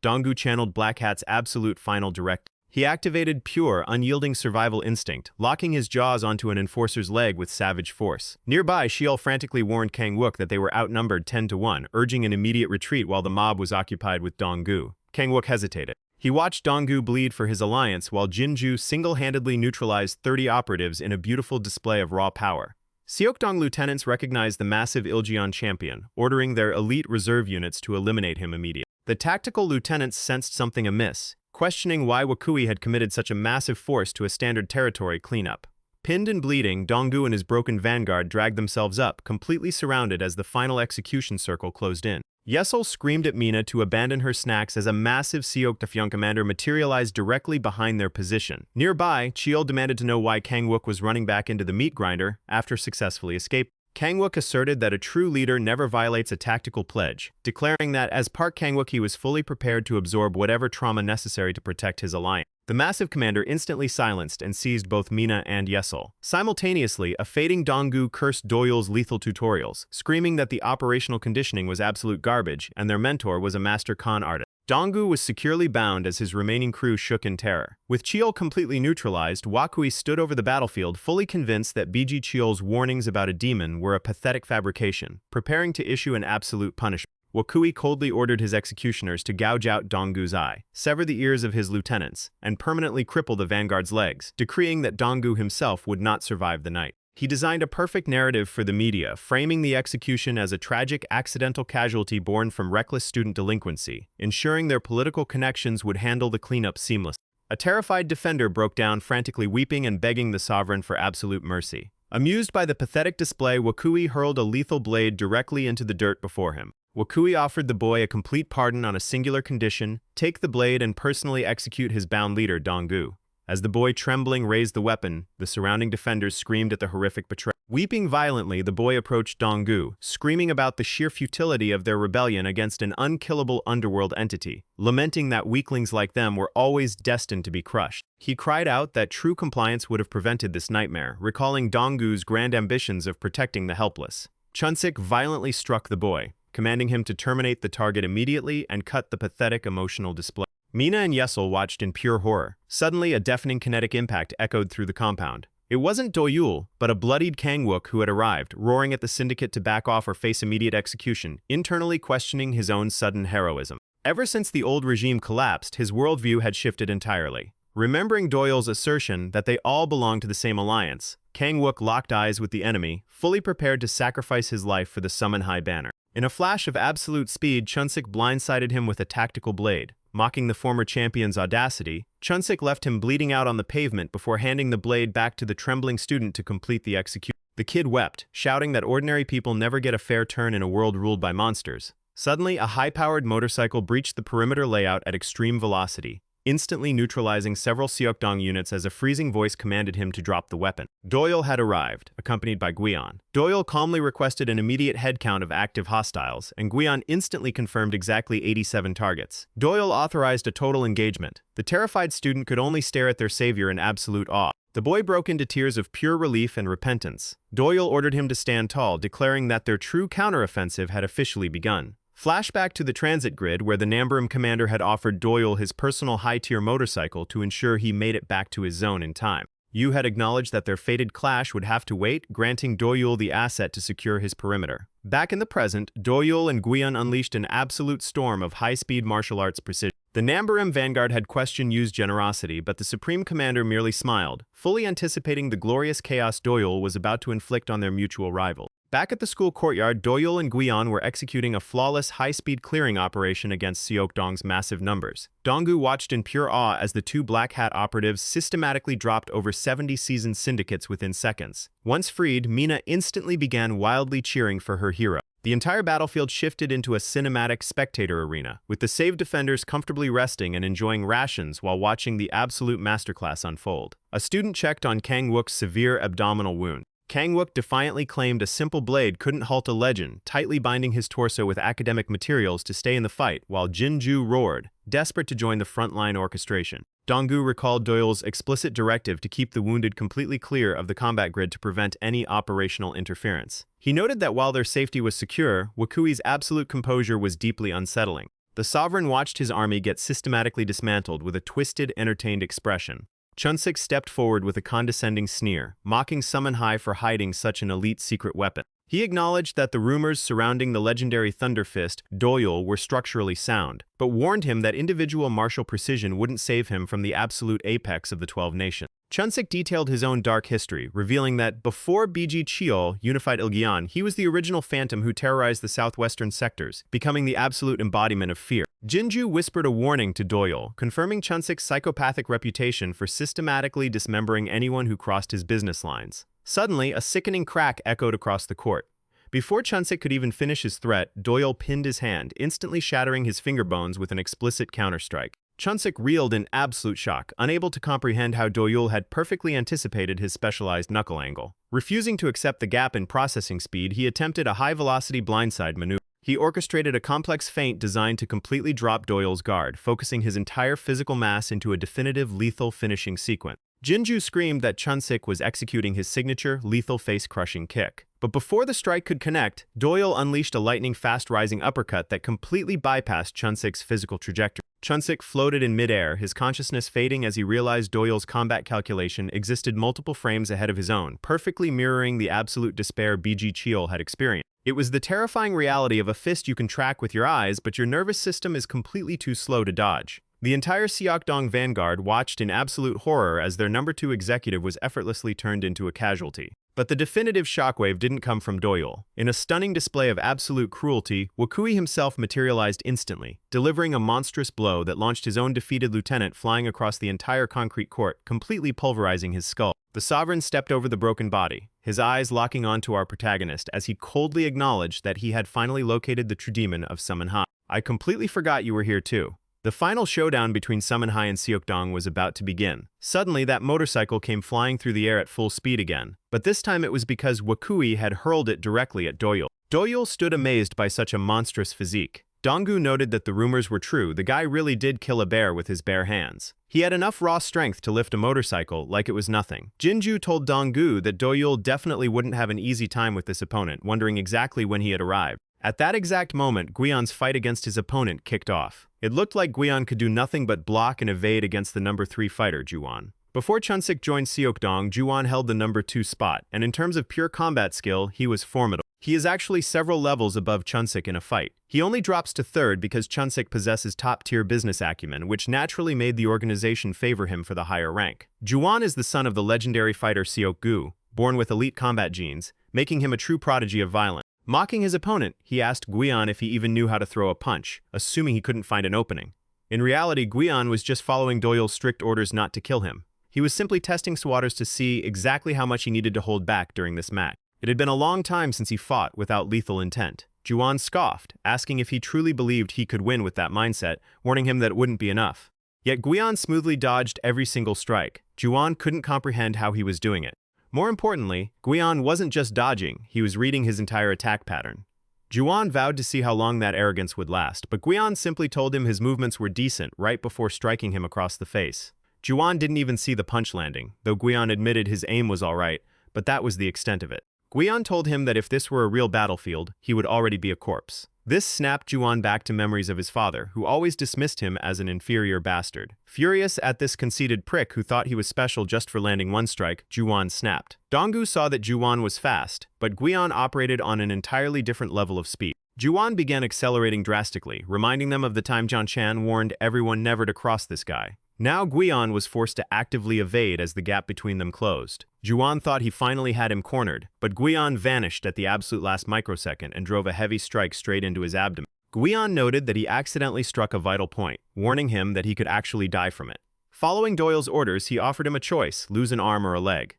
Dong-gu channeled Black Hat's absolute final directive. He activated pure, unyielding survival instinct, locking his jaws onto an enforcer's leg with savage force. Nearby, Cheol frantically warned Kang-wook that they were outnumbered 10-1, urging an immediate retreat while the mob was occupied with Dong-gu. Kang-wook hesitated. He watched Dong-gu bleed for his alliance while Jin-ju single-handedly neutralized 30 operatives in a beautiful display of raw power. Seokdong lieutenants recognized the massive Iljeon champion, ordering their elite reserve units to eliminate him immediately. The tactical lieutenants sensed something amiss, questioning why Wakui had committed such a massive force to a standard territory cleanup. Pinned and bleeding, Dong-gu and his broken vanguard dragged themselves up, completely surrounded as the final execution circle closed in. Yeyo screamed at Mina to abandon her snacks as a massive Seokdong commander materialized directly behind their position. Nearby, Cheol demanded to know why Kang-wook was running back into the meat grinder after successfully escaping. Kang-wook asserted that a true leader never violates a tactical pledge, declaring that as part Kang-wook he was fully prepared to absorb whatever trauma necessary to protect his alliance. The massive commander instantly silenced and seized both Mina and Yeyo. Simultaneously, a fading Dong-gu cursed Doyul's lethal tutorials, screaming that the operational conditioning was absolute garbage and their mentor was a master con artist. Dong-gu was securely bound as his remaining crew shook in terror. With Cheol completely neutralized, Wakui stood over the battlefield fully convinced that Biji Cheol's warnings about a demon were a pathetic fabrication, preparing to issue an absolute punishment. Wakui coldly ordered his executioners to gouge out Dong-gu's eye, sever the ears of his lieutenants, and permanently cripple the vanguard's legs, decreeing that Dong-gu himself would not survive the night. He designed a perfect narrative for the media, framing the execution as a tragic accidental casualty born from reckless student delinquency, ensuring their political connections would handle the cleanup seamlessly. A terrified defender broke down, frantically weeping and begging the sovereign for absolute mercy. Amused by the pathetic display, Wakui hurled a lethal blade directly into the dirt before him. Wakui offered the boy a complete pardon on a singular condition: take the blade and personally execute his bound leader, Dong-gu. As the boy trembling raised the weapon, the surrounding defenders screamed at the horrific betrayal. Weeping violently, the boy approached Dong-gu, screaming about the sheer futility of their rebellion against an unkillable underworld entity, lamenting that weaklings like them were always destined to be crushed. He cried out that true compliance would have prevented this nightmare, recalling Dong-gu's grand ambitions of protecting the helpless. Chunsik violently struck the boy, commanding him to terminate the target immediately and cut the pathetic emotional display. Mina and Yeyo watched in pure horror. Suddenly, a deafening kinetic impact echoed through the compound. It wasn't Doyul, but a bloodied Kang-wook who had arrived, roaring at the syndicate to back off or face immediate execution, internally questioning his own sudden heroism. Ever since the old regime collapsed, his worldview had shifted entirely. Remembering Doyul's assertion that they all belonged to the same alliance, Kang-wook locked eyes with the enemy, fully prepared to sacrifice his life for the Sumo High banner. In a flash of absolute speed, Chunsik blindsided him with a tactical blade. Mocking the former champion's audacity, Chunsik left him bleeding out on the pavement before handing the blade back to the trembling student to complete the execution. The kid wept, shouting that ordinary people never get a fair turn in a world ruled by monsters. Suddenly, a high-powered motorcycle breached the perimeter layout at extreme velocity. instantly neutralizing several Seokdong units as a freezing voice commanded him to drop the weapon. Doyul had arrived, accompanied by Guion. Doyul calmly requested an immediate head count of active hostiles, and Guion instantly confirmed exactly 87 targets. Doyul authorized a total engagement. The terrified student could only stare at their savior in absolute awe. The boy broke into tears of pure relief and repentance. Doyul ordered him to stand tall, declaring that their true counteroffensive had officially begun. Flashback to the transit grid where the Namburum commander had offered Doyul his personal high-tier motorcycle to ensure he made it back to his zone in time. Yu had acknowledged that their fated clash would have to wait, granting Doyul the asset to secure his perimeter. Back in the present, Doyul and Guion unleashed an absolute storm of high-speed martial arts precision. The Namburum vanguard had questioned Yu's generosity, but the Supreme Commander merely smiled, fully anticipating the glorious chaos Doyul was about to inflict on their mutual rival. Back at the school courtyard, Doyul and Guion were executing a flawless high-speed clearing operation against Seokdong's massive numbers. Donggu watched in pure awe as the two Black Hat operatives systematically dropped over 70 seasoned syndicates within seconds. Once freed, Mina instantly began wildly cheering for her hero. The entire battlefield shifted into a cinematic spectator arena, with the saved defenders comfortably resting and enjoying rations while watching the absolute masterclass unfold. A student checked on Kang Wook's severe abdominal wound. Kang Wook defiantly claimed a simple blade couldn't halt a legend, tightly binding his torso with academic materials to stay in the fight, while Jinju roared, desperate to join the frontline orchestration. Donggu recalled Doyul's explicit directive to keep the wounded completely clear of the combat grid to prevent any operational interference. He noted that while their safety was secure, Wakui's absolute composure was deeply unsettling. The sovereign watched his army get systematically dismantled with a twisted, entertained expression. Chunsik stepped forward with a condescending sneer, mocking Sumo High for hiding such an elite secret weapon. He acknowledged that the rumors surrounding the legendary Thunder Fist, Doyul, were structurally sound, but warned him that individual martial precision wouldn't save him from the absolute apex of the 12 nations. Chunsik detailed his own dark history, revealing that before Biji Cheol unified Ilgyan, he was the original phantom who terrorized the southwestern sectors, becoming the absolute embodiment of fear. Jinju whispered a warning to Doyul, confirming Chunsik's psychopathic reputation for systematically dismembering anyone who crossed his business lines. Suddenly, a sickening crack echoed across the court. Before Chunsik could even finish his threat, Doyul pinned his hand, instantly shattering his finger bones with an explicit counterstrike. Chunsik reeled in absolute shock, unable to comprehend how Doyul had perfectly anticipated his specialized knuckle angle. Refusing to accept the gap in processing speed, he attempted a high-velocity blindside maneuver. He orchestrated a complex feint designed to completely drop Doyul's guard, focusing his entire physical mass into a definitive lethal finishing sequence. Jinju screamed that Chunsik was executing his signature lethal face-crushing kick. But before the strike could connect, Doyul unleashed a lightning-fast rising uppercut that completely bypassed Chunsik's physical trajectory. Chunsik floated in midair, his consciousness fading as he realized Doyul's combat calculation existed multiple frames ahead of his own, perfectly mirroring the absolute despair Biji Cheol had experienced. It was the terrifying reality of a fist you can track with your eyes, but your nervous system is completely too slow to dodge. The entire Seokdong vanguard watched in absolute horror as their number 2 executive was effortlessly turned into a casualty. But the definitive shockwave didn't come from Doyul. In a stunning display of absolute cruelty, Wakui himself materialized instantly, delivering a monstrous blow that launched his own defeated lieutenant flying across the entire concrete court, completely pulverizing his skull. The sovereign stepped over the broken body, his eyes locking onto our protagonist as he coldly acknowledged that he had finally located the true demon of Sumo High. "I completely forgot you were here too." The final showdown between Sumo High and Seokdong was about to begin. Suddenly, that motorcycle came flying through the air at full speed again, but this time it was because Wakui had hurled it directly at Doyul. Doyul stood amazed by such a monstrous physique. Donggu noted that the rumors were true. The guy really did kill a bear with his bare hands. He had enough raw strength to lift a motorcycle like it was nothing. Jinju told Donggu that Doyul definitely wouldn't have an easy time with this opponent, wondering exactly when he had arrived. At that exact moment, Guion's fight against his opponent kicked off. It looked like Guion could do nothing but block and evade against the number 3 fighter, Juwon. Before Chunsik joined Seokdong, Juwon held the number 2 spot, and in terms of pure combat skill, he was formidable. He is actually several levels above Chunsik in a fight. He only drops to 3rd because Chunsik possesses top-tier business acumen, which naturally made the organization favor him for the higher rank. Juwon is the son of the legendary fighter Seokgu, born with elite combat genes, making him a true prodigy of violence. Mocking his opponent, he asked Guion if he even knew how to throw a punch, assuming he couldn't find an opening. In reality, Guion was just following Doyul's strict orders not to kill him. He was simply testing waters to see exactly how much he needed to hold back during this match. It had been a long time since he fought without lethal intent. Juwon scoffed, asking if he truly believed he could win with that mindset, warning him that it wouldn't be enough. Yet Guion smoothly dodged every single strike. Juwon couldn't comprehend how he was doing it. More importantly, Guion wasn't just dodging, he was reading his entire attack pattern. Juwon vowed to see how long that arrogance would last, but Guion simply told him his movements were decent right before striking him across the face. Juwon didn't even see the punch landing, though Guion admitted his aim was alright, but that was the extent of it. Guion told him that if this were a real battlefield, he would already be a corpse. This snapped Juwon back to memories of his father, who always dismissed him as an inferior bastard. Furious at this conceited prick who thought he was special just for landing one strike, Juwon snapped. Donggu saw that Juwon was fast, but Guion operated on an entirely different level of speed. Juwon began accelerating drastically, reminding them of the time Jian Chan warned everyone never to cross this guy. Now Guion was forced to actively evade as the gap between them closed. Juwon thought he finally had him cornered, but Guion vanished at the absolute last microsecond and drove a heavy strike straight into his abdomen. Guion noted that he accidentally struck a vital point, warning him that he could actually die from it. Following Doyul's orders, he offered him a choice, lose an arm or a leg.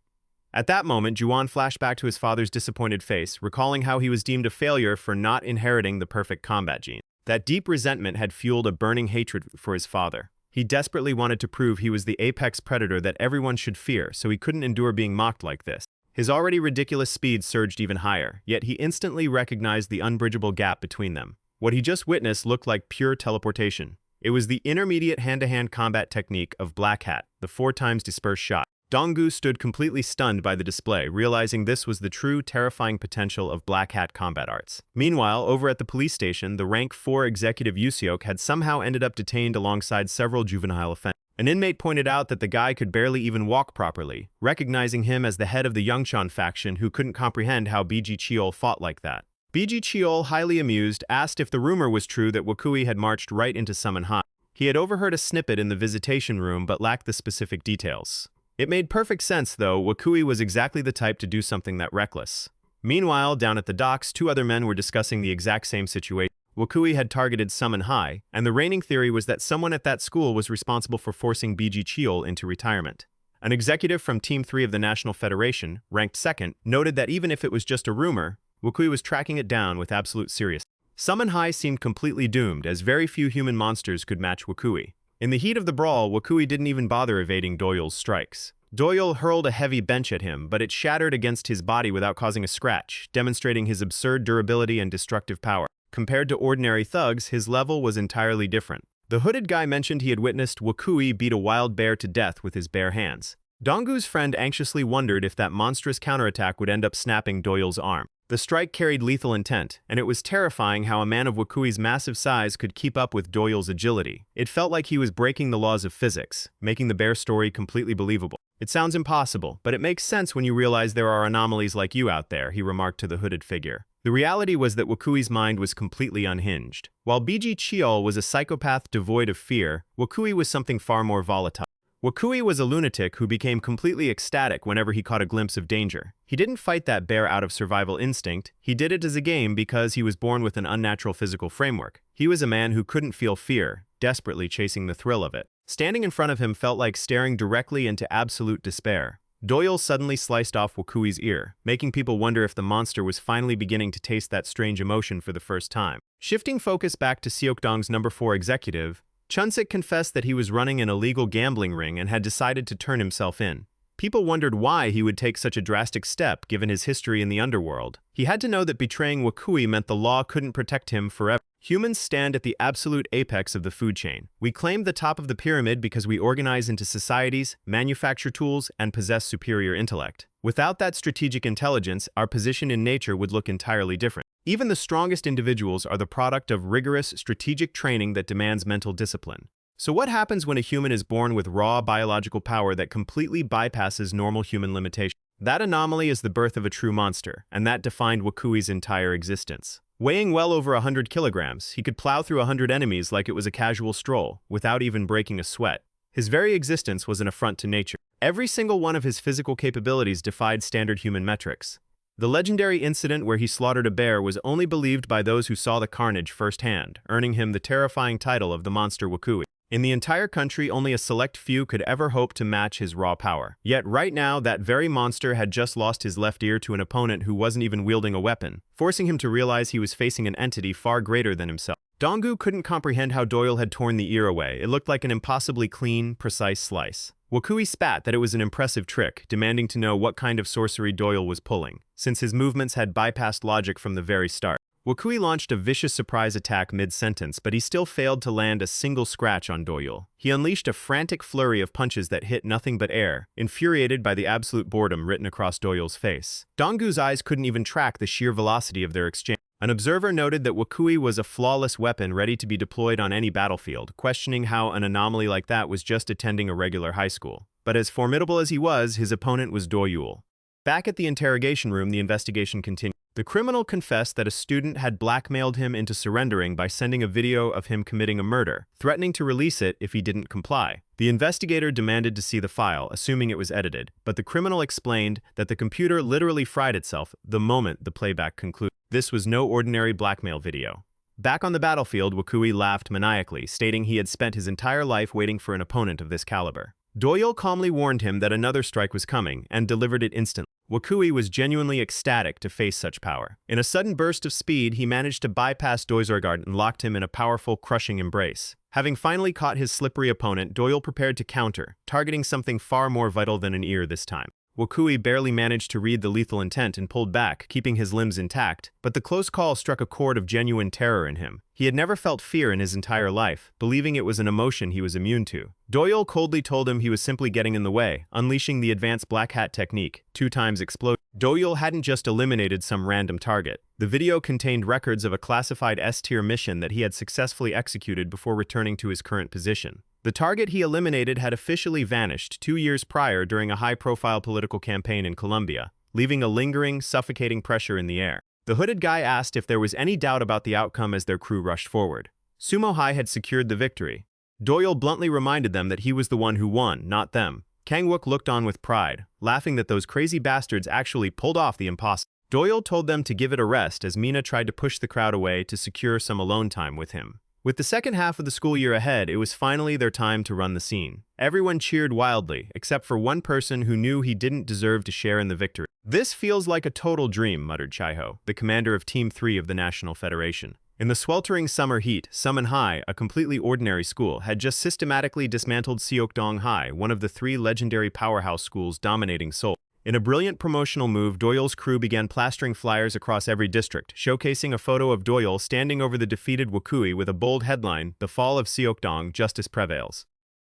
At that moment, Juwon flashed back to his father's disappointed face, recalling how he was deemed a failure for not inheriting the perfect combat gene. That deep resentment had fueled a burning hatred for his father. He desperately wanted to prove he was the apex predator that everyone should fear, so he couldn't endure being mocked like this. His already ridiculous speed surged even higher, yet he instantly recognized the unbridgeable gap between them. What he just witnessed looked like pure teleportation. It was the intermediate hand-to-hand combat technique of Black Hat, the 4x dispersed shot. Donggu stood completely stunned by the display, realizing this was the true terrifying potential of Black Hat combat arts. Meanwhile, over at the police station, the rank 4 executive Yuseok had somehow ended up detained alongside several juvenile offenders. An inmate pointed out that the guy could barely even walk properly, recognizing him as the head of the Youngchan faction who couldn't comprehend how Biji Cheol fought like that. Biji Cheol, highly amused, asked if the rumor was true that Wakui had marched right into Sumo High. He had overheard a snippet in the visitation room but lacked the specific details. It made perfect sense, though. Wakui was exactly the type to do something that reckless. Meanwhile, down at the docks, two other men were discussing the exact same situation. Wakui had targeted Sumo High, and the reigning theory was that someone at that school was responsible for forcing Biji Cheol into retirement. An executive from Team 3 of the National Federation, ranked second, noted that even if it was just a rumor, Wakui was tracking it down with absolute seriousness. Sumo High seemed completely doomed, as very few human monsters could match Wakui. In the heat of the brawl, Wakui didn't even bother evading Doyul's strikes. Doyul hurled a heavy bench at him, but it shattered against his body without causing a scratch, demonstrating his absurd durability and destructive power. Compared to ordinary thugs, his level was entirely different. The hooded guy mentioned he had witnessed Wakui beat a wild bear to death with his bare hands. Donggu's friend anxiously wondered if that monstrous counterattack would end up snapping Doyul's arm. The strike carried lethal intent, and it was terrifying how a man of Wakui's massive size could keep up with Doyul's agility. It felt like he was breaking the laws of physics, making the bear story completely believable. It sounds impossible, but it makes sense when you realize there are anomalies like you out there, he remarked to the hooded figure. The reality was that Wakui's mind was completely unhinged. While Biji Cheol was a psychopath devoid of fear, Wakui was something far more volatile. Wakui was a lunatic who became completely ecstatic whenever he caught a glimpse of danger. He didn't fight that bear out of survival instinct, he did it as a game because he was born with an unnatural physical framework. He was a man who couldn't feel fear, desperately chasing the thrill of it. Standing in front of him felt like staring directly into absolute despair. Doyul suddenly sliced off Wakui's ear, making people wonder if the monster was finally beginning to taste that strange emotion for the first time. Shifting focus back to Seokdong's number 4 executive, Chunsik confessed that he was running an illegal gambling ring and had decided to turn himself in. People wondered why he would take such a drastic step given his history in the underworld. He had to know that betraying Wakui meant the law couldn't protect him forever. Humans stand at the absolute apex of the food chain. We claim the top of the pyramid because we organize into societies, manufacture tools, and possess superior intellect. Without that strategic intelligence, our position in nature would look entirely different. Even the strongest individuals are the product of rigorous, strategic training that demands mental discipline. So what happens when a human is born with raw biological power that completely bypasses normal human limitations? That anomaly is the birth of a true monster, and that defined Wakui's entire existence. Weighing well over 100 kilograms, he could plow through 100 enemies like it was a casual stroll, without even breaking a sweat. His very existence was an affront to nature. Every single one of his physical capabilities defied standard human metrics. The legendary incident where he slaughtered a bear was only believed by those who saw the carnage firsthand, earning him the terrifying title of the Monster Wakui. In the entire country, only a select few could ever hope to match his raw power. Yet right now, that very monster had just lost his left ear to an opponent who wasn't even wielding a weapon, forcing him to realize he was facing an entity far greater than himself. Donggu couldn't comprehend how Doyul had torn the ear away. It looked like an impossibly clean, precise slice. Wakui spat that it was an impressive trick, demanding to know what kind of sorcery Doyul was pulling, since his movements had bypassed logic from the very start. Wakui launched a vicious surprise attack mid-sentence, but he still failed to land a single scratch on Doyul. He unleashed a frantic flurry of punches that hit nothing but air, infuriated by the absolute boredom written across Doyul's face. Donggu's eyes couldn't even track the sheer velocity of their exchange. An observer noted that Wakui was a flawless weapon ready to be deployed on any battlefield, questioning how an anomaly like that was just attending a regular high school. But as formidable as he was, his opponent was Doyul. Back at the interrogation room, the investigation continued. The criminal confessed that a student had blackmailed him into surrendering by sending a video of him committing a murder, threatening to release it if he didn't comply. The investigator demanded to see the file, assuming it was edited, but the criminal explained that the computer literally fried itself the moment the playback concluded. This was no ordinary blackmail video. Back on the battlefield, Wakui laughed maniacally, stating he had spent his entire life waiting for an opponent of this caliber. Doyul calmly warned him that another strike was coming, and delivered it instantly. Wakui was genuinely ecstatic to face such power. In a sudden burst of speed, he managed to bypass Doyul and locked him in a powerful, crushing embrace. Having finally caught his slippery opponent, Doyul prepared to counter, targeting something far more vital than an ear this time. Wakui barely managed to read the lethal intent and pulled back, keeping his limbs intact, but the close call struck a chord of genuine terror in him. He had never felt fear in his entire life, believing it was an emotion he was immune to. Doyul coldly told him he was simply getting in the way, unleashing the advanced black hat technique, 2 times explosion. Doyul hadn't just eliminated some random target. The video contained records of a classified S-tier mission that he had successfully executed before returning to his current position. The target he eliminated had officially vanished 2 years prior during a high-profile political campaign in Colombia, leaving a lingering, suffocating pressure in the air. The hooded guy asked if there was any doubt about the outcome as their crew rushed forward. Sumo High had secured the victory. Doyul bluntly reminded them that he was the one who won, not them. Kangwook looked on with pride, laughing that those crazy bastards actually pulled off the impossible. Doyul told them to give it a rest as Mina tried to push the crowd away to secure some alone time with him. With the second half of the school year ahead, it was finally their time to run the scene. Everyone cheered wildly, except for one person who knew he didn't deserve to share in the victory. "This feels like a total dream," muttered Chaiho, the commander of Team 3 of the National Federation. In the sweltering summer heat, Sumo High, a completely ordinary school, had just systematically dismantled Seokdong High, one of the 3 legendary powerhouse schools dominating Seoul. In a brilliant promotional move, Doyul's crew began plastering flyers across every district, showcasing a photo of Doyul standing over the defeated Wakui with a bold headline, "The Fall of Seokdong, Justice Prevails."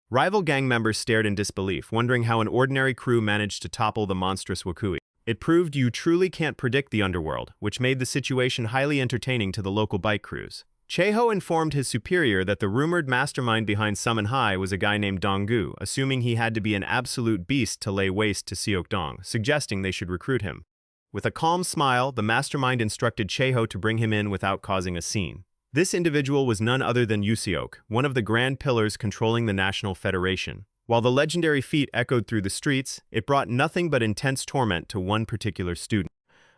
Rival gang members stared in disbelief, wondering how an ordinary crew managed to topple the monstrous Wakui. It proved you truly can't predict the underworld, which made the situation highly entertaining to the local bike crews. Chaiho informed his superior that the rumored mastermind behind Sumo High was a guy named Donggu, assuming he had to be an absolute beast to lay waste to Seokdong, suggesting they should recruit him. With a calm smile, the mastermind instructed Chaiho to bring him in without causing a scene. This individual was none other than Yuseok, one of the grand pillars controlling the National Federation. While the legendary feat echoed through the streets, it brought nothing but intense torment to one particular student.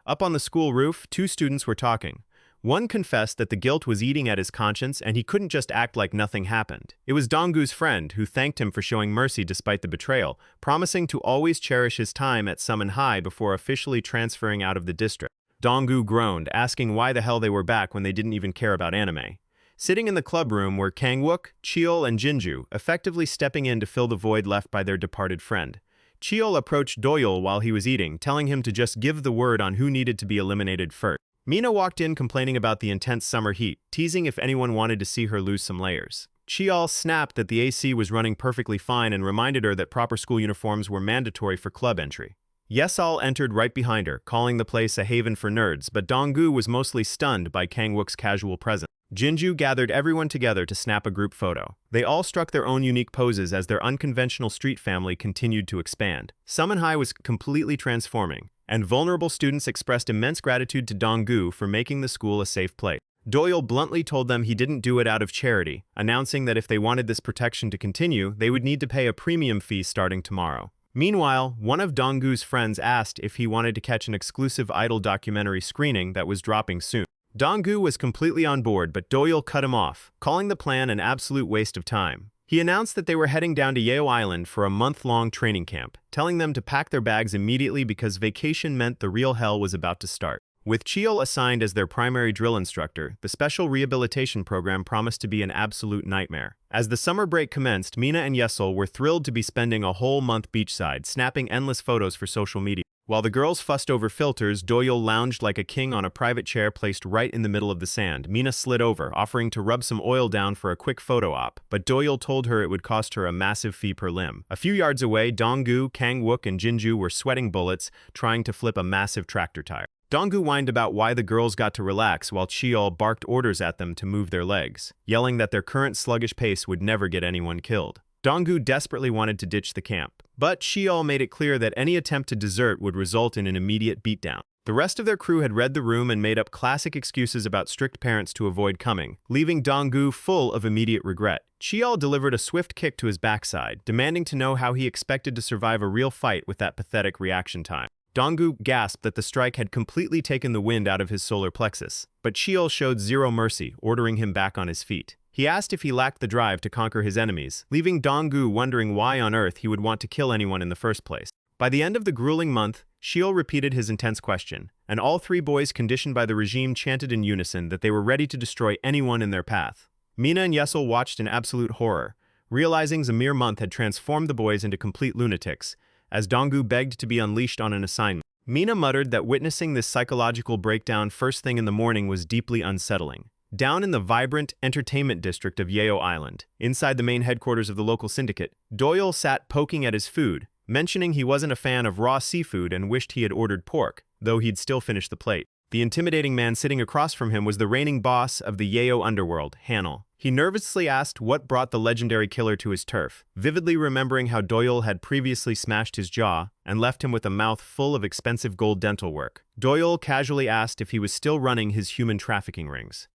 Up on the school roof, 2 students were talking. One confessed that the guilt was eating at his conscience and he couldn't just act like nothing happened. It was Donggu's friend who thanked him for showing mercy despite the betrayal, promising to always cherish his time at Sumo High before officially transferring out of the district. Donggu groaned, asking why the hell they were back when they didn't even care about anime. Sitting in the club room were Kangwook, Cheol, and Jinju, effectively stepping in to fill the void left by their departed friend. Cheol approached Doyul while he was eating, telling him to just give the word on who needed to be eliminated first. Mina walked in complaining about the intense summer heat, teasing if anyone wanted to see her lose some layers. Cheol snapped that the AC was running perfectly fine and reminded her that proper school uniforms were mandatory for club entry. Yesol entered right behind her, calling the place a haven for nerds, but Donggu was mostly stunned by Kangwook's casual presence. Jinju gathered everyone together to snap a group photo. They all struck their own unique poses as their unconventional street family continued to expand. Sumo High was completely transforming, and vulnerable students expressed immense gratitude to Donggu for making the school a safe place. Doyul bluntly told them he didn't do it out of charity, announcing that if they wanted this protection to continue, they would need to pay a premium fee starting tomorrow. Meanwhile, one of Donggu's friends asked if he wanted to catch an exclusive idol documentary screening that was dropping soon. Donggu was completely on board, but Doyul cut him off, calling the plan an absolute waste of time. He announced that they were heading down to Yeyo Island for a month-long training camp, telling them to pack their bags immediately because vacation meant the real hell was about to start. With Cheol assigned as their primary drill instructor, the special rehabilitation program promised to be an absolute nightmare. As the summer break commenced, Mina and Yeyo were thrilled to be spending a whole month beachside, snapping endless photos for social media. While the girls fussed over filters, Doyul lounged like a king on a private chair placed right in the middle of the sand. Mina slid over, offering to rub some oil down for a quick photo op, but Doyul told her it would cost her a massive fee per limb. A few yards away, Donggu, Kang-wook, and Jinju were sweating bullets, trying to flip a massive tractor tire. Donggu whined about why the girls got to relax while Cheol barked orders at them to move their legs, yelling that their current sluggish pace would never get anyone killed. Donggu desperately wanted to ditch the camp, but Cheol made it clear that any attempt to desert would result in an immediate beatdown. The rest of their crew had read the room and made up classic excuses about strict parents to avoid coming, leaving Donggu full of immediate regret. Cheol delivered a swift kick to his backside, demanding to know how he expected to survive a real fight with that pathetic reaction time. Donggu gasped that the strike had completely taken the wind out of his solar plexus, but Cheol showed zero mercy, ordering him back on his feet. He asked if he lacked the drive to conquer his enemies, leaving Donggu wondering why on earth he would want to kill anyone in the first place. By the end of the grueling month, Cheol repeated his intense question, and all three boys conditioned by the regime chanted in unison that they were ready to destroy anyone in their path. Mina and Yeyo watched in absolute horror, realizing a mere month had transformed the boys into complete lunatics, as Donggu begged to be unleashed on an assignment. Mina muttered that witnessing this psychological breakdown first thing in the morning was deeply unsettling. Down in the vibrant entertainment district of Yeyo Island, inside the main headquarters of the local syndicate, Doyul sat poking at his food, mentioning he wasn't a fan of raw seafood and wished he had ordered pork, though he'd still finish the plate. The intimidating man sitting across from him was the reigning boss of the Yeyo underworld, Hanel. He nervously asked what brought the legendary killer to his turf, vividly remembering how Doyul had previously smashed his jaw and left him with a mouth full of expensive gold dental work. Doyul casually asked if he was still running his human trafficking rings.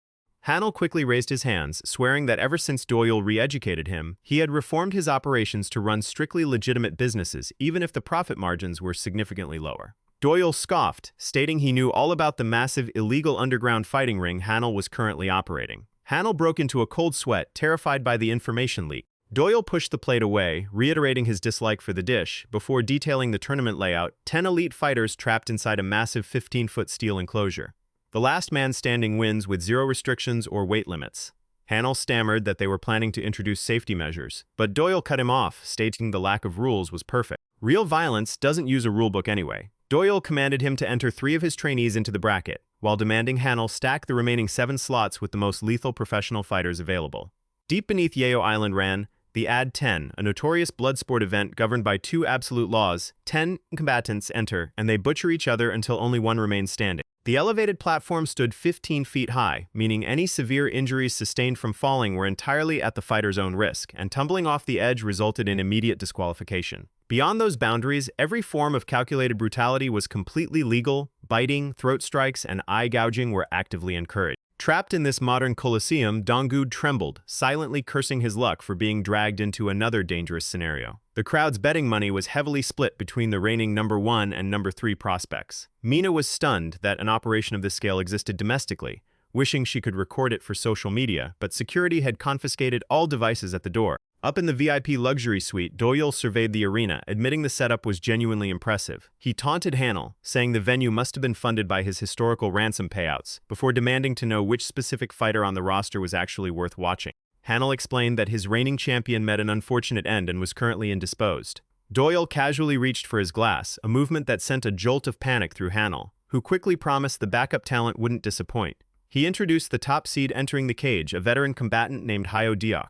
Hanel quickly raised his hands, swearing that ever since Doyul re-educated him, he had reformed his operations to run strictly legitimate businesses, even if the profit margins were significantly lower. Doyul scoffed, stating he knew all about the massive illegal underground fighting ring Hanel was currently operating. Hanel broke into a cold sweat, terrified by the information leak. Doyul pushed the plate away, reiterating his dislike for the dish, before detailing the tournament layout: 10 elite fighters trapped inside a massive 15-foot steel enclosure. The last man standing wins with zero restrictions or weight limits. Hanel stammered that they were planning to introduce safety measures, but Doyul cut him off, stating the lack of rules was perfect. Real violence doesn't use a rulebook anyway. Doyul commanded him to enter 3 of his trainees into the bracket, while demanding Hanel stack the remaining 7 slots with the most lethal professional fighters available. Deep beneath Yeyo Island ran the Ad 10, a notorious blood sport event governed by 2 absolute laws. 10 combatants enter, and they butcher each other until only one remains standing. The elevated platform stood 15 feet high, meaning any severe injuries sustained from falling were entirely at the fighter's own risk, and tumbling off the edge resulted in immediate disqualification. Beyond those boundaries, every form of calculated brutality was completely legal. Biting, throat strikes, and eye gouging were actively encouraged. Trapped in this modern coliseum, Donggu trembled, silently cursing his luck for being dragged into another dangerous scenario. The crowd's betting money was heavily split between the reigning number 1 and number 3 prospects. Mina was stunned that an operation of this scale existed domestically, wishing she could record it for social media, but security had confiscated all devices at the door. Up in the VIP luxury suite, Doyul surveyed the arena, admitting the setup was genuinely impressive. He taunted Hanel, saying the venue must have been funded by his historical ransom payouts, before demanding to know which specific fighter on the roster was actually worth watching. Hanel explained that his reigning champion met an unfortunate end and was currently indisposed. Doyul casually reached for his glass, a movement that sent a jolt of panic through Hanel, who quickly promised the backup talent wouldn't disappoint. He introduced the top seed entering the cage, a veteran combatant named Yeyo.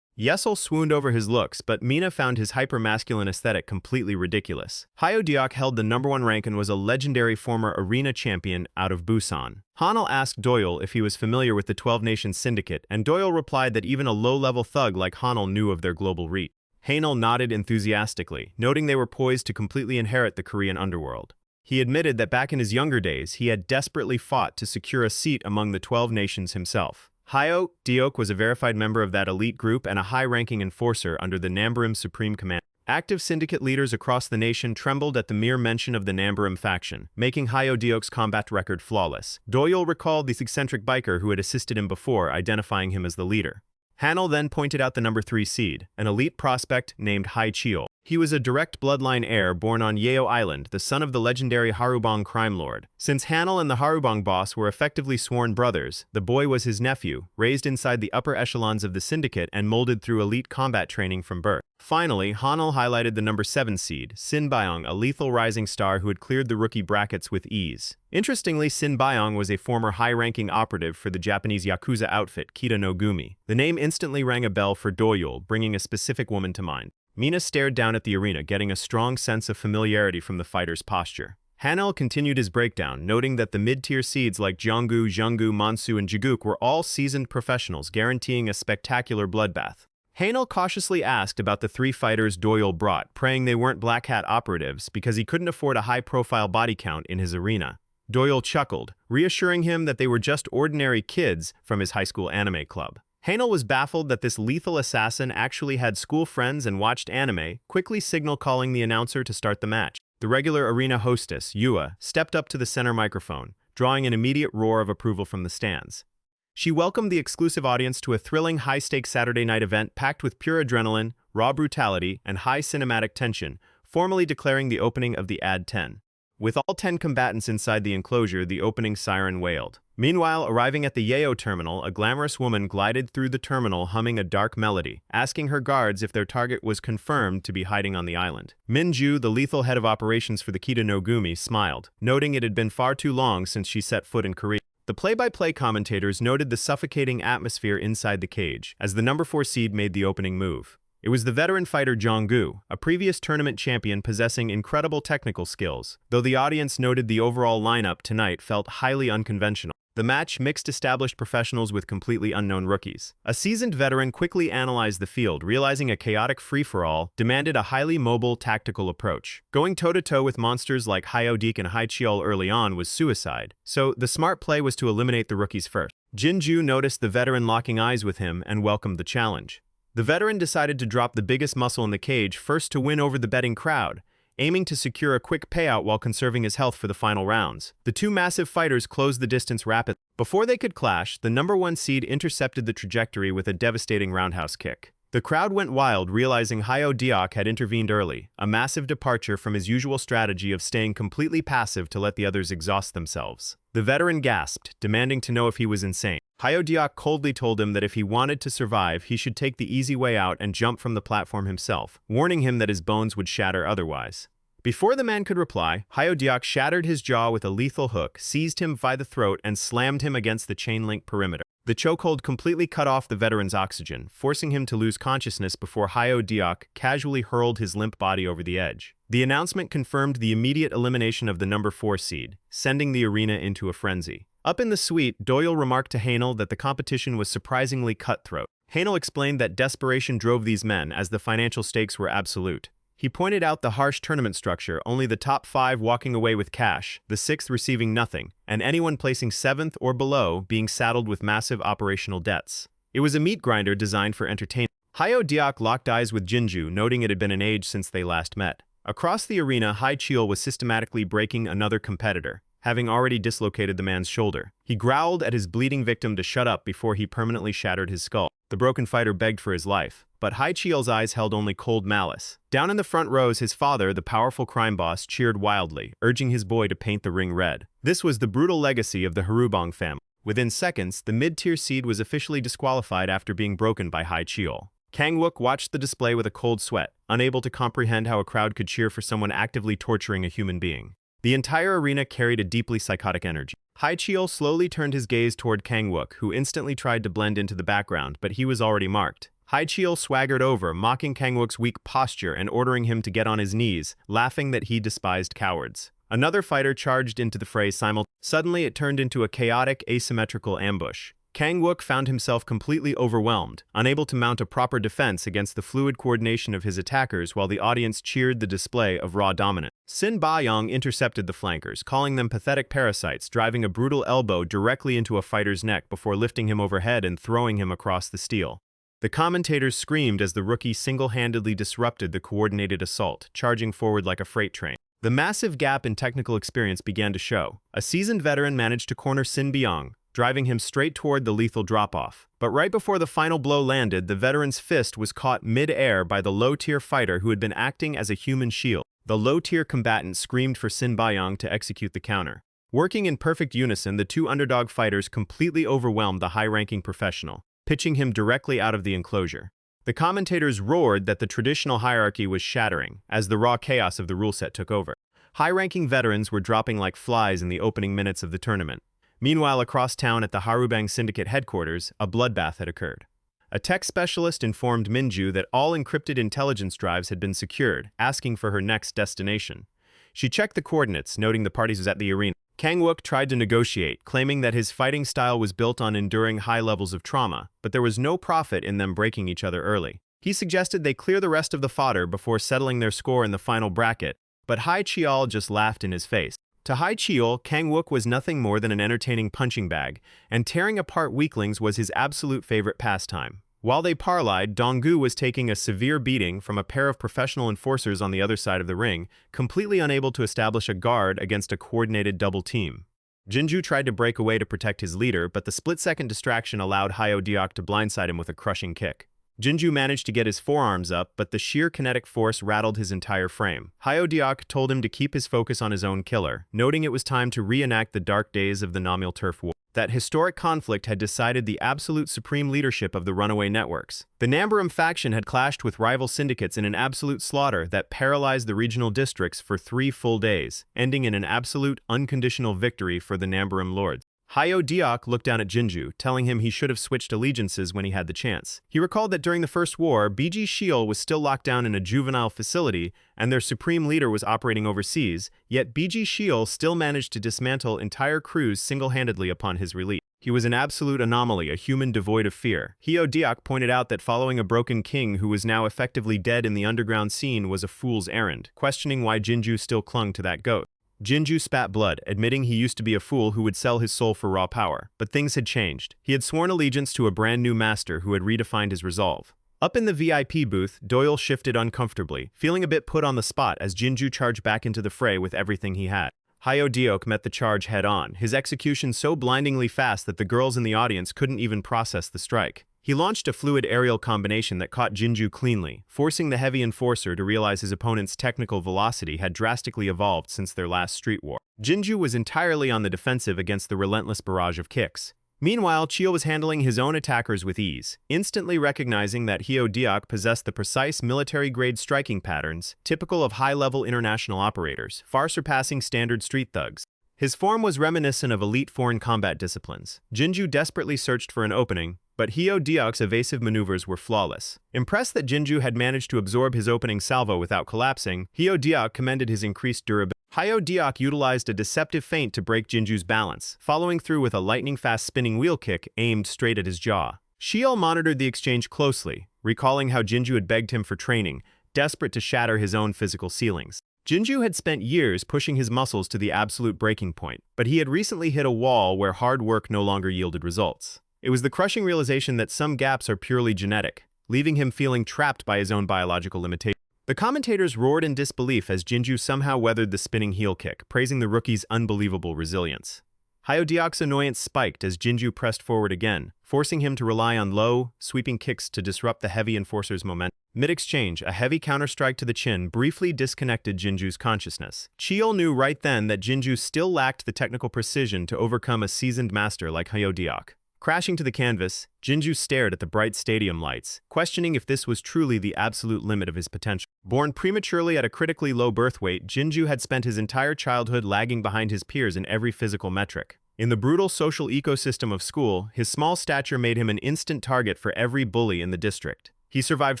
Yeyo swooned over his looks, but Mina found his hyper-masculine aesthetic completely ridiculous. Yeyo held the number 1 rank and was a legendary former arena champion out of Busan. Hanel asked Doyul if he was familiar with the 12-nation syndicate, and Doyul replied that even a low-level thug like Hanel knew of their global reach. Hanel nodded enthusiastically, noting they were poised to completely inherit the Korean underworld. He admitted that back in his younger days, he had desperately fought to secure a seat among the 12 nations himself. Yeyo was a verified member of that elite group and a high-ranking enforcer under the Nambirim Supreme Command. Active syndicate leaders across the nation trembled at the mere mention of the Nambirim faction, making Yeyo's combat record flawless. Doyul recalled the eccentric biker who had assisted him before, identifying him as the leader. Hanel then pointed out the number 3 seed, an elite prospect named Hai Cheol. He was a direct bloodline heir born on Yeyo Island, the son of the legendary Harubong crime lord. Since Hanel and the Harubong boss were effectively sworn brothers, the boy was his nephew, raised inside the upper echelons of the syndicate and molded through elite combat training from birth. Finally, Hanel highlighted the number 7 seed, Sin Byung, a lethal rising star who had cleared the rookie brackets with ease. Interestingly, Sin Byung was a former high-ranking operative for the Japanese Yakuza outfit Kita no Gumi. The name instantly rang a bell for Doyul, bringing a specific woman to mind. Mina stared down at the arena, getting a strong sense of familiarity from the fighter's posture. Hanel continued his breakdown, noting that the mid-tier seeds like Jeonggu, Mansu, and Jiguk were all seasoned professionals, guaranteeing a spectacular bloodbath. Hanel cautiously asked about the 3 fighters Doyul brought, praying they weren't black hat operatives because he couldn't afford a high-profile body count in his arena. Doyul chuckled, reassuring him that they were just ordinary kids from his high school anime club. Hanel was baffled that this lethal assassin actually had school friends and watched anime, quickly signal-calling the announcer to start the match. The regular arena hostess, Yua, stepped up to the center microphone, drawing an immediate roar of approval from the stands. She welcomed the exclusive audience to a thrilling high-stakes Saturday night event packed with pure adrenaline, raw brutality, and high cinematic tension, formally declaring the opening of the Ad 10. With all 10 combatants inside the enclosure, the opening siren wailed. Meanwhile, arriving at the Yeyo terminal, a glamorous woman glided through the terminal humming a dark melody, asking her guards if their target was confirmed to be hiding on the island. Minju, the lethal head of operations for the Kita no Gumi, smiled, noting it had been far too long since she set foot in Korea. The play-by-play commentators noted the suffocating atmosphere inside the cage as the number 4 seed made the opening move. It was the veteran fighter Jeonggu, a previous tournament champion possessing incredible technical skills, though the audience noted the overall lineup tonight felt highly unconventional. The match mixed established professionals with completely unknown rookies. A seasoned veteran quickly analyzed the field, realizing a chaotic free-for-all demanded a highly mobile, tactical approach. Going toe-to-toe with monsters like Hyodike and Hai Cheol early on was suicide, so the smart play was to eliminate the rookies first. Jinju noticed the veteran locking eyes with him and welcomed the challenge. The veteran decided to drop the biggest muscle in the cage first to win over the betting crowd, aiming to secure a quick payout while conserving his health for the final rounds. The 2 massive fighters closed the distance rapidly. Before they could clash, the number 1 seed intercepted the trajectory with a devastating roundhouse kick. The crowd went wild, realizing Hyodike had intervened early, a massive departure from his usual strategy of staying completely passive to let the others exhaust themselves. The veteran gasped, demanding to know if he was insane. Hyodike coldly told him that if he wanted to survive, he should take the easy way out and jump from the platform himself, warning him that his bones would shatter otherwise. Before the man could reply, Hyodike shattered his jaw with a lethal hook, seized him by the throat, and slammed him against the chain-link perimeter. The chokehold completely cut off the veteran's oxygen, forcing him to lose consciousness before Hyodike casually hurled his limp body over the edge. The announcement confirmed the immediate elimination of the number 4 seed, sending the arena into a frenzy. Up in the suite, Doyul remarked to Hanel that the competition was surprisingly cutthroat. Hanel explained that desperation drove these men as the financial stakes were absolute. He pointed out the harsh tournament structure, only the top 5 walking away with cash, the 6th receiving nothing, and anyone placing 7th or below being saddled with massive operational debts. It was a meat grinder designed for entertainment. Hyodike locked eyes with Jinju, noting it had been an age since they last met. Across the arena, Hai Cheol was systematically breaking another competitor, having already dislocated the man's shoulder. He growled at his bleeding victim to shut up before he permanently shattered his skull. The broken fighter begged for his life, but Hai Cheol's eyes held only cold malice. Down in the front rows, his father, the powerful crime boss, cheered wildly, urging his boy to paint the ring red. This was the brutal legacy of the Harubong family. Within seconds, the mid-tier seed was officially disqualified after being broken by Hai Cheol. Kang-wook watched the display with a cold sweat, unable to comprehend how a crowd could cheer for someone actively torturing a human being. The entire arena carried a deeply psychotic energy. Hai Cheol slowly turned his gaze toward Kang-wook, who instantly tried to blend into the background, but he was already marked. Hai Cheol swaggered over, mocking Kang-wook's weak posture and ordering him to get on his knees, laughing that he despised cowards. Another fighter charged into the fray simultaneously. Suddenly, it turned into a chaotic, asymmetrical ambush. Kang-wook found himself completely overwhelmed, unable to mount a proper defense against the fluid coordination of his attackers while the audience cheered the display of raw dominance. Sin Byung intercepted the flankers, calling them pathetic parasites, driving a brutal elbow directly into a fighter's neck before lifting him overhead and throwing him across the steel. The commentators screamed as the rookie single-handedly disrupted the coordinated assault, charging forward like a freight train. The massive gap in technical experience began to show. A seasoned veteran managed to corner Sin Byung, driving him straight toward the lethal drop-off. But right before the final blow landed, the veteran's fist was caught mid-air by the low-tier fighter who had been acting as a human shield. The low-tier combatant screamed for Sin Bayang to execute the counter. Working in perfect unison, the two underdog fighters completely overwhelmed the high-ranking professional, pitching him directly out of the enclosure. The commentators roared that the traditional hierarchy was shattering, as the raw chaos of the rule set took over. High-ranking veterans were dropping like flies in the opening minutes of the tournament. Meanwhile, across town at the Harubang Syndicate headquarters, a bloodbath had occurred. A tech specialist informed Minju that all encrypted intelligence drives had been secured, asking for her next destination. She checked the coordinates, noting the parties was at the arena. Kang Wook tried to negotiate, claiming that his fighting style was built on enduring high levels of trauma, but there was no profit in them breaking each other early. He suggested they clear the rest of the fodder before settling their score in the final bracket, but High Cheol just laughed in his face. To High Cheol, Kang Wook was nothing more than an entertaining punching bag, and tearing apart weaklings was his absolute favorite pastime. While they parleyed, Donggu was taking a severe beating from a pair of professional enforcers on the other side of the ring, completely unable to establish a guard against a coordinated double team. Jinju tried to break away to protect his leader, but the split-second distraction allowed Hyo Deok to blindside him with a crushing kick. Jinju managed to get his forearms up, but the sheer kinetic force rattled his entire frame. Hyo Deok told him to keep his focus on his own killer, noting it was time to reenact the dark days of the Namil Turf War. That historic conflict had decided the absolute supreme leadership of the runaway networks. The Namburam faction had clashed with rival syndicates in an absolute slaughter that paralyzed the regional districts for 3 full days, ending in an absolute, unconditional victory for the Namburam lords. Hyo Deok looked down at Jinju, telling him he should have switched allegiances when he had the chance. He recalled that during the First War, Biji Cheol was still locked down in a juvenile facility and their supreme leader was operating overseas, yet Biji Cheol still managed to dismantle entire crews single-handedly upon his release. He was an absolute anomaly, a human devoid of fear. Hyo Deok pointed out that following a broken king who was now effectively dead in the underground scene was a fool's errand, questioning why Jinju still clung to that goat. Jinju spat blood, admitting he used to be a fool who would sell his soul for raw power. But things had changed. He had sworn allegiance to a brand new master who had redefined his resolve. Up in the VIP booth, Doyul shifted uncomfortably, feeling a bit put on the spot as Jinju charged back into the fray with everything he had. Hyo Deok met the charge head-on, his execution so blindingly fast that the girls in the audience couldn't even process the strike. He launched a fluid aerial combination that caught Jinju cleanly, forcing the heavy enforcer to realize his opponent's technical velocity had drastically evolved since their last street war. Jinju was entirely on the defensive against the relentless barrage of kicks. Meanwhile, Cheol was handling his own attackers with ease, instantly recognizing that Hyo Deok possessed the precise military-grade striking patterns typical of high-level international operators, far surpassing standard street thugs. His form was reminiscent of elite foreign combat disciplines. Jinju desperately searched for an opening, but Hyo Deok's evasive maneuvers were flawless. Impressed that Jinju had managed to absorb his opening salvo without collapsing, Hyo Deok commended his increased durability. Hyo Deok utilized a deceptive feint to break Jinju's balance, following through with a lightning-fast spinning wheel kick aimed straight at his jaw. Cheol monitored the exchange closely, recalling how Jinju had begged him for training, desperate to shatter his own physical ceilings. Jinju had spent years pushing his muscles to the absolute breaking point, but he had recently hit a wall where hard work no longer yielded results. It was the crushing realization that some gaps are purely genetic, leaving him feeling trapped by his own biological limitations. The commentators roared in disbelief as Jinju somehow weathered the spinning heel kick, praising the rookie's unbelievable resilience. Hyo Deok's annoyance spiked as Jinju pressed forward again, forcing him to rely on low, sweeping kicks to disrupt the heavy enforcer's momentum. Mid-exchange, a heavy counter-strike to the chin briefly disconnected Jinju's consciousness. Cheol knew right then that Jinju still lacked the technical precision to overcome a seasoned master like Hyo Deok. Crashing to the canvas, Jinju stared at the bright stadium lights, questioning if this was truly the absolute limit of his potential. Born prematurely at a critically low birth weight, Jinju had spent his entire childhood lagging behind his peers in every physical metric. In the brutal social ecosystem of school, his small stature made him an instant target for every bully in the district. He survived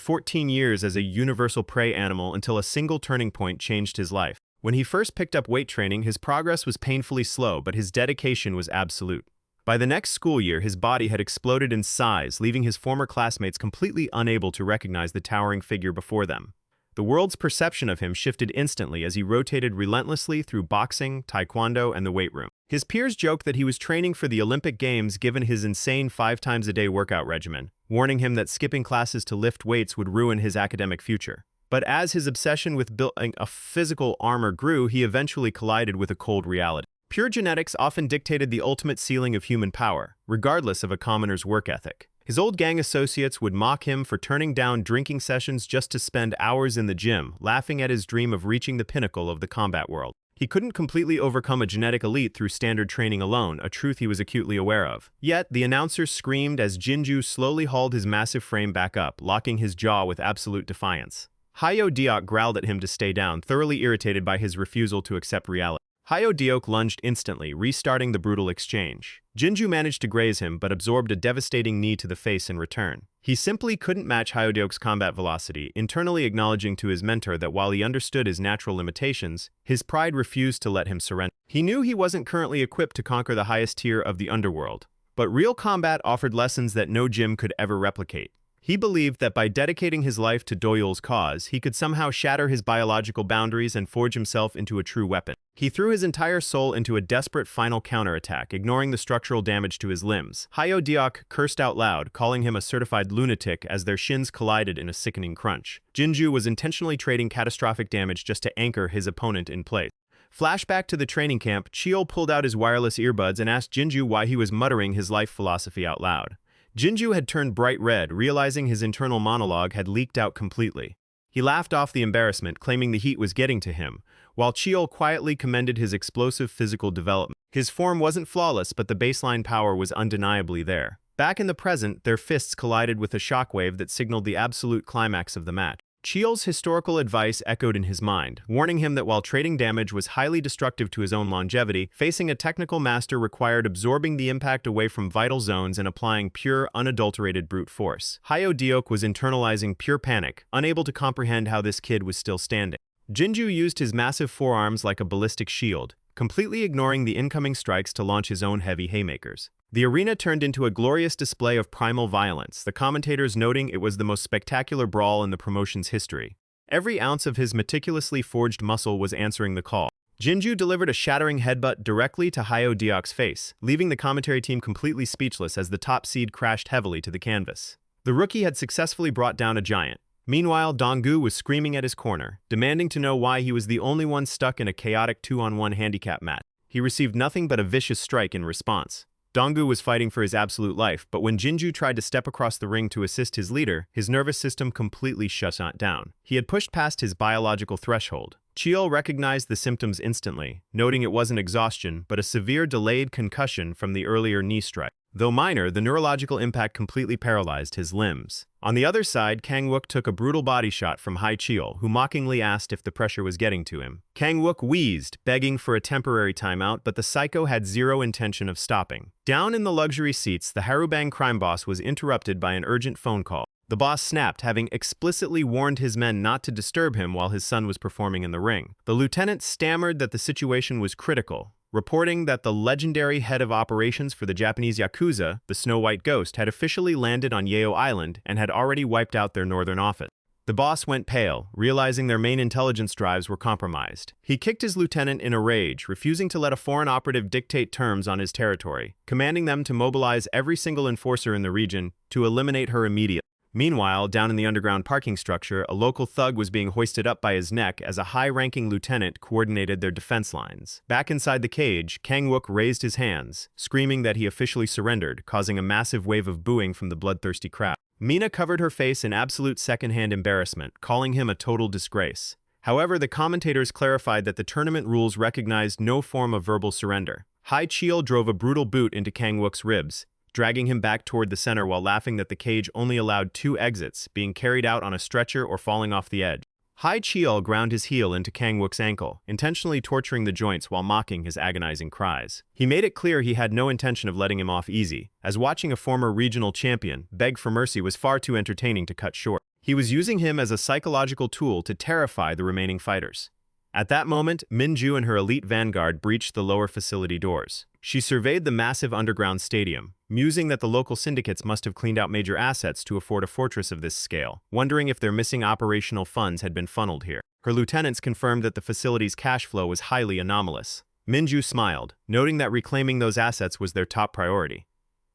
14 years as a universal prey animal until a single turning point changed his life. When he first picked up weight training, his progress was painfully slow, but his dedication was absolute. By the next school year, his body had exploded in size, leaving his former classmates completely unable to recognize the towering figure before them. The world's perception of him shifted instantly as he rotated relentlessly through boxing, taekwondo, and the weight room. His peers joked that he was training for the Olympic Games given his insane 5-times-a-day workout regimen, warning him that skipping classes to lift weights would ruin his academic future. But as his obsession with building a physical armor grew, he eventually collided with a cold reality. Pure genetics often dictated the ultimate ceiling of human power, regardless of a commoner's work ethic. His old gang associates would mock him for turning down drinking sessions just to spend hours in the gym, laughing at his dream of reaching the pinnacle of the combat world. He couldn't completely overcome a genetic elite through standard training alone, a truth he was acutely aware of. Yet, the announcer screamed as Jinju slowly hauled his massive frame back up, locking his jaw with absolute defiance. Yeyo Island growled at him to stay down, thoroughly irritated by his refusal to accept reality. Yeyo Island lunged instantly, restarting the brutal exchange. Jinju managed to graze him, but absorbed a devastating knee to the face in return. He simply couldn't match Yeyo Island's combat velocity, internally acknowledging to his mentor that while he understood his natural limitations, his pride refused to let him surrender. He knew he wasn't currently equipped to conquer the highest tier of the underworld, but real combat offered lessons that no gym could ever replicate. He believed that by dedicating his life to Doyul's cause, he could somehow shatter his biological boundaries and forge himself into a true weapon. He threw his entire soul into a desperate final counterattack, ignoring the structural damage to his limbs. Yeyo Island cursed out loud, calling him a certified lunatic as their shins collided in a sickening crunch. Jinju was intentionally trading catastrophic damage just to anchor his opponent in place. Flashback to the training camp, Cheol pulled out his wireless earbuds and asked Jinju why he was muttering his life philosophy out loud. Jinju had turned bright red, realizing his internal monologue had leaked out completely. He laughed off the embarrassment, claiming the heat was getting to him, while Cheol quietly commended his explosive physical development. His form wasn't flawless, but the baseline power was undeniably there. Back in the present, their fists collided with a shockwave that signaled the absolute climax of the match. Cheol's historical advice echoed in his mind, warning him that while trading damage was highly destructive to his own longevity, facing a technical master required absorbing the impact away from vital zones and applying pure, unadulterated brute force. Yeyo Island was internalizing pure panic, unable to comprehend how this kid was still standing. Jinju used his massive forearms like a ballistic shield, completely ignoring the incoming strikes to launch his own heavy haymakers. The arena turned into a glorious display of primal violence, the commentators noting it was the most spectacular brawl in the promotion's history. Every ounce of his meticulously forged muscle was answering the call. Jinju delivered a shattering headbutt directly to Yeyo Island's face, leaving the commentary team completely speechless as the top seed crashed heavily to the canvas. The rookie had successfully brought down a giant. Meanwhile, Donggu was screaming at his corner, demanding to know why he was the only one stuck in a chaotic 2-on-1 handicap match. He received nothing but a vicious strike in response. Donggu was fighting for his absolute life, but when Jinju tried to step across the ring to assist his leader, his nervous system completely shut down. He had pushed past his biological threshold. Cheol recognized the symptoms instantly, noting it wasn't exhaustion, but a severe delayed concussion from the earlier knee strike. Though minor, the neurological impact completely paralyzed his limbs. On the other side, Kang-wook took a brutal body shot from Cheol, who mockingly asked if the pressure was getting to him. Kang-wook wheezed, begging for a temporary timeout, but the psycho had zero intention of stopping. Down in the luxury seats, the Harubang crime boss was interrupted by an urgent phone call. The boss snapped, having explicitly warned his men not to disturb him while his son was performing in the ring. The lieutenant stammered that the situation was critical, reporting that the legendary head of operations for the Japanese Yakuza, the Snow White Ghost, had officially landed on Yeyo Island and had already wiped out their northern office. The boss went pale, realizing their main intelligence drives were compromised. He kicked his lieutenant in a rage, refusing to let a foreign operative dictate terms on his territory, commanding them to mobilize every single enforcer in the region to eliminate her immediately. Meanwhile, down in the underground parking structure, a local thug was being hoisted up by his neck as a high-ranking lieutenant coordinated their defense lines. Back inside the cage, Kang-wook raised his hands, screaming that he officially surrendered, causing a massive wave of booing from the bloodthirsty crowd. Mina covered her face in absolute second-hand embarrassment, calling him a total disgrace. However, the commentators clarified that the tournament rules recognized no form of verbal surrender. Cheol drove a brutal boot into Kang-wook's ribs, dragging him back toward the center while laughing that the cage only allowed 2 exits, being carried out on a stretcher or falling off the edge. Cheol ground his heel into Kang-wook's ankle, intentionally torturing the joints while mocking his agonizing cries. He made it clear he had no intention of letting him off easy, as watching a former regional champion beg for mercy was far too entertaining to cut short. He was using him as a psychological tool to terrify the remaining fighters. At that moment, Minju and her elite vanguard breached the lower facility doors. She surveyed the massive underground stadium, musing that the local syndicates must have cleaned out major assets to afford a fortress of this scale, wondering if their missing operational funds had been funneled here. Her lieutenants confirmed that the facility's cash flow was highly anomalous. Minju smiled, noting that reclaiming those assets was their top priority.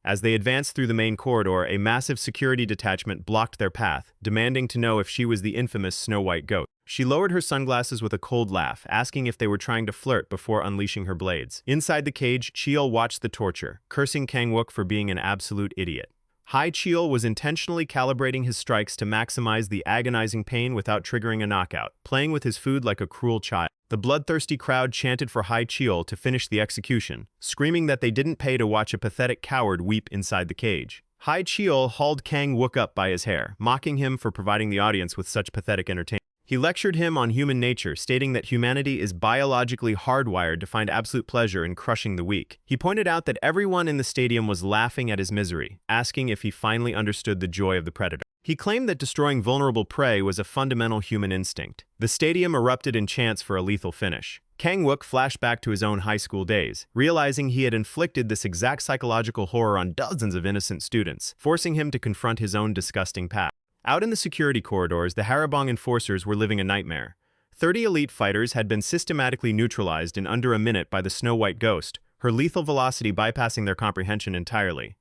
As they advanced through the main corridor, a massive security detachment blocked their path, demanding to know if she was the infamous Snow White Ghost. She lowered her sunglasses with a cold laugh, asking if they were trying to flirt before unleashing her blades. Inside the cage, Cheol watched the torture, cursing Kang-wook for being an absolute idiot. High Cheol was intentionally calibrating his strikes to maximize the agonizing pain without triggering a knockout, playing with his food like a cruel child. The bloodthirsty crowd chanted for High Cheol to finish the execution, screaming that they didn't pay to watch a pathetic coward weep inside the cage. High Cheol hauled Kang-wook up by his hair, mocking him for providing the audience with such pathetic entertainment. He lectured him on human nature, stating that humanity is biologically hardwired to find absolute pleasure in crushing the weak. He pointed out that everyone in the stadium was laughing at his misery, asking if he finally understood the joy of the predator. He claimed that destroying vulnerable prey was a fundamental human instinct. The stadium erupted in chants for a lethal finish. Kang-wook flashed back to his own high school days, realizing he had inflicted this exact psychological horror on dozens of innocent students, forcing him to confront his own disgusting past. Out in the security corridors, the Harabong enforcers were living a nightmare. 30 elite fighters had been systematically neutralized in under a minute by the Snow White Ghost, her lethal velocity bypassing their comprehension entirely.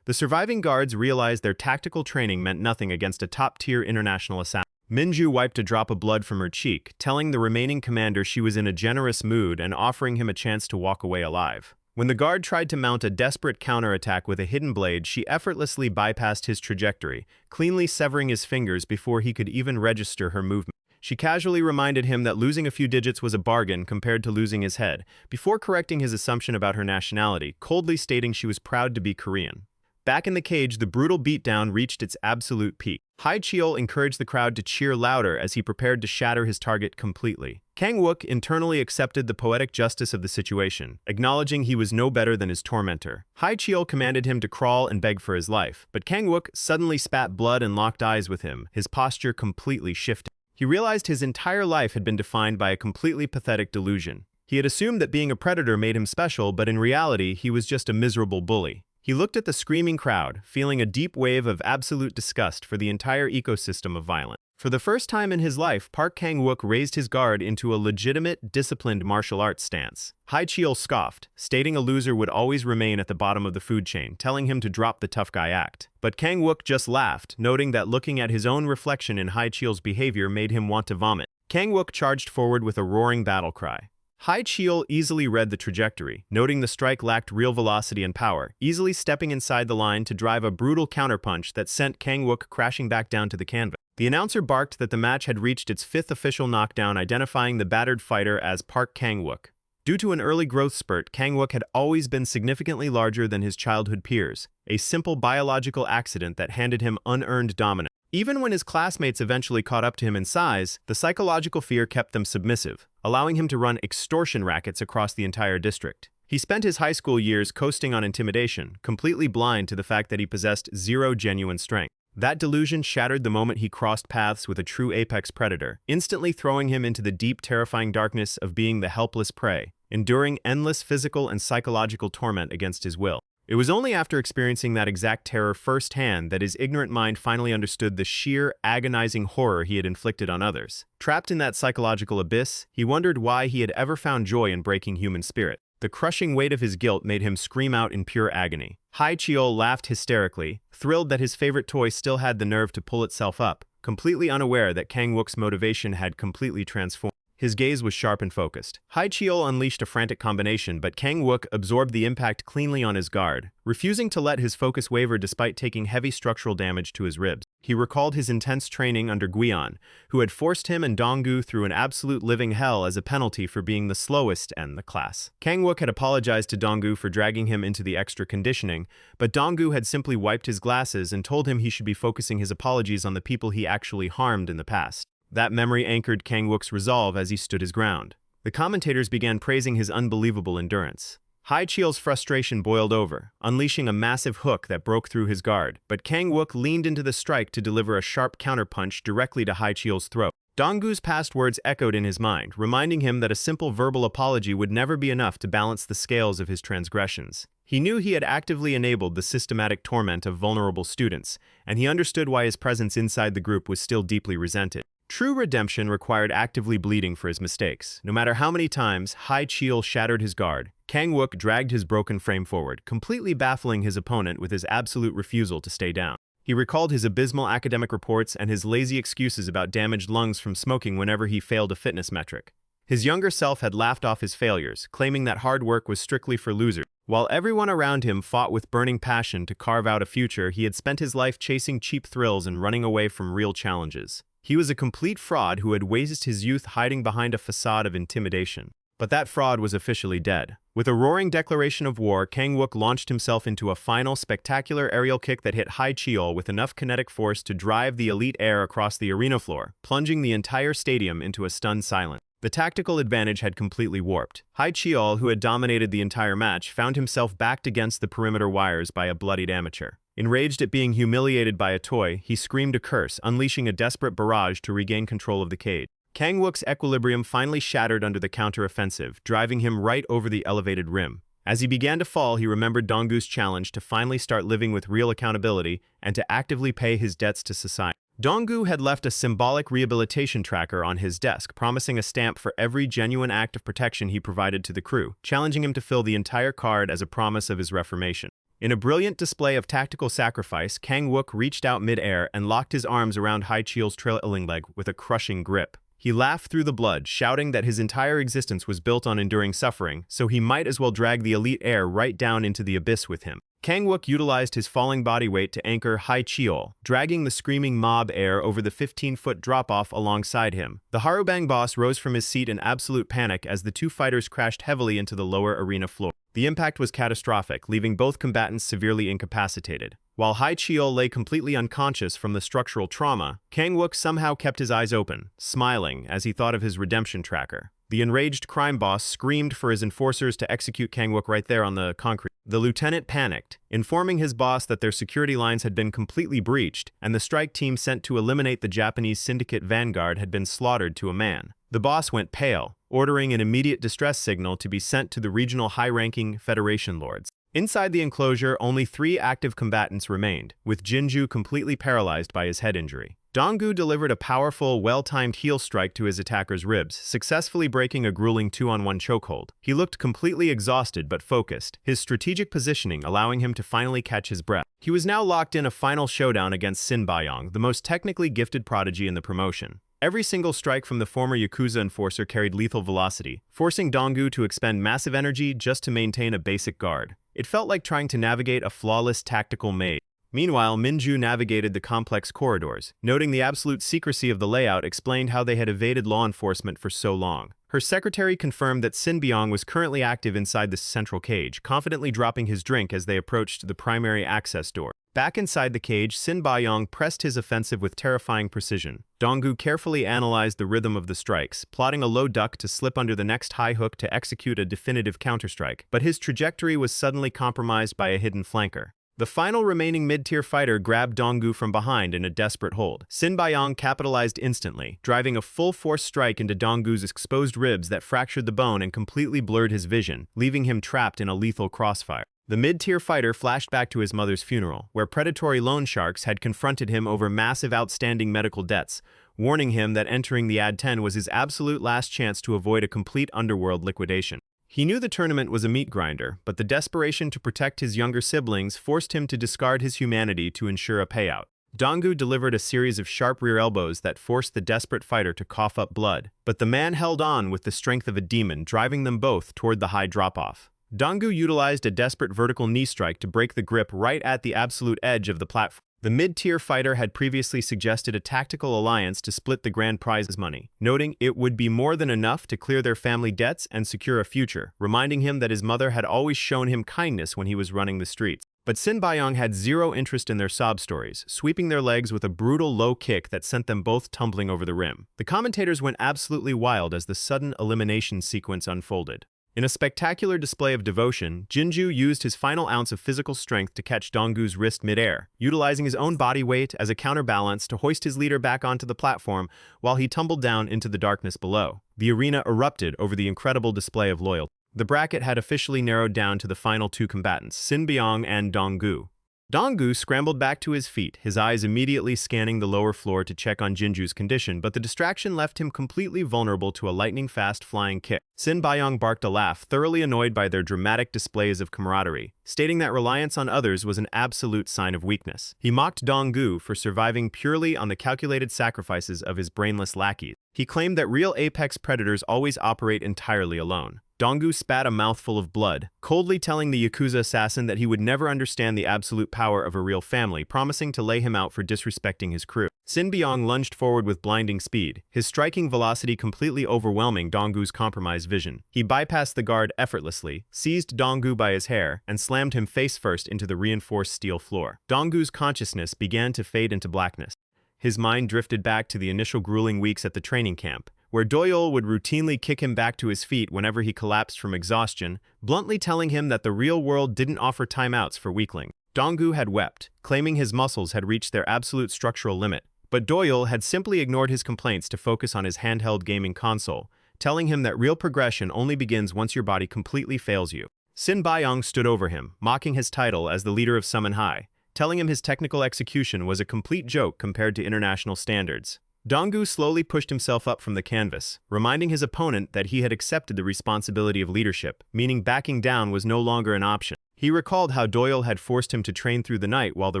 The surviving guards realized their tactical training meant nothing against a top-tier international assassin. Minju wiped a drop of blood from her cheek, telling the remaining commander she was in a generous mood and offering him a chance to walk away alive. When the guard tried to mount a desperate counterattack with a hidden blade, she effortlessly bypassed his trajectory, cleanly severing his fingers before he could even register her movement. She casually reminded him that losing a few digits was a bargain compared to losing his head, before correcting his assumption about her nationality, coldly stating she was proud to be Korean. Back in the cage, the brutal beatdown reached its absolute peak. High Cheol encouraged the crowd to cheer louder as he prepared to shatter his target completely. Kang-wook internally accepted the poetic justice of the situation, acknowledging he was no better than his tormentor. High Cheol commanded him to crawl and beg for his life, but Kang-wook suddenly spat blood and locked eyes with him, his posture completely shifting. He realized his entire life had been defined by a completely pathetic delusion. He had assumed that being a predator made him special, but in reality, he was just a miserable bully. He looked at the screaming crowd, feeling a deep wave of absolute disgust for the entire ecosystem of violence. For the first time in his life, Park Kang-wook raised his guard into a legitimate, disciplined martial arts stance. High Cheol scoffed, stating a loser would always remain at the bottom of the food chain, telling him to drop the tough guy act. But Kang-wook just laughed, noting that looking at his own reflection in High Cheol's behavior made him want to vomit. Kang-wook charged forward with a roaring battle cry. High Cheol easily read the trajectory, noting the strike lacked real velocity and power, easily stepping inside the line to drive a brutal counterpunch that sent Kang-wook crashing back down to the canvas. The announcer barked that the match had reached its 5th official knockdown, identifying the battered fighter as Park Kang-wook. Due to an early growth spurt, Kang-wook had always been significantly larger than his childhood peers, a simple biological accident that handed him unearned dominance. Even when his classmates eventually caught up to him in size, the psychological fear kept them submissive, allowing him to run extortion rackets across the entire district. He spent his high school years coasting on intimidation, completely blind to the fact that he possessed zero genuine strength. That delusion shattered the moment he crossed paths with a true apex predator, instantly throwing him into the deep, terrifying darkness of being the helpless prey, enduring endless physical and psychological torment against his will. It was only after experiencing that exact terror firsthand that his ignorant mind finally understood the sheer, agonizing horror he had inflicted on others. Trapped in that psychological abyss, he wondered why he had ever found joy in breaking human spirit. The crushing weight of his guilt made him scream out in pure agony. High Cheol laughed hysterically, thrilled that his favorite toy still had the nerve to pull itself up, completely unaware that Kang-wook's motivation had completely transformed. His gaze was sharp and focused. High Cheol unleashed a frantic combination, but Kang-wook absorbed the impact cleanly on his guard, refusing to let his focus waver despite taking heavy structural damage to his ribs. He recalled his intense training under Guion, who had forced him and Donggu through an absolute living hell as a penalty for being the slowest in the class. Kang-wook had apologized to Donggu for dragging him into the extra conditioning, but Donggu had simply wiped his glasses and told him he should be focusing his apologies on the people he actually harmed in the past. That memory anchored Kang-wook's resolve as he stood his ground. The commentators began praising his unbelievable endurance. High Cheol's frustration boiled over, unleashing a massive hook that broke through his guard, but Kang-wook leaned into the strike to deliver a sharp counterpunch directly to High Cheol's throat. Donggu's past words echoed in his mind, reminding him that a simple verbal apology would never be enough to balance the scales of his transgressions. He knew he had actively enabled the systematic torment of vulnerable students, and he understood why his presence inside the group was still deeply resented. True redemption required actively bleeding for his mistakes. No matter how many times High Cheol shattered his guard, Kang Wook dragged his broken frame forward, completely baffling his opponent with his absolute refusal to stay down. He recalled his abysmal academic reports and his lazy excuses about damaged lungs from smoking whenever he failed a fitness metric. His younger self had laughed off his failures, claiming that hard work was strictly for losers. While everyone around him fought with burning passion to carve out a future, he had spent his life chasing cheap thrills and running away from real challenges. He was a complete fraud who had wasted his youth hiding behind a facade of intimidation. But that fraud was officially dead. With a roaring declaration of war, Kang Wook launched himself into a final, spectacular aerial kick that hit High Cheol with enough kinetic force to drive the elite air across the arena floor, plunging the entire stadium into a stunned silence. The tactical advantage had completely warped. High Cheol, who had dominated the entire match, found himself backed against the perimeter wires by a bloodied amateur. Enraged at being humiliated by a toy, he screamed a curse, unleashing a desperate barrage to regain control of the cage. Kang Wook's equilibrium finally shattered under the counter-offensive, driving him right over the elevated rim. As he began to fall, he remembered Donggu's challenge to finally start living with real accountability and to actively pay his debts to society. Donggu had left a symbolic rehabilitation tracker on his desk, promising a stamp for every genuine act of protection he provided to the crew, challenging him to fill the entire card as a promise of his reformation. In a brilliant display of tactical sacrifice, Kang Wook reached out mid-air and locked his arms around High Cheol's trailing leg with a crushing grip. He laughed through the blood, shouting that his entire existence was built on enduring suffering, so he might as well drag the elite air right down into the abyss with him. Kang Wook utilized his falling body weight to anchor High Cheol, dragging the screaming mob air over the 15-foot drop-off alongside him. The Harubang boss rose from his seat in absolute panic as the two fighters crashed heavily into the lower arena floor. The impact was catastrophic, leaving both combatants severely incapacitated. While High Cheol lay completely unconscious from the structural trauma, Kang Wook somehow kept his eyes open, smiling as he thought of his redemption tracker. The enraged crime boss screamed for his enforcers to execute Kang Wook right there on the concrete. The lieutenant panicked, informing his boss that their security lines had been completely breached and the strike team sent to eliminate the Japanese syndicate vanguard had been slaughtered to a man. The boss went pale, ordering an immediate distress signal to be sent to the regional high-ranking Federation lords. Inside the enclosure, only 3 active combatants remained, with Jinju completely paralyzed by his head injury. Donggu delivered a powerful, well-timed heel strike to his attacker's ribs, successfully breaking a grueling 2-on-1 chokehold. He looked completely exhausted but focused, his strategic positioning allowing him to finally catch his breath. He was now locked in a final showdown against Sin Bayong, the most technically gifted prodigy in the promotion. Every single strike from the former Yakuza enforcer carried lethal velocity, forcing Donggu to expend massive energy just to maintain a basic guard. It felt like trying to navigate a flawless tactical maze. Meanwhile, Minju navigated the complex corridors, noting the absolute secrecy of the layout explained how they had evaded law enforcement for so long. Her secretary confirmed that Sin Byong was currently active inside the central cage, confidently dropping his drink as they approached the primary access door. Back inside the cage, Sin Bayong pressed his offensive with terrifying precision. Donggu carefully analyzed the rhythm of the strikes, plotting a low duck to slip under the next high hook to execute a definitive counterstrike, but his trajectory was suddenly compromised by a hidden flanker. The final remaining mid-tier fighter grabbed Donggu from behind in a desperate hold. Sin Bayong capitalized instantly, driving a full-force strike into Donggu's exposed ribs that fractured the bone and completely blurred his vision, leaving him trapped in a lethal crossfire. The mid-tier fighter flashed back to his mother's funeral, where predatory loan sharks had confronted him over massive outstanding medical debts, warning him that entering the Ad-10 was his absolute last chance to avoid a complete underworld liquidation. He knew the tournament was a meat grinder, but the desperation to protect his younger siblings forced him to discard his humanity to ensure a payout. Donggu delivered a series of sharp rear elbows that forced the desperate fighter to cough up blood, but the man held on with the strength of a demon, driving them both toward the high drop-off. Donggu utilized a desperate vertical knee strike to break the grip right at the absolute edge of the platform. The mid-tier fighter had previously suggested a tactical alliance to split the grand prize money, noting it would be more than enough to clear their family debts and secure a future, reminding him that his mother had always shown him kindness when he was running the streets. But Sin Bayong had zero interest in their sob stories, sweeping their legs with a brutal low kick that sent them both tumbling over the rim. The commentators went absolutely wild as the sudden elimination sequence unfolded. In a spectacular display of devotion, Jinju used his final ounce of physical strength to catch Donggu's wrist mid-air, utilizing his own body weight as a counterbalance to hoist his leader back onto the platform while he tumbled down into the darkness below. The arena erupted over the incredible display of loyalty. The bracket had officially narrowed down to the final 2 combatants, Sin Byong and Donggu. Dong-gu scrambled back to his feet, his eyes immediately scanning the lower floor to check on Jinju's condition, but the distraction left him completely vulnerable to a lightning-fast flying kick. Sin Baiyong barked a laugh, thoroughly annoyed by their dramatic displays of camaraderie, stating that reliance on others was an absolute sign of weakness. He mocked Dong-gu for surviving purely on the calculated sacrifices of his brainless lackeys. He claimed that real apex predators always operate entirely alone. Dong-gu spat a mouthful of blood, coldly telling the Yakuza assassin that he would never understand the absolute power of a real family, promising to lay him out for disrespecting his crew. Sin Baiyong lunged forward with blinding speed, his striking velocity completely overwhelming Dong-gu's compromised vision. He bypassed the guard effortlessly, seized Dong-gu by his hair, and slammed him face-first into the reinforced steel floor. Dong-gu's consciousness began to fade into blackness. His mind drifted back to the initial grueling weeks at the training camp, where Doyul would routinely kick him back to his feet whenever he collapsed from exhaustion, bluntly telling him that the real world didn't offer timeouts for weaklings. Dong-gu had wept, claiming his muscles had reached their absolute structural limit, but Doyul had simply ignored his complaints to focus on his handheld gaming console, telling him that real progression only begins once your body completely fails you. Sin Baiyong stood over him, mocking his title as the leader of Sumo High, telling him his technical execution was a complete joke compared to international standards. Dong-gu slowly pushed himself up from the canvas, reminding his opponent that he had accepted the responsibility of leadership, meaning backing down was no longer an option. He recalled how Doyul had forced him to train through the night while the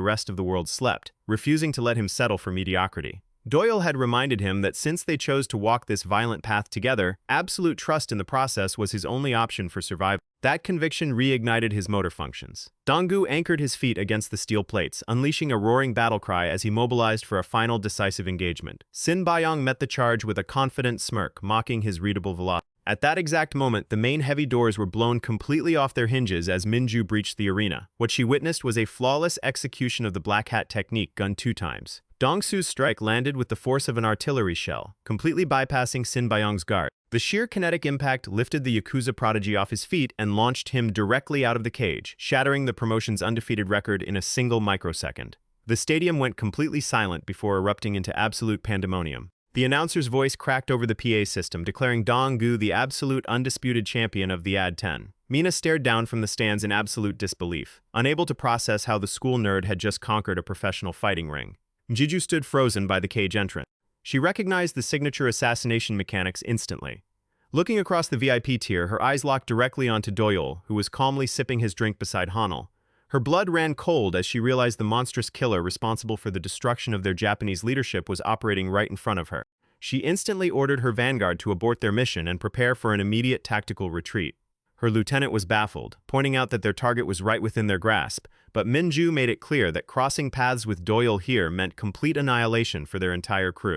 rest of the world slept, refusing to let him settle for mediocrity. Doyul had reminded him that since they chose to walk this violent path together, absolute trust in the process was his only option for survival. That conviction reignited his motor functions. Dong-gu anchored his feet against the steel plates, unleashing a roaring battle cry as he mobilized for a final decisive engagement. Sin Baiyong met the charge with a confident smirk, mocking his readable velocity. At that exact moment, the main heavy doors were blown completely off their hinges as Minju breached the arena. What she witnessed was a flawless execution of the black hat technique gunned 2 times. Dong-su's strike landed with the force of an artillery shell, completely bypassing Sin Baiyong's guard. The sheer kinetic impact lifted the Yakuza prodigy off his feet and launched him directly out of the cage, shattering the promotion's undefeated record in a single microsecond. The stadium went completely silent before erupting into absolute pandemonium. The announcer's voice cracked over the PA system, declaring Dong-gu the absolute undisputed champion of the AD-10. Mina stared down from the stands in absolute disbelief, unable to process how the school nerd had just conquered a professional fighting ring. Jiju stood frozen by the cage entrance. She recognized the signature assassination mechanics instantly. Looking across the VIP tier, her eyes locked directly onto Doyul, who was calmly sipping his drink beside Hanel. Her blood ran cold as she realized the monstrous killer responsible for the destruction of their Japanese leadership was operating right in front of her. She instantly ordered her vanguard to abort their mission and prepare for an immediate tactical retreat. Her lieutenant was baffled, pointing out that their target was right within their grasp, but Minju made it clear that crossing paths with Doyul here meant complete annihilation for their entire crew.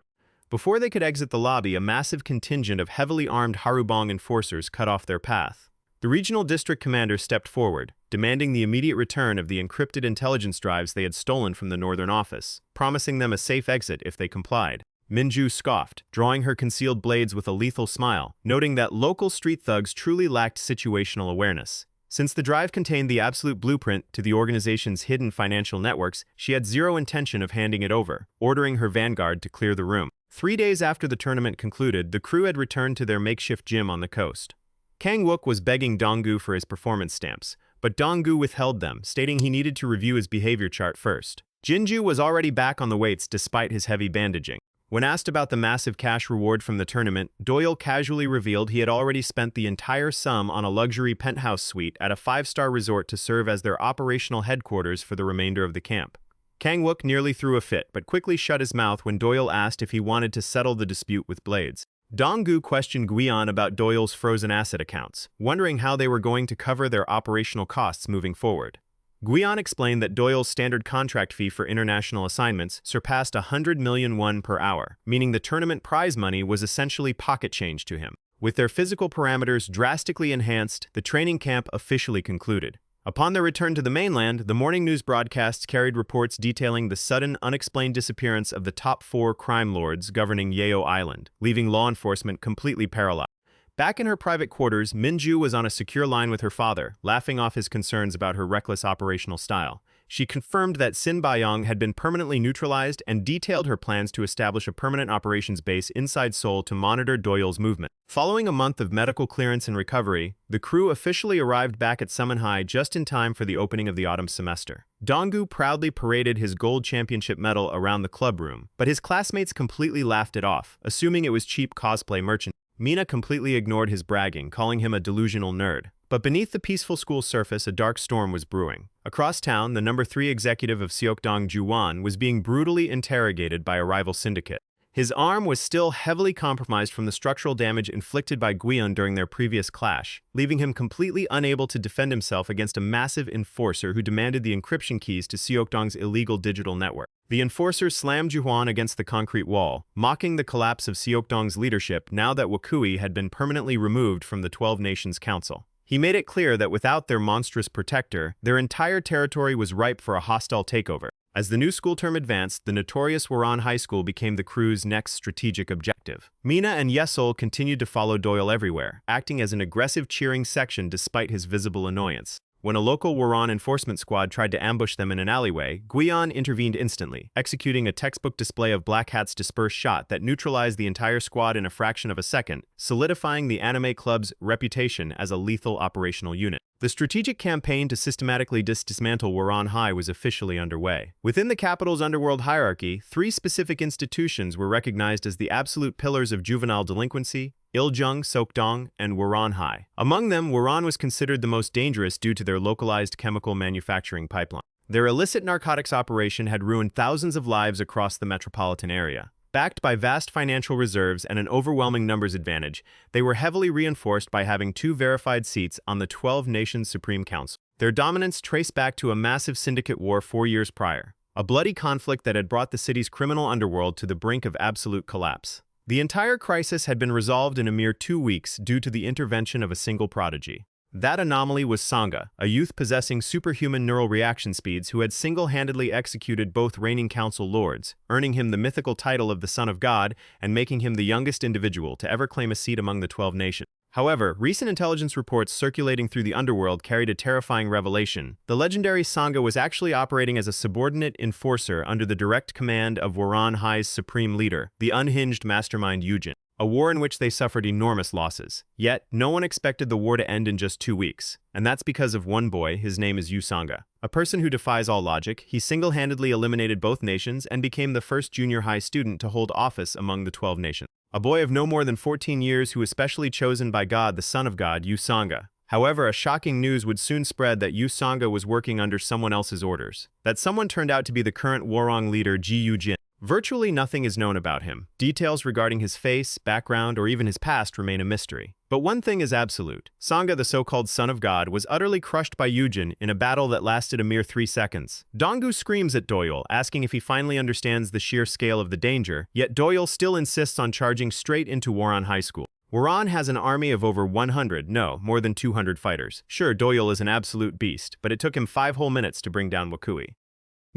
Before they could exit the lobby, a massive contingent of heavily armed Harubong enforcers cut off their path. The regional district commander stepped forward, demanding the immediate return of the encrypted intelligence drives they had stolen from the northern office, promising them a safe exit if they complied. Minju scoffed, drawing her concealed blades with a lethal smile, noting that local street thugs truly lacked situational awareness. Since the drive contained the absolute blueprint to the organization's hidden financial networks, she had zero intention of handing it over, ordering her vanguard to clear the room. 3 days after the tournament concluded, the crew had returned to their makeshift gym on the coast. Kang Wook was begging Dong-gu for his performance stamps, but Dong-gu withheld them, stating he needed to review his behavior chart first. Jinju was already back on the weights despite his heavy bandaging. When asked about the massive cash reward from the tournament, Doyul casually revealed he had already spent the entire sum on a luxury penthouse suite at a 5-star resort to serve as their operational headquarters for the remainder of the camp. Kang Wook nearly threw a fit, but quickly shut his mouth when Doyul asked if he wanted to settle the dispute with Blades. Dong-gu questioned Guion about Doyul's frozen asset accounts, wondering how they were going to cover their operational costs moving forward. Guion explained that Doyul's standard contract fee for international assignments surpassed 100 million won per hour, meaning the tournament prize money was essentially pocket change to him. With their physical parameters drastically enhanced, the training camp officially concluded. Upon their return to the mainland, the morning news broadcasts carried reports detailing the sudden, unexplained disappearance of the top 4 crime lords governing Yeyo Island, leaving law enforcement completely paralyzed. Back in her private quarters, Minju was on a secure line with her father, laughing off his concerns about her reckless operational style. She confirmed that Sin Bayong had been permanently neutralized and detailed her plans to establish a permanent operations base inside Seoul to monitor Doyul's movement. Following a month of medical clearance and recovery, the crew officially arrived back at Sumo High just in time for the opening of the autumn semester. Donggu proudly paraded his gold championship medal around the club room, but his classmates completely laughed it off, assuming it was cheap cosplay merchandise. Mina completely ignored his bragging, calling him a delusional nerd. But beneath the peaceful school surface, a dark storm was brewing. Across town, the number 3 executive of Seokdong Juwon was being brutally interrogated by a rival syndicate. His arm was still heavily compromised from the structural damage inflicted by Gwion during their previous clash, leaving him completely unable to defend himself against a massive enforcer who demanded the encryption keys to Seokdong's illegal digital network. The enforcer slammed Juhwan against the concrete wall, mocking the collapse of Seokdong's leadership now that Wakui had been permanently removed from the 12 Nations Council. He made it clear that without their monstrous protector, their entire territory was ripe for a hostile takeover. As the new school term advanced, the notorious Woran High School became the crew's next strategic objective. Mina and Yeyo continued to follow Doyul everywhere, acting as an aggressive cheering section despite his visible annoyance. When a local Woran enforcement squad tried to ambush them in an alleyway, Gwion intervened instantly, executing a textbook display of Black Hat's dispersed shot that neutralized the entire squad in a fraction of a second, solidifying the anime club's reputation as a lethal operational unit. The strategic campaign to systematically dismantle Woran High was officially underway. Within the capital's underworld hierarchy, 3 specific institutions were recognized as the absolute pillars of juvenile delinquency: Iljung, Seokdong, and Woran High. Among them, Woran was considered the most dangerous due to their localized chemical manufacturing pipeline. Their illicit narcotics operation had ruined thousands of lives across the metropolitan area. Backed by vast financial reserves and an overwhelming numbers advantage, they were heavily reinforced by having 2 verified seats on the 12 Nations Supreme Council. Their dominance traced back to a massive syndicate war 4 years prior, a bloody conflict that had brought the city's criminal underworld to the brink of absolute collapse. The entire crisis had been resolved in a mere 2 weeks due to the intervention of a single prodigy. That anomaly was Sangha, a youth possessing superhuman neural reaction speeds who had single-handedly executed both reigning council lords, earning him the mythical title of the Son of God and making him the youngest individual to ever claim a seat among the 12 nations. However, recent intelligence reports circulating through the underworld carried a terrifying revelation. The legendary Sangha was actually operating as a subordinate enforcer under the direct command of Woran High's supreme leader, the unhinged mastermind Yujin. A war in which they suffered enormous losses. Yet, no one expected the war to end in just 2 weeks. And that's because of one boy. His name is Yu Sangha. A person who defies all logic, he single-handedly eliminated both nations and became the first junior high student to hold office among the 12 nations. A boy of no more than 14 years who was specially chosen by God, the Son of God, Yu Sangha. However, a shocking news would soon spread that Yu Sangha was working under someone else's orders. That someone turned out to be the current Warong leader, Ji Yujin. Virtually nothing is known about him. Details regarding his face, background, or even his past remain a mystery. But one thing is absolute. Sangha, the so-called Son of God, was utterly crushed by Yujin in a battle that lasted a mere 3 seconds. Donggu screams at Doyul, asking if he finally understands the sheer scale of the danger, yet Doyul still insists on charging straight into Woran High School. Woran has an army of over 100, no, more than 200 fighters. Sure, Doyul is an absolute beast, but it took him 5 whole minutes to bring down Wakui.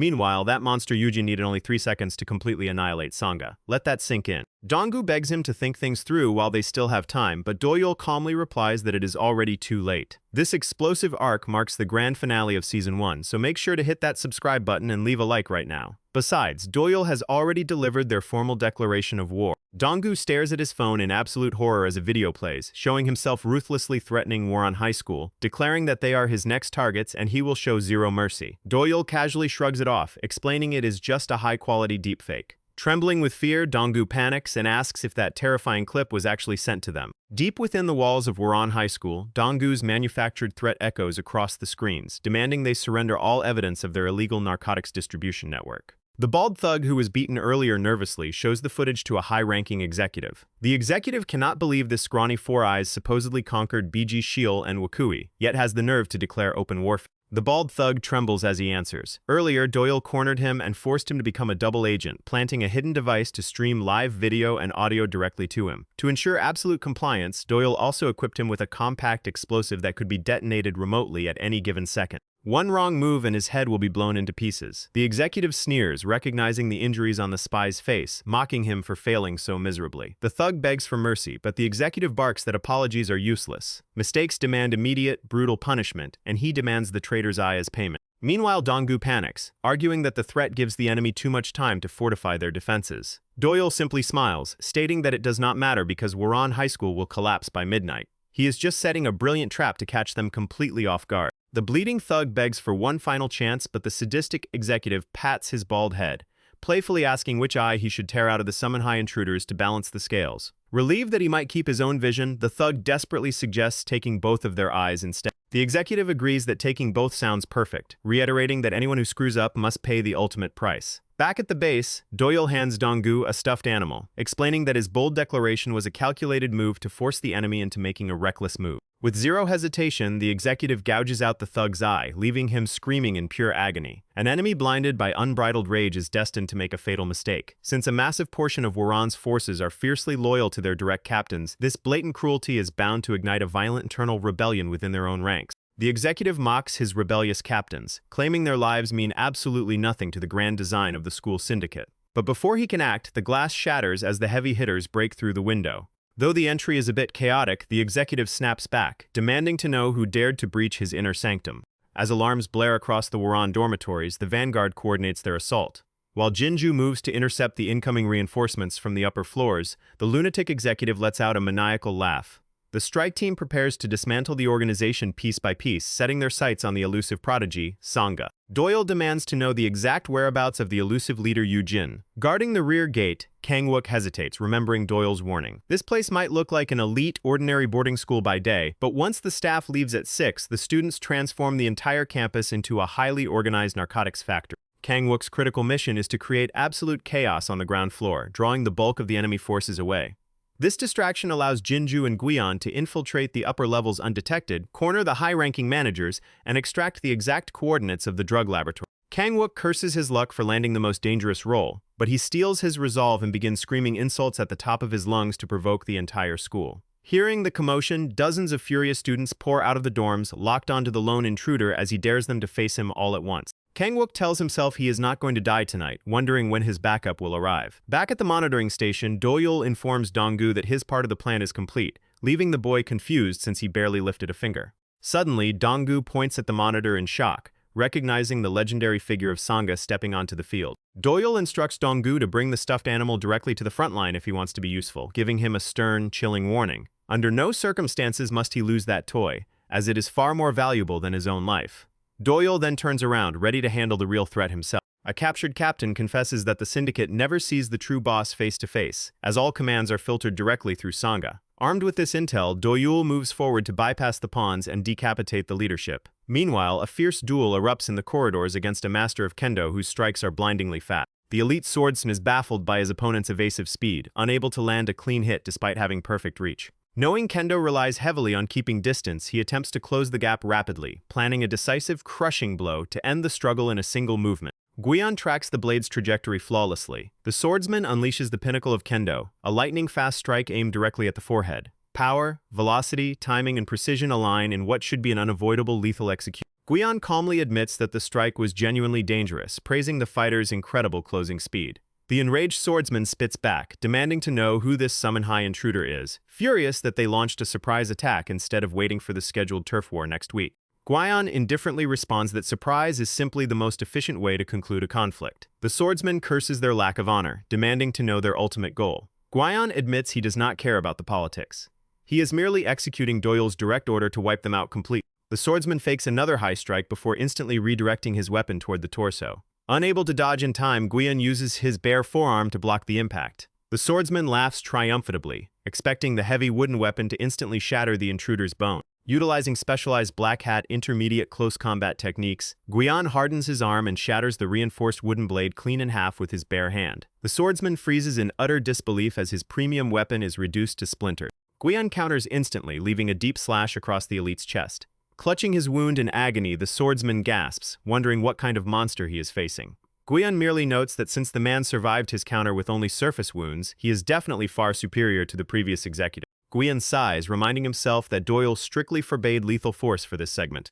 Meanwhile, that monster Yujin needed only 3 seconds to completely annihilate Sangha. Let that sink in. Donggu begs him to think things through while they still have time, but Doyul calmly replies that it is already too late. This explosive arc marks the grand finale of Season 1, so make sure to hit that subscribe button and leave a like right now. Besides, Doyul has already delivered their formal declaration of war. Donggu stares at his phone in absolute horror as a video plays, showing himself ruthlessly threatening Woran High School, declaring that they are his next targets and he will show zero mercy. Doyul casually shrugs it off, explaining it is just a high-quality deepfake. Trembling with fear, Donggu panics and asks if that terrifying clip was actually sent to them. Deep within the walls of Woran High School, Donggu's manufactured threat echoes across the screens, demanding they surrender all evidence of their illegal narcotics distribution network. The bald thug who was beaten earlier nervously shows the footage to a high-ranking executive. The executive cannot believe this scrawny Four Eyes supposedly conquered Biji Cheol and Wakui, yet has the nerve to declare open warfare. The bald thug trembles as he answers. Earlier, Doyul cornered him and forced him to become a double agent, planting a hidden device to stream live video and audio directly to him. To ensure absolute compliance, Doyul also equipped him with a compact explosive that could be detonated remotely at any given second. One wrong move and his head will be blown into pieces. The executive sneers, recognizing the injuries on the spy's face, mocking him for failing so miserably. The thug begs for mercy, but the executive barks that apologies are useless. Mistakes demand immediate, brutal punishment, and he demands the traitor's eye as payment. Meanwhile, Dong-gu panics, arguing that the threat gives the enemy too much time to fortify their defenses. Doyul simply smiles, stating that it does not matter because Woran High School will collapse by midnight. He is just setting a brilliant trap to catch them completely off guard. The bleeding thug begs for one final chance, but the sadistic executive pats his bald head, playfully asking which eye he should tear out of the Sumo High intruders to balance the scales. Relieved that he might keep his own vision, the thug desperately suggests taking both of their eyes instead. The executive agrees that taking both sounds perfect, reiterating that anyone who screws up must pay the ultimate price. Back at the base, Doyul hands Dong-gu a stuffed animal, explaining that his bold declaration was a calculated move to force the enemy into making a reckless move. With zero hesitation, the executive gouges out the thug's eye, leaving him screaming in pure agony. An enemy blinded by unbridled rage is destined to make a fatal mistake. Since a massive portion of Woran's forces are fiercely loyal to their direct captains, this blatant cruelty is bound to ignite a violent internal rebellion within their own ranks. The executive mocks his rebellious captains, claiming their lives mean absolutely nothing to the grand design of the school syndicate. But before he can act, the glass shatters as the heavy hitters break through the window. Though the entry is a bit chaotic, the executive snaps back, demanding to know who dared to breach his inner sanctum. As alarms blare across the Woran dormitories, the vanguard coordinates their assault. While Jinju moves to intercept the incoming reinforcements from the upper floors, the lunatic executive lets out a maniacal laugh. The strike team prepares to dismantle the organization piece by piece, setting their sights on the elusive prodigy, Sangha. Doyul demands to know the exact whereabouts of the elusive leader Yu-jin. Guarding the rear gate, Kang-wook hesitates, remembering Doyul's warning. This place might look like an elite, ordinary boarding school by day, but once the staff leaves at 6, the students transform the entire campus into a highly organized narcotics factory. Kang-wook's critical mission is to create absolute chaos on the ground floor, drawing the bulk of the enemy forces away. This distraction allows Jinju and Guion to infiltrate the upper levels undetected, corner the high-ranking managers, and extract the exact coordinates of the drug laboratory. Kang-wook curses his luck for landing the most dangerous role, but he steals his resolve and begins screaming insults at the top of his lungs to provoke the entire school. Hearing the commotion, dozens of furious students pour out of the dorms, locked onto the lone intruder as he dares them to face him all at once. Kang-wook tells himself he is not going to die tonight, wondering when his backup will arrive. Back at the monitoring station, Doyul informs Dong-gu that his part of the plan is complete, leaving the boy confused since he barely lifted a finger. Suddenly, Dong-gu points at the monitor in shock, recognizing the legendary figure of Sangha stepping onto the field. Doyul instructs Dong-gu to bring the stuffed animal directly to the front line if he wants to be useful, giving him a stern, chilling warning. Under no circumstances must he lose that toy, as it is far more valuable than his own life. Doyul then turns around, ready to handle the real threat himself. A captured captain confesses that the syndicate never sees the true boss face to face, as all commands are filtered directly through Sangha. Armed with this intel, Doyul moves forward to bypass the pawns and decapitate the leadership. Meanwhile, a fierce duel erupts in the corridors against a master of kendo whose strikes are blindingly fast. The elite swordsman is baffled by his opponent's evasive speed, unable to land a clean hit despite having perfect reach. Knowing kendo relies heavily on keeping distance, he attempts to close the gap rapidly, planning a decisive, crushing blow to end the struggle in a single movement. Guion tracks the blade's trajectory flawlessly. The swordsman unleashes the pinnacle of kendo, a lightning-fast strike aimed directly at the forehead. Power, velocity, timing, and precision align in what should be an unavoidable lethal execution. Guion calmly admits that the strike was genuinely dangerous, praising the fighter's incredible closing speed. The enraged swordsman spits back, demanding to know who this Sumo High intruder is, furious that they launched a surprise attack instead of waiting for the scheduled turf war next week. Guion indifferently responds that surprise is simply the most efficient way to conclude a conflict. The swordsman curses their lack of honor, demanding to know their ultimate goal. Guion admits he does not care about the politics. He is merely executing Doyul's direct order to wipe them out completely. The swordsman fakes another high strike before instantly redirecting his weapon toward the torso. Unable to dodge in time, Guion uses his bare forearm to block the impact. The swordsman laughs triumphantly, expecting the heavy wooden weapon to instantly shatter the intruder's bone. Utilizing specialized black hat intermediate close combat techniques, Guion hardens his arm and shatters the reinforced wooden blade clean in half with his bare hand. The swordsman freezes in utter disbelief as his premium weapon is reduced to splinters. Guion counters instantly, leaving a deep slash across the elite's chest. Clutching his wound in agony, the swordsman gasps, wondering what kind of monster he is facing. Guion merely notes that since the man survived his counter with only surface wounds, he is definitely far superior to the previous executive. Guion sighs, reminding himself that Doyul strictly forbade lethal force for this segment.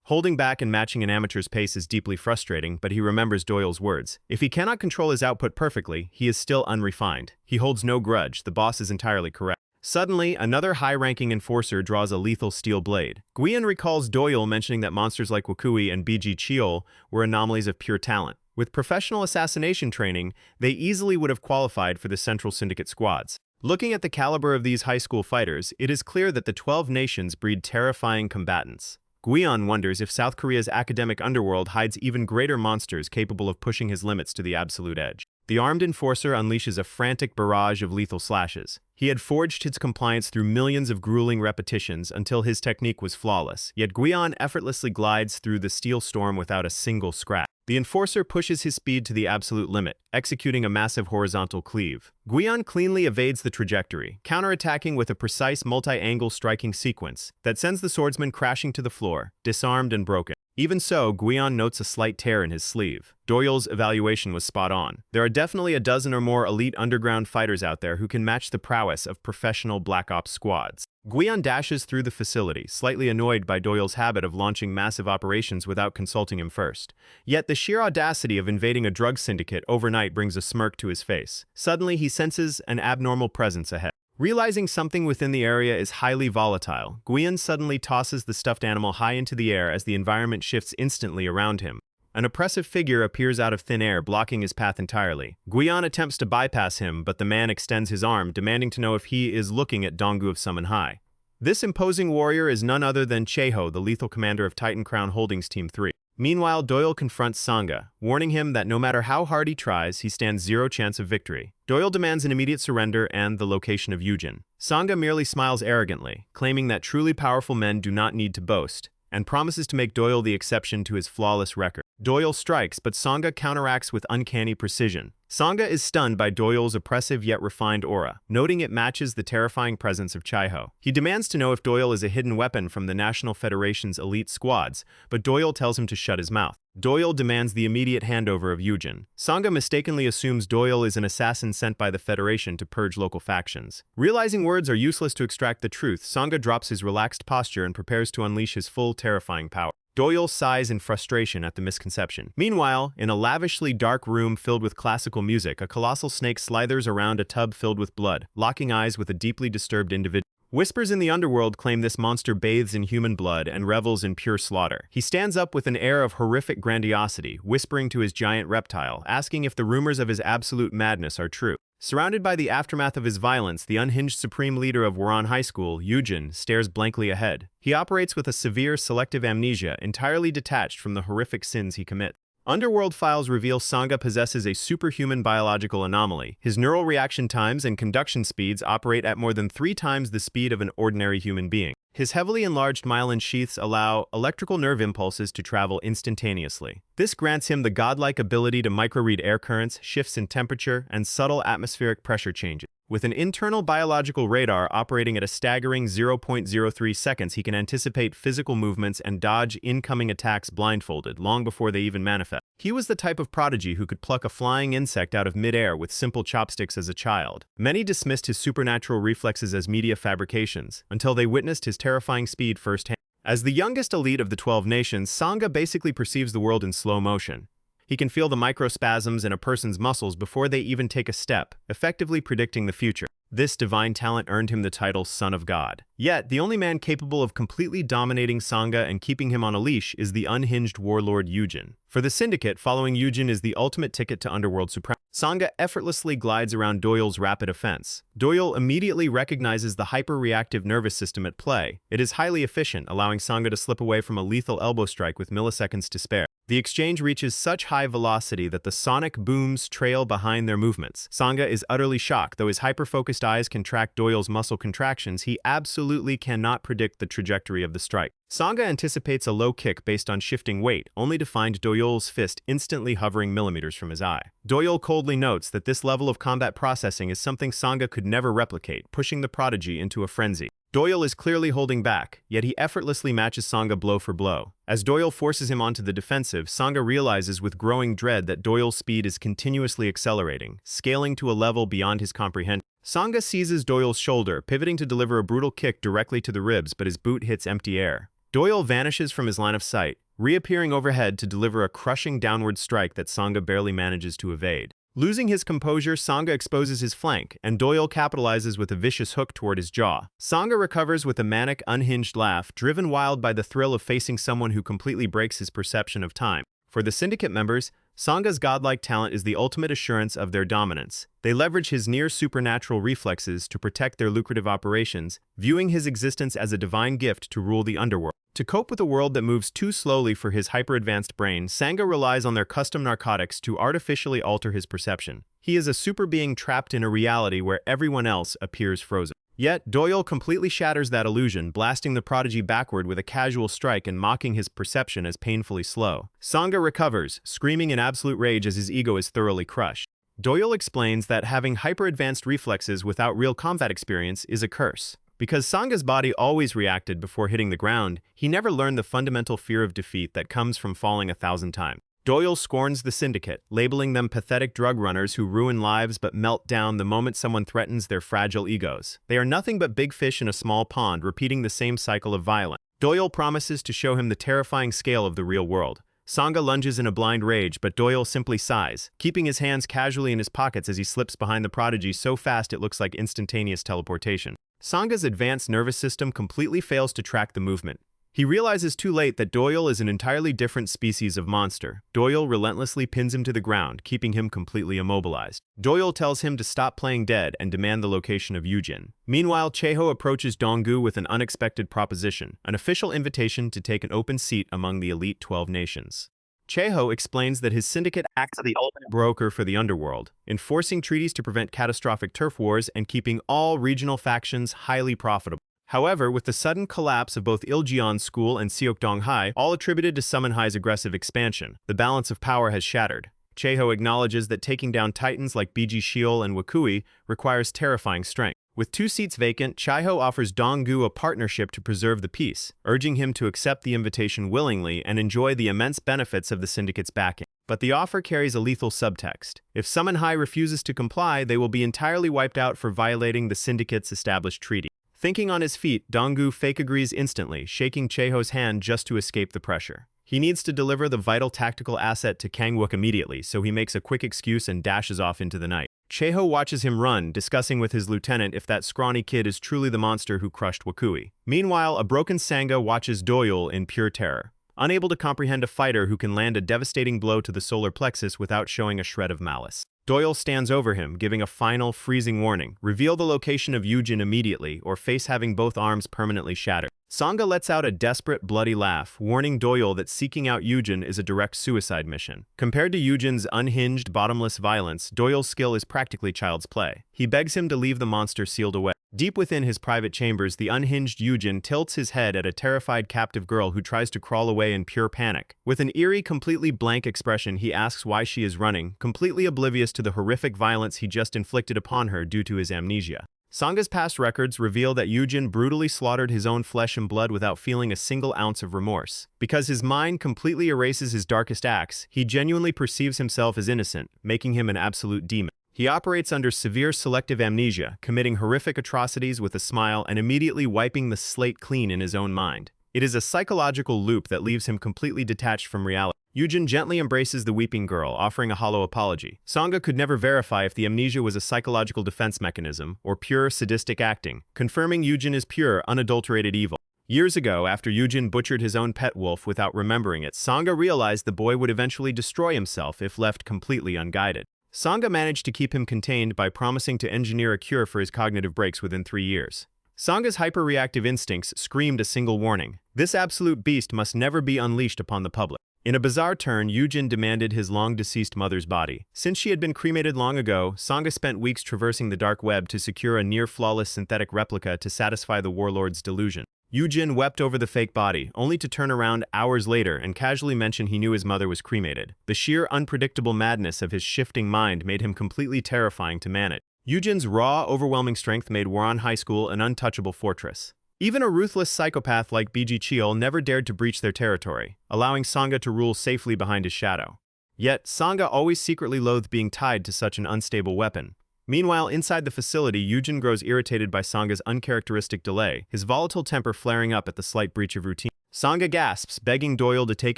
Holding back and matching an amateur's pace is deeply frustrating, but he remembers Doyul's words. If he cannot control his output perfectly, he is still unrefined. He holds no grudge, the boss is entirely correct. Suddenly, another high-ranking enforcer draws a lethal steel blade. Guion recalls Doyul mentioning that monsters like Wakui and Biji Cheol were anomalies of pure talent. With professional assassination training, they easily would have qualified for the Central Syndicate squads. Looking at the caliber of these high school fighters, it is clear that the 12 nations breed terrifying combatants. Guion wonders if South Korea's academic underworld hides even greater monsters capable of pushing his limits to the absolute edge. The armed enforcer unleashes a frantic barrage of lethal slashes. He had forged his compliance through millions of grueling repetitions until his technique was flawless, yet Guion effortlessly glides through the steel storm without a single scratch. The enforcer pushes his speed to the absolute limit, executing a massive horizontal cleave. Guion cleanly evades the trajectory, counterattacking with a precise multi-angle striking sequence that sends the swordsman crashing to the floor, disarmed and broken. Even so, Guion notes a slight tear in his sleeve. Doyul's evaluation was spot on. There are definitely a dozen or more elite underground fighters out there who can match the prowess of professional Black Ops squads. Guion dashes through the facility, slightly annoyed by Doyul's habit of launching massive operations without consulting him first. Yet the sheer audacity of invading a drug syndicate overnight brings a smirk to his face. Suddenly, he senses an abnormal presence ahead. Realizing something within the area is highly volatile, Guion suddenly tosses the stuffed animal high into the air as the environment shifts instantly around him. An oppressive figure appears out of thin air, blocking his path entirely. Guion attempts to bypass him, but the man extends his arm, demanding to know if he is looking at Donggu of Sumo High. This imposing warrior is none other than Cheho, the lethal commander of Titan Crown Holdings Team 3. Meanwhile, Doyul confronts Sangha, warning him that no matter how hard he tries, he stands zero chance of victory. Doyul demands an immediate surrender and the location of Yujin. Sangha merely smiles arrogantly, claiming that truly powerful men do not need to boast, and promises to make Doyul the exception to his flawless record. Doyul strikes, but Sangha counteracts with uncanny precision. Sangha is stunned by Doyul's oppressive yet refined aura, noting it matches the terrifying presence of Cheho. He demands to know if Doyul is a hidden weapon from the National Federation's elite squads, but Doyul tells him to shut his mouth. Doyul demands the immediate handover of Yujin. Sangha mistakenly assumes Doyul is an assassin sent by the Federation to purge local factions. Realizing words are useless to extract the truth, Sangha drops his relaxed posture and prepares to unleash his full, terrifying power. Doyul sighs in frustration at the misconception. Meanwhile, in a lavishly dark room filled with classical music, a colossal snake slithers around a tub filled with blood, locking eyes with a deeply disturbed individual. Whispers in the underworld claim this monster bathes in human blood and revels in pure slaughter. He stands up with an air of horrific grandiosity, whispering to his giant reptile, asking if the rumors of his absolute madness are true. Surrounded by the aftermath of his violence, the unhinged supreme leader of Waran High School, Yujin, stares blankly ahead. He operates with a severe selective amnesia, entirely detached from the horrific sins he commits. Underworld files reveal Sangha possesses a superhuman biological anomaly. His neural reaction times and conduction speeds operate at more than 3 times the speed of an ordinary human being. His heavily enlarged myelin sheaths allow electrical nerve impulses to travel instantaneously. This grants him the godlike ability to microread air currents, shifts in temperature, and subtle atmospheric pressure changes. With an internal biological radar operating at a staggering 0.03 seconds, he can anticipate physical movements and dodge incoming attacks blindfolded, long before they even manifest. He was the type of prodigy who could pluck a flying insect out of midair with simple chopsticks as a child. Many dismissed his supernatural reflexes as media fabrications, until they witnessed his terrifying speed firsthand. As the youngest elite of the 12 nations, Sangha basically perceives the world in slow motion. He can feel the microspasms in a person's muscles before they even take a step, effectively predicting the future. This divine talent earned him the title Son of God. Yet, the only man capable of completely dominating Sangha and keeping him on a leash is the unhinged warlord Yujin. For the Syndicate, following Yujin is the ultimate ticket to underworld supremacy. Sangha effortlessly glides around Doyul's rapid offense. Doyul immediately recognizes the hyper-reactive nervous system at play. It is highly efficient, allowing Sangha to slip away from a lethal elbow strike with milliseconds to spare. The exchange reaches such high velocity that the sonic booms trail behind their movements. Sangha is utterly shocked. Though his hyper-focused eyes can track Doyul's muscle contractions, he absolutely cannot predict the trajectory of the strike. Sangha anticipates a low kick based on shifting weight, only to find Doyul's fist instantly hovering millimeters from his eye. Doyul coldly notes that this level of combat processing is something Sangha could never replicate, pushing the prodigy into a frenzy. Doyul is clearly holding back, yet he effortlessly matches Sangha blow for blow. As Doyul forces him onto the defensive, Sangha realizes with growing dread that Doyul's speed is continuously accelerating, scaling to a level beyond his comprehension. Sangha seizes Doyul's shoulder, pivoting to deliver a brutal kick directly to the ribs, but his boot hits empty air. Doyul vanishes from his line of sight, reappearing overhead to deliver a crushing downward strike that Sangha barely manages to evade. Losing his composure, Sangha exposes his flank, and Doyul capitalizes with a vicious hook toward his jaw. Sangha recovers with a manic, unhinged laugh, driven wild by the thrill of facing someone who completely breaks his perception of time. For the syndicate members, Sangha's godlike talent is the ultimate assurance of their dominance. They leverage his near-supernatural reflexes to protect their lucrative operations, viewing his existence as a divine gift to rule the underworld. To cope with a world that moves too slowly for his hyper-advanced brain, Sangha relies on their custom narcotics to artificially alter his perception. He is a super being trapped in a reality where everyone else appears frozen. Yet, Doyul completely shatters that illusion, blasting the prodigy backward with a casual strike and mocking his perception as painfully slow. Sangha recovers, screaming in absolute rage as his ego is thoroughly crushed. Doyul explains that having hyper-advanced reflexes without real combat experience is a curse. Because Sangha's body always reacted before hitting the ground, he never learned the fundamental fear of defeat that comes from falling 1,000 times. Doyul scorns the syndicate, labeling them pathetic drug runners who ruin lives but melt down the moment someone threatens their fragile egos. They are nothing but big fish in a small pond, repeating the same cycle of violence. Doyul promises to show him the terrifying scale of the real world. Sangha lunges in a blind rage, but Doyul simply sighs, keeping his hands casually in his pockets as he slips behind the prodigy so fast it looks like instantaneous teleportation. Sangha's advanced nervous system completely fails to track the movement. He realizes too late that Doyul is an entirely different species of monster. Doyul relentlessly pins him to the ground, keeping him completely immobilized. Doyul tells him to stop playing dead and demand the location of Yujin. Meanwhile, Cheho approaches Donggu with an unexpected proposition, an official invitation to take an open seat among the elite 12 nations. Cheho explains that his syndicate acts as the ultimate broker for the underworld, enforcing treaties to prevent catastrophic turf wars and keeping all regional factions highly profitable. However, with the sudden collapse of both Iljeon's school and Seokdong High, all attributed to Sumo High's aggressive expansion, the balance of power has shattered. Cheho acknowledges that taking down titans like Biji Cheol and Wakui requires terrifying strength. With 2 seats vacant, Cheho offers Donggu a partnership to preserve the peace, urging him to accept the invitation willingly and enjoy the immense benefits of the syndicate's backing. But the offer carries a lethal subtext. If Sumo High refuses to comply, they will be entirely wiped out for violating the syndicate's established treaty. Thinking on his feet, Donggu fake agrees instantly, shaking Cheho's hand just to escape the pressure. He needs to deliver the vital tactical asset to Kangwook immediately, so he makes a quick excuse and dashes off into the night. Cheho watches him run, discussing with his lieutenant if that scrawny kid is truly the monster who crushed Wakui. Meanwhile, a broken Sangha watches Doyul in pure terror, unable to comprehend a fighter who can land a devastating blow to the solar plexus without showing a shred of malice. Doyul stands over him, giving a final, freezing warning. Reveal the location of Yujin immediately, or face having both arms permanently shattered. Sangha lets out a desperate, bloody laugh, warning Doyul that seeking out Yujin is a direct suicide mission. Compared to Yujin's unhinged, bottomless violence, Doyul's skill is practically child's play. He begs him to leave the monster sealed away. Deep within his private chambers, the unhinged Yujin tilts his head at a terrified captive girl who tries to crawl away in pure panic. With an eerie, completely blank expression, he asks why she is running, completely oblivious to the horrific violence he just inflicted upon her due to his amnesia. Sangha's past records reveal that Yujin brutally slaughtered his own flesh and blood without feeling a single ounce of remorse. Because his mind completely erases his darkest acts, he genuinely perceives himself as innocent, making him an absolute demon. He operates under severe selective amnesia, committing horrific atrocities with a smile and immediately wiping the slate clean in his own mind. It is a psychological loop that leaves him completely detached from reality. Yujin gently embraces the weeping girl, offering a hollow apology. Sangha could never verify if the amnesia was a psychological defense mechanism or pure sadistic acting, confirming Yujin is pure, unadulterated evil. Years ago, after Yujin butchered his own pet wolf without remembering it, Sangha realized the boy would eventually destroy himself if left completely unguided. Sangha managed to keep him contained by promising to engineer a cure for his cognitive breaks within 3 years. Sangha's hyper-reactive instincts screamed a single warning. This absolute beast must never be unleashed upon the public. In a bizarre turn, Yujin demanded his long-deceased mother's body. Since she had been cremated long ago, Sangha spent weeks traversing the dark web to secure a near-flawless synthetic replica to satisfy the warlord's delusion. Yujin wept over the fake body, only to turn around hours later and casually mention he knew his mother was cremated. The sheer unpredictable madness of his shifting mind made him completely terrifying to manage. Yujin's raw, overwhelming strength made Waran High School an untouchable fortress. Even a ruthless psychopath like Biji Cheol never dared to breach their territory, allowing Sangha to rule safely behind his shadow. Yet, Sangha always secretly loathed being tied to such an unstable weapon. Meanwhile, inside the facility, Yujin grows irritated by Sanga's uncharacteristic delay, his volatile temper flaring up at the slight breach of routine. Sanga gasps, begging Doyul to take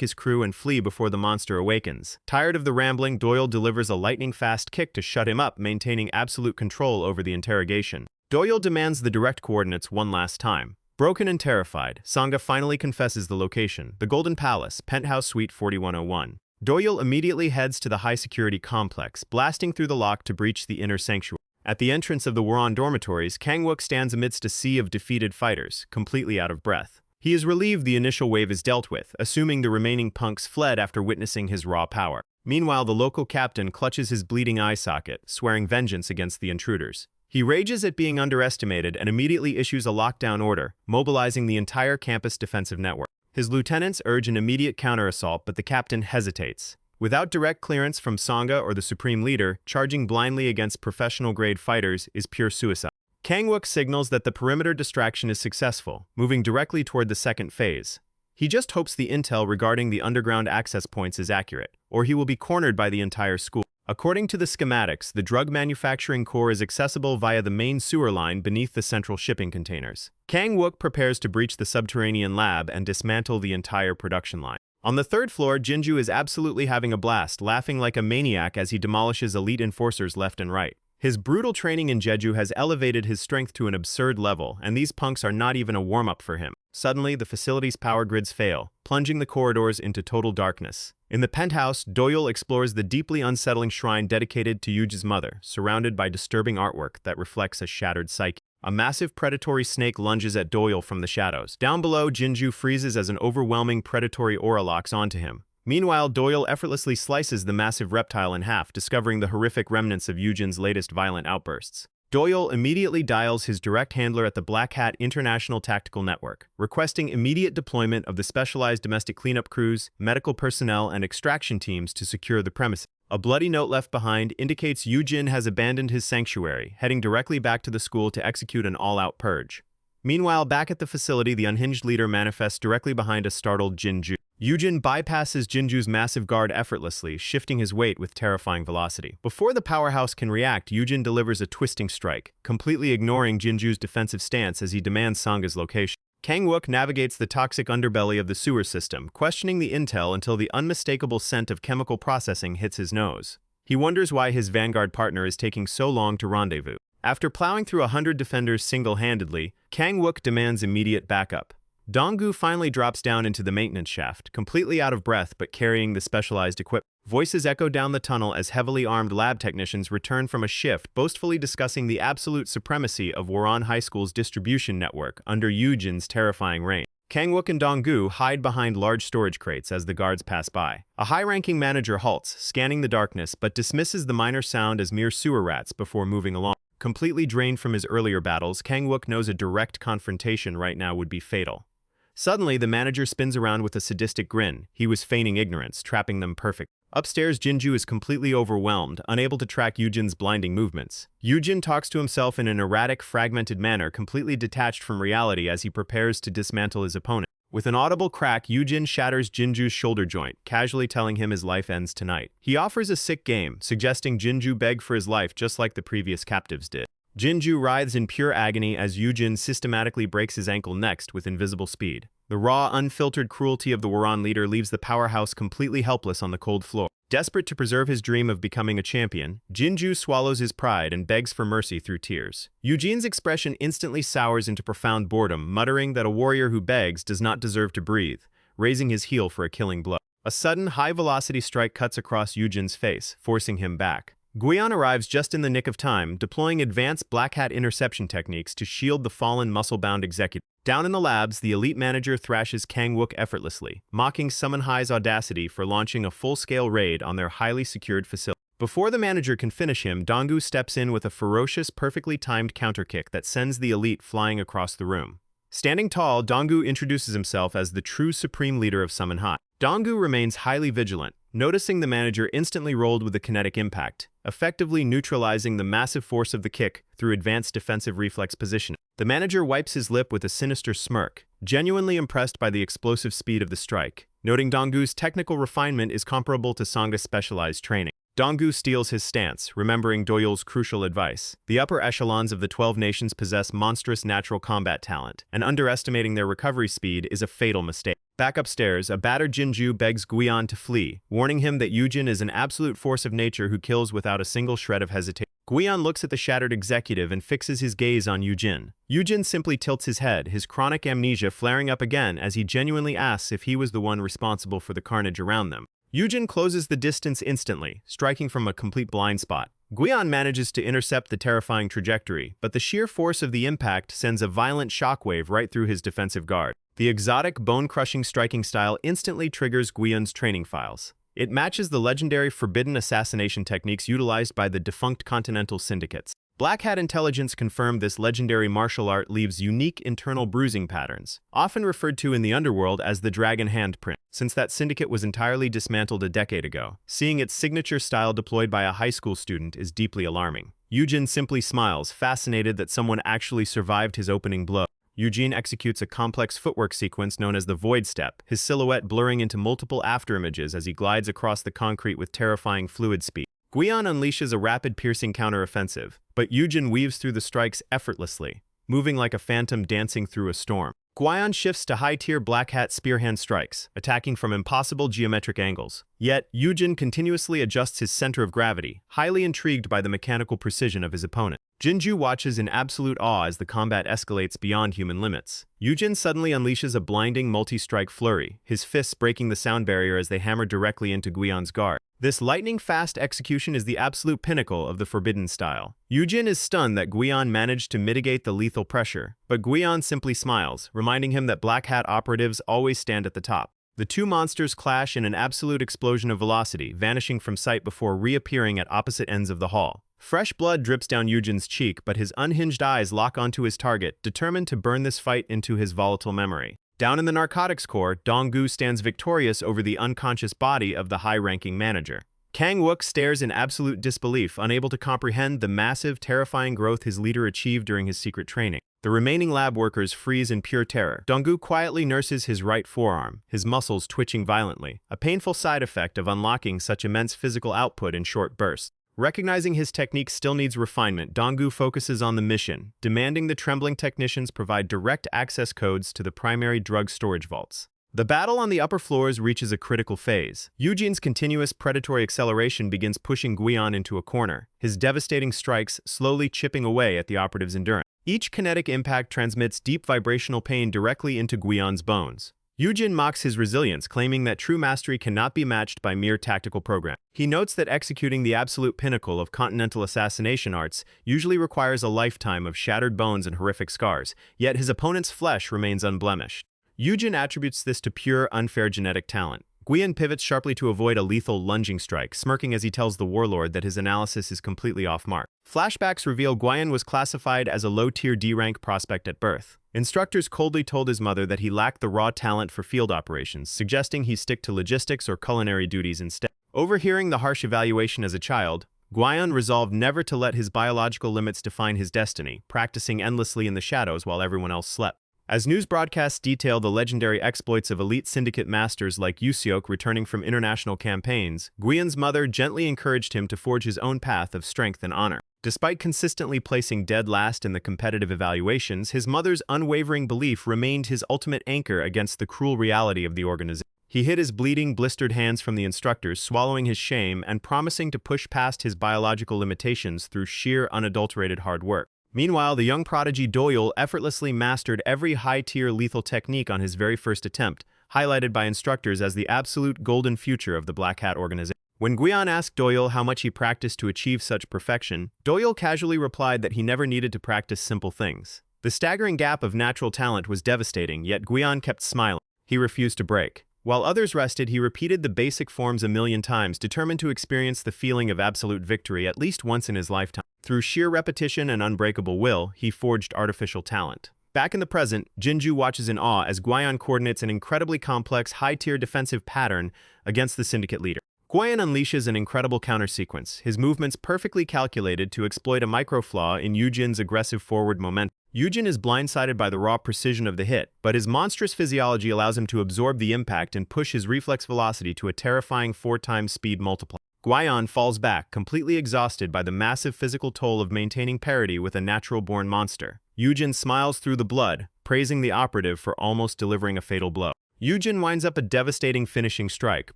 his crew and flee before the monster awakens. Tired of the rambling, Doyul delivers a lightning-fast kick to shut him up, maintaining absolute control over the interrogation. Doyul demands the direct coordinates one last time. Broken and terrified, Sanga finally confesses the location, the Golden Palace, Penthouse Suite 4101. Doyul immediately heads to the high-security complex, blasting through the lock to breach the inner sanctuary. At the entrance of the Woron dormitories, Kang-wook stands amidst a sea of defeated fighters, completely out of breath. He is relieved the initial wave is dealt with, assuming the remaining punks fled after witnessing his raw power. Meanwhile, the local captain clutches his bleeding eye socket, swearing vengeance against the intruders. He rages at being underestimated and immediately issues a lockdown order, mobilizing the entire campus defensive network. His lieutenants urge an immediate counter-assault, but the captain hesitates. Without direct clearance from Sanga or the supreme leader, charging blindly against professional-grade fighters is pure suicide. Kang-wook signals that the perimeter distraction is successful, moving directly toward the second phase. He just hopes the intel regarding the underground access points is accurate, or he will be cornered by the entire school. According to the schematics, the drug manufacturing core is accessible via the main sewer line beneath the central shipping containers. Kang-wook prepares to breach the subterranean lab and dismantle the entire production line. On the third floor, Jinju is absolutely having a blast, laughing like a maniac as he demolishes elite enforcers left and right. His brutal training in Jeju has elevated his strength to an absurd level, and these punks are not even a warm-up for him. Suddenly, the facility's power grids fail, plunging the corridors into total darkness. In the penthouse, Doyul explores the deeply unsettling shrine dedicated to Yuji's mother, surrounded by disturbing artwork that reflects a shattered psyche. A massive predatory snake lunges at Doyul from the shadows. Down below, Jinju freezes as an overwhelming predatory aura locks onto him. Meanwhile, Doyul effortlessly slices the massive reptile in half, discovering the horrific remnants of Yujin's latest violent outbursts. Doyul immediately dials his direct handler at the Black Hat International Tactical Network, requesting immediate deployment of the specialized domestic cleanup crews, medical personnel, and extraction teams to secure the premises. A bloody note left behind indicates Yujin has abandoned his sanctuary, heading directly back to the school to execute an all-out purge. Meanwhile, back at the facility, the unhinged leader manifests directly behind a startled Jinju. Yujin bypasses Jinju's massive guard effortlessly, shifting his weight with terrifying velocity. Before the powerhouse can react, Yujin delivers a twisting strike, completely ignoring Jinju's defensive stance as he demands Sanga's location. Kang-wook navigates the toxic underbelly of the sewer system, questioning the intel until the unmistakable scent of chemical processing hits his nose. He wonders why his vanguard partner is taking so long to rendezvous. After plowing through 100 defenders single-handedly, Kang-wook demands immediate backup. Donggu finally drops down into the maintenance shaft, completely out of breath but carrying the specialized equipment. Voices echo down the tunnel as heavily armed lab technicians return from a shift, boastfully discussing the absolute supremacy of Woron High School's distribution network under Yujin's terrifying reign. Kang-wook and Donggu hide behind large storage crates as the guards pass by. A high-ranking manager halts, scanning the darkness, but dismisses the minor sound as mere sewer rats before moving along. Completely drained from his earlier battles, Kang-wook knows a direct confrontation right now would be fatal. Suddenly, the manager spins around with a sadistic grin. He was feigning ignorance, trapping them perfect. Upstairs, Jinju is completely overwhelmed, unable to track Yujin's blinding movements. Yujin talks to himself in an erratic, fragmented manner, completely detached from reality as he prepares to dismantle his opponent. With an audible crack, Yujin shatters Jinju's shoulder joint, casually telling him his life ends tonight. He offers a sick game, suggesting Jinju beg for his life just like the previous captives did. Jinju writhes in pure agony as Yujin systematically breaks his ankle next with invisible speed. The raw, unfiltered cruelty of the Woron leader leaves the powerhouse completely helpless on the cold floor. Desperate to preserve his dream of becoming a champion, Jinju swallows his pride and begs for mercy through tears. Yujin's expression instantly sours into profound boredom, muttering that a warrior who begs does not deserve to breathe, raising his heel for a killing blow. A sudden, high-velocity strike cuts across Yujin's face, forcing him back. Guion arrives just in the nick of time, deploying advanced Black Hat interception techniques to shield the fallen muscle-bound executive. Down in the labs, the elite manager thrashes Kang-wook effortlessly, mocking Sumo High's audacity for launching a full-scale raid on their highly secured facility. Before the manager can finish him, Donggu steps in with a ferocious, perfectly timed counterkick that sends the elite flying across the room. Standing tall, Donggu introduces himself as the true supreme leader of Sumo High. Donggu remains highly vigilant, noticing the manager instantly rolled with a kinetic impact, effectively neutralizing the massive force of the kick through advanced defensive reflex positioning. The manager wipes his lip with a sinister smirk, genuinely impressed by the explosive speed of the strike, noting Donggu's technical refinement is comparable to Sanga's specialized training. Donggu steals his stance, remembering Doyul's crucial advice. The upper echelons of the 12 nations possess monstrous natural combat talent, and underestimating their recovery speed is a fatal mistake. Back upstairs, a battered Jinju begs Guion to flee, warning him that Yujin is an absolute force of nature who kills without a single shred of hesitation. Guion looks at the shattered executive and fixes his gaze on Yujin. Yujin simply tilts his head, his chronic amnesia flaring up again as he genuinely asks if he was the one responsible for the carnage around them. Yujin closes the distance instantly, striking from a complete blind spot. Guion manages to intercept the terrifying trajectory, but the sheer force of the impact sends a violent shockwave right through his defensive guard. The exotic, bone-crushing striking style instantly triggers Guion's training files. It matches the legendary forbidden assassination techniques utilized by the defunct continental syndicates. Black Hat intelligence confirmed this legendary martial art leaves unique internal bruising patterns, often referred to in the underworld as the dragon handprint. Since that syndicate was entirely dismantled a decade ago, seeing its signature style deployed by a high school student is deeply alarming. Yujin simply smiles, fascinated that someone actually survived his opening blow. Yujin executes a complex footwork sequence known as the Void Step, his silhouette blurring into multiple afterimages as he glides across the concrete with terrifying fluid speed. Guion unleashes a rapid piercing counteroffensive, but Yujin weaves through the strikes effortlessly, moving like a phantom dancing through a storm. Guion shifts to high-tier Black Hat spearhand strikes, attacking from impossible geometric angles. Yet, Yujin continuously adjusts his center of gravity, highly intrigued by the mechanical precision of his opponent. Jinju watches in absolute awe as the combat escalates beyond human limits. Yujin suddenly unleashes a blinding multi-strike flurry, his fists breaking the sound barrier as they hammer directly into Guion's guard. This lightning-fast execution is the absolute pinnacle of the forbidden style. Yujin is stunned that Guion managed to mitigate the lethal pressure, but Guion simply smiles, reminding him that Black Hat operatives always stand at the top. The two monsters clash in an absolute explosion of velocity, vanishing from sight before reappearing at opposite ends of the hall. Fresh blood drips down Yujin's cheek, but his unhinged eyes lock onto his target, determined to burn this fight into his volatile memory. Down in the narcotics core, Donggu stands victorious over the unconscious body of the high-ranking manager. Kang Wook stares in absolute disbelief, unable to comprehend the massive, terrifying growth his leader achieved during his secret training. The remaining lab workers freeze in pure terror. Donggu quietly nurses his right forearm, his muscles twitching violently, a painful side effect of unlocking such immense physical output in short bursts. Recognizing his technique still needs refinement, Donggu focuses on the mission, demanding the trembling technicians provide direct access codes to the primary drug storage vaults. The battle on the upper floors reaches a critical phase. Yujin's continuous predatory acceleration begins pushing Guion into a corner, his devastating strikes slowly chipping away at the operative's endurance. Each kinetic impact transmits deep vibrational pain directly into Guion's bones. Yujin mocks his resilience, claiming that true mastery cannot be matched by mere tactical programming. He notes that executing the absolute pinnacle of continental assassination arts usually requires a lifetime of shattered bones and horrific scars, yet his opponent's flesh remains unblemished. Yujin attributes this to pure, unfair genetic talent. Guion pivots sharply to avoid a lethal lunging strike, smirking as he tells the warlord that his analysis is completely off mark. Flashbacks reveal Guion was classified as a low-tier D-rank prospect at birth. Instructors coldly told his mother that he lacked the raw talent for field operations, suggesting he stick to logistics or culinary duties instead. Overhearing the harsh evaluation as a child, Guion resolved never to let his biological limits define his destiny, practicing endlessly in the shadows while everyone else slept. As news broadcasts detail the legendary exploits of elite syndicate masters like Yuseok returning from international campaigns, Guion's mother gently encouraged him to forge his own path of strength and honor. Despite consistently placing dead last in the competitive evaluations, his mother's unwavering belief remained his ultimate anchor against the cruel reality of the organization. He hid his bleeding, blistered hands from the instructors, swallowing his shame and promising to push past his biological limitations through sheer, unadulterated hard work. Meanwhile, the young prodigy Doyul effortlessly mastered every high-tier lethal technique on his very first attempt, highlighted by instructors as the absolute golden future of the Black Hat organization. When Guion asked Doyul how much he practiced to achieve such perfection, Doyul casually replied that he never needed to practice simple things. The staggering gap of natural talent was devastating, yet Guion kept smiling. He refused to break. While others rested, he repeated the basic forms a million times, determined to experience the feeling of absolute victory at least once in his lifetime. Through sheer repetition and unbreakable will, he forged artificial talent. Back in the present, Jinju watches in awe as Guion coordinates an incredibly complex, high-tier defensive pattern against the syndicate leader. Guion unleashes an incredible counter-sequence, his movements perfectly calculated to exploit a micro-flaw in Yujin's aggressive forward momentum. Yujin is blindsided by the raw precision of the hit, but his monstrous physiology allows him to absorb the impact and push his reflex velocity to a terrifying 4x speed multiplier. Guion falls back, completely exhausted by the massive physical toll of maintaining parity with a natural-born monster. Yujin smiles through the blood, praising the operative for almost delivering a fatal blow. Yujin winds up a devastating finishing strike,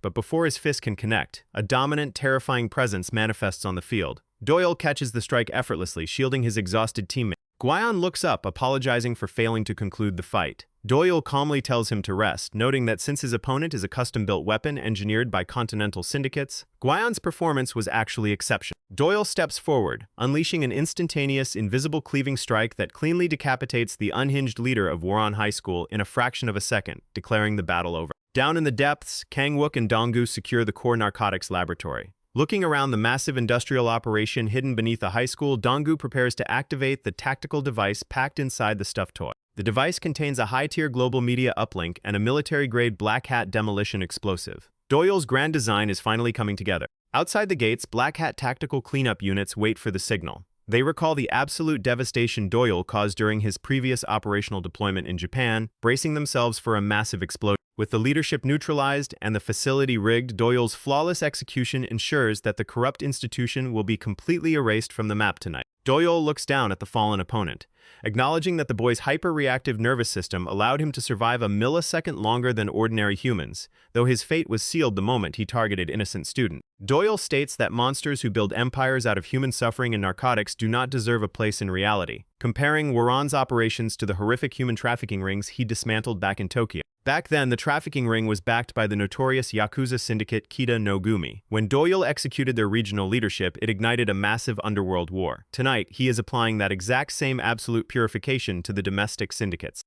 but before his fist can connect, a dominant, terrifying presence manifests on the field. Doyul catches the strike effortlessly, shielding his exhausted teammate. Guion looks up, apologizing for failing to conclude the fight. Doyul calmly tells him to rest, noting that since his opponent is a custom-built weapon engineered by continental syndicates, Guion's performance was actually exceptional. Doyul steps forward, unleashing an instantaneous, invisible cleaving strike that cleanly decapitates the unhinged leader of Woron High School in a fraction of a second, declaring the battle over. Down in the depths, Kang-wook and Dong-gu secure the core narcotics laboratory. Looking around the massive industrial operation hidden beneath the high school, Dong-gu prepares to activate the tactical device packed inside the stuffed toy. The device contains a high-tier global media uplink and a military-grade black hat demolition explosive. Doyul's grand design is finally coming together. Outside the gates, black hat tactical cleanup units wait for the signal. They recall the absolute devastation Doyul caused during his previous operational deployment in Japan, bracing themselves for a massive explosion. With the leadership neutralized and the facility rigged, Doyul's flawless execution ensures that the corrupt institution will be completely erased from the map tonight. Doyul looks down at the fallen opponent, acknowledging that the boy's hyper-reactive nervous system allowed him to survive a millisecond longer than ordinary humans, though his fate was sealed the moment he targeted innocent students. Doyul states that monsters who build empires out of human suffering and narcotics do not deserve a place in reality, comparing Woron's operations to the horrific human trafficking rings he dismantled back in Tokyo. Back then, the trafficking ring was backed by the notorious Yakuza syndicate Kita no Gumi. When Doyul executed their regional leadership, it ignited a massive underworld war. Tonight, he is applying that exact same absolute purification to the domestic syndicates.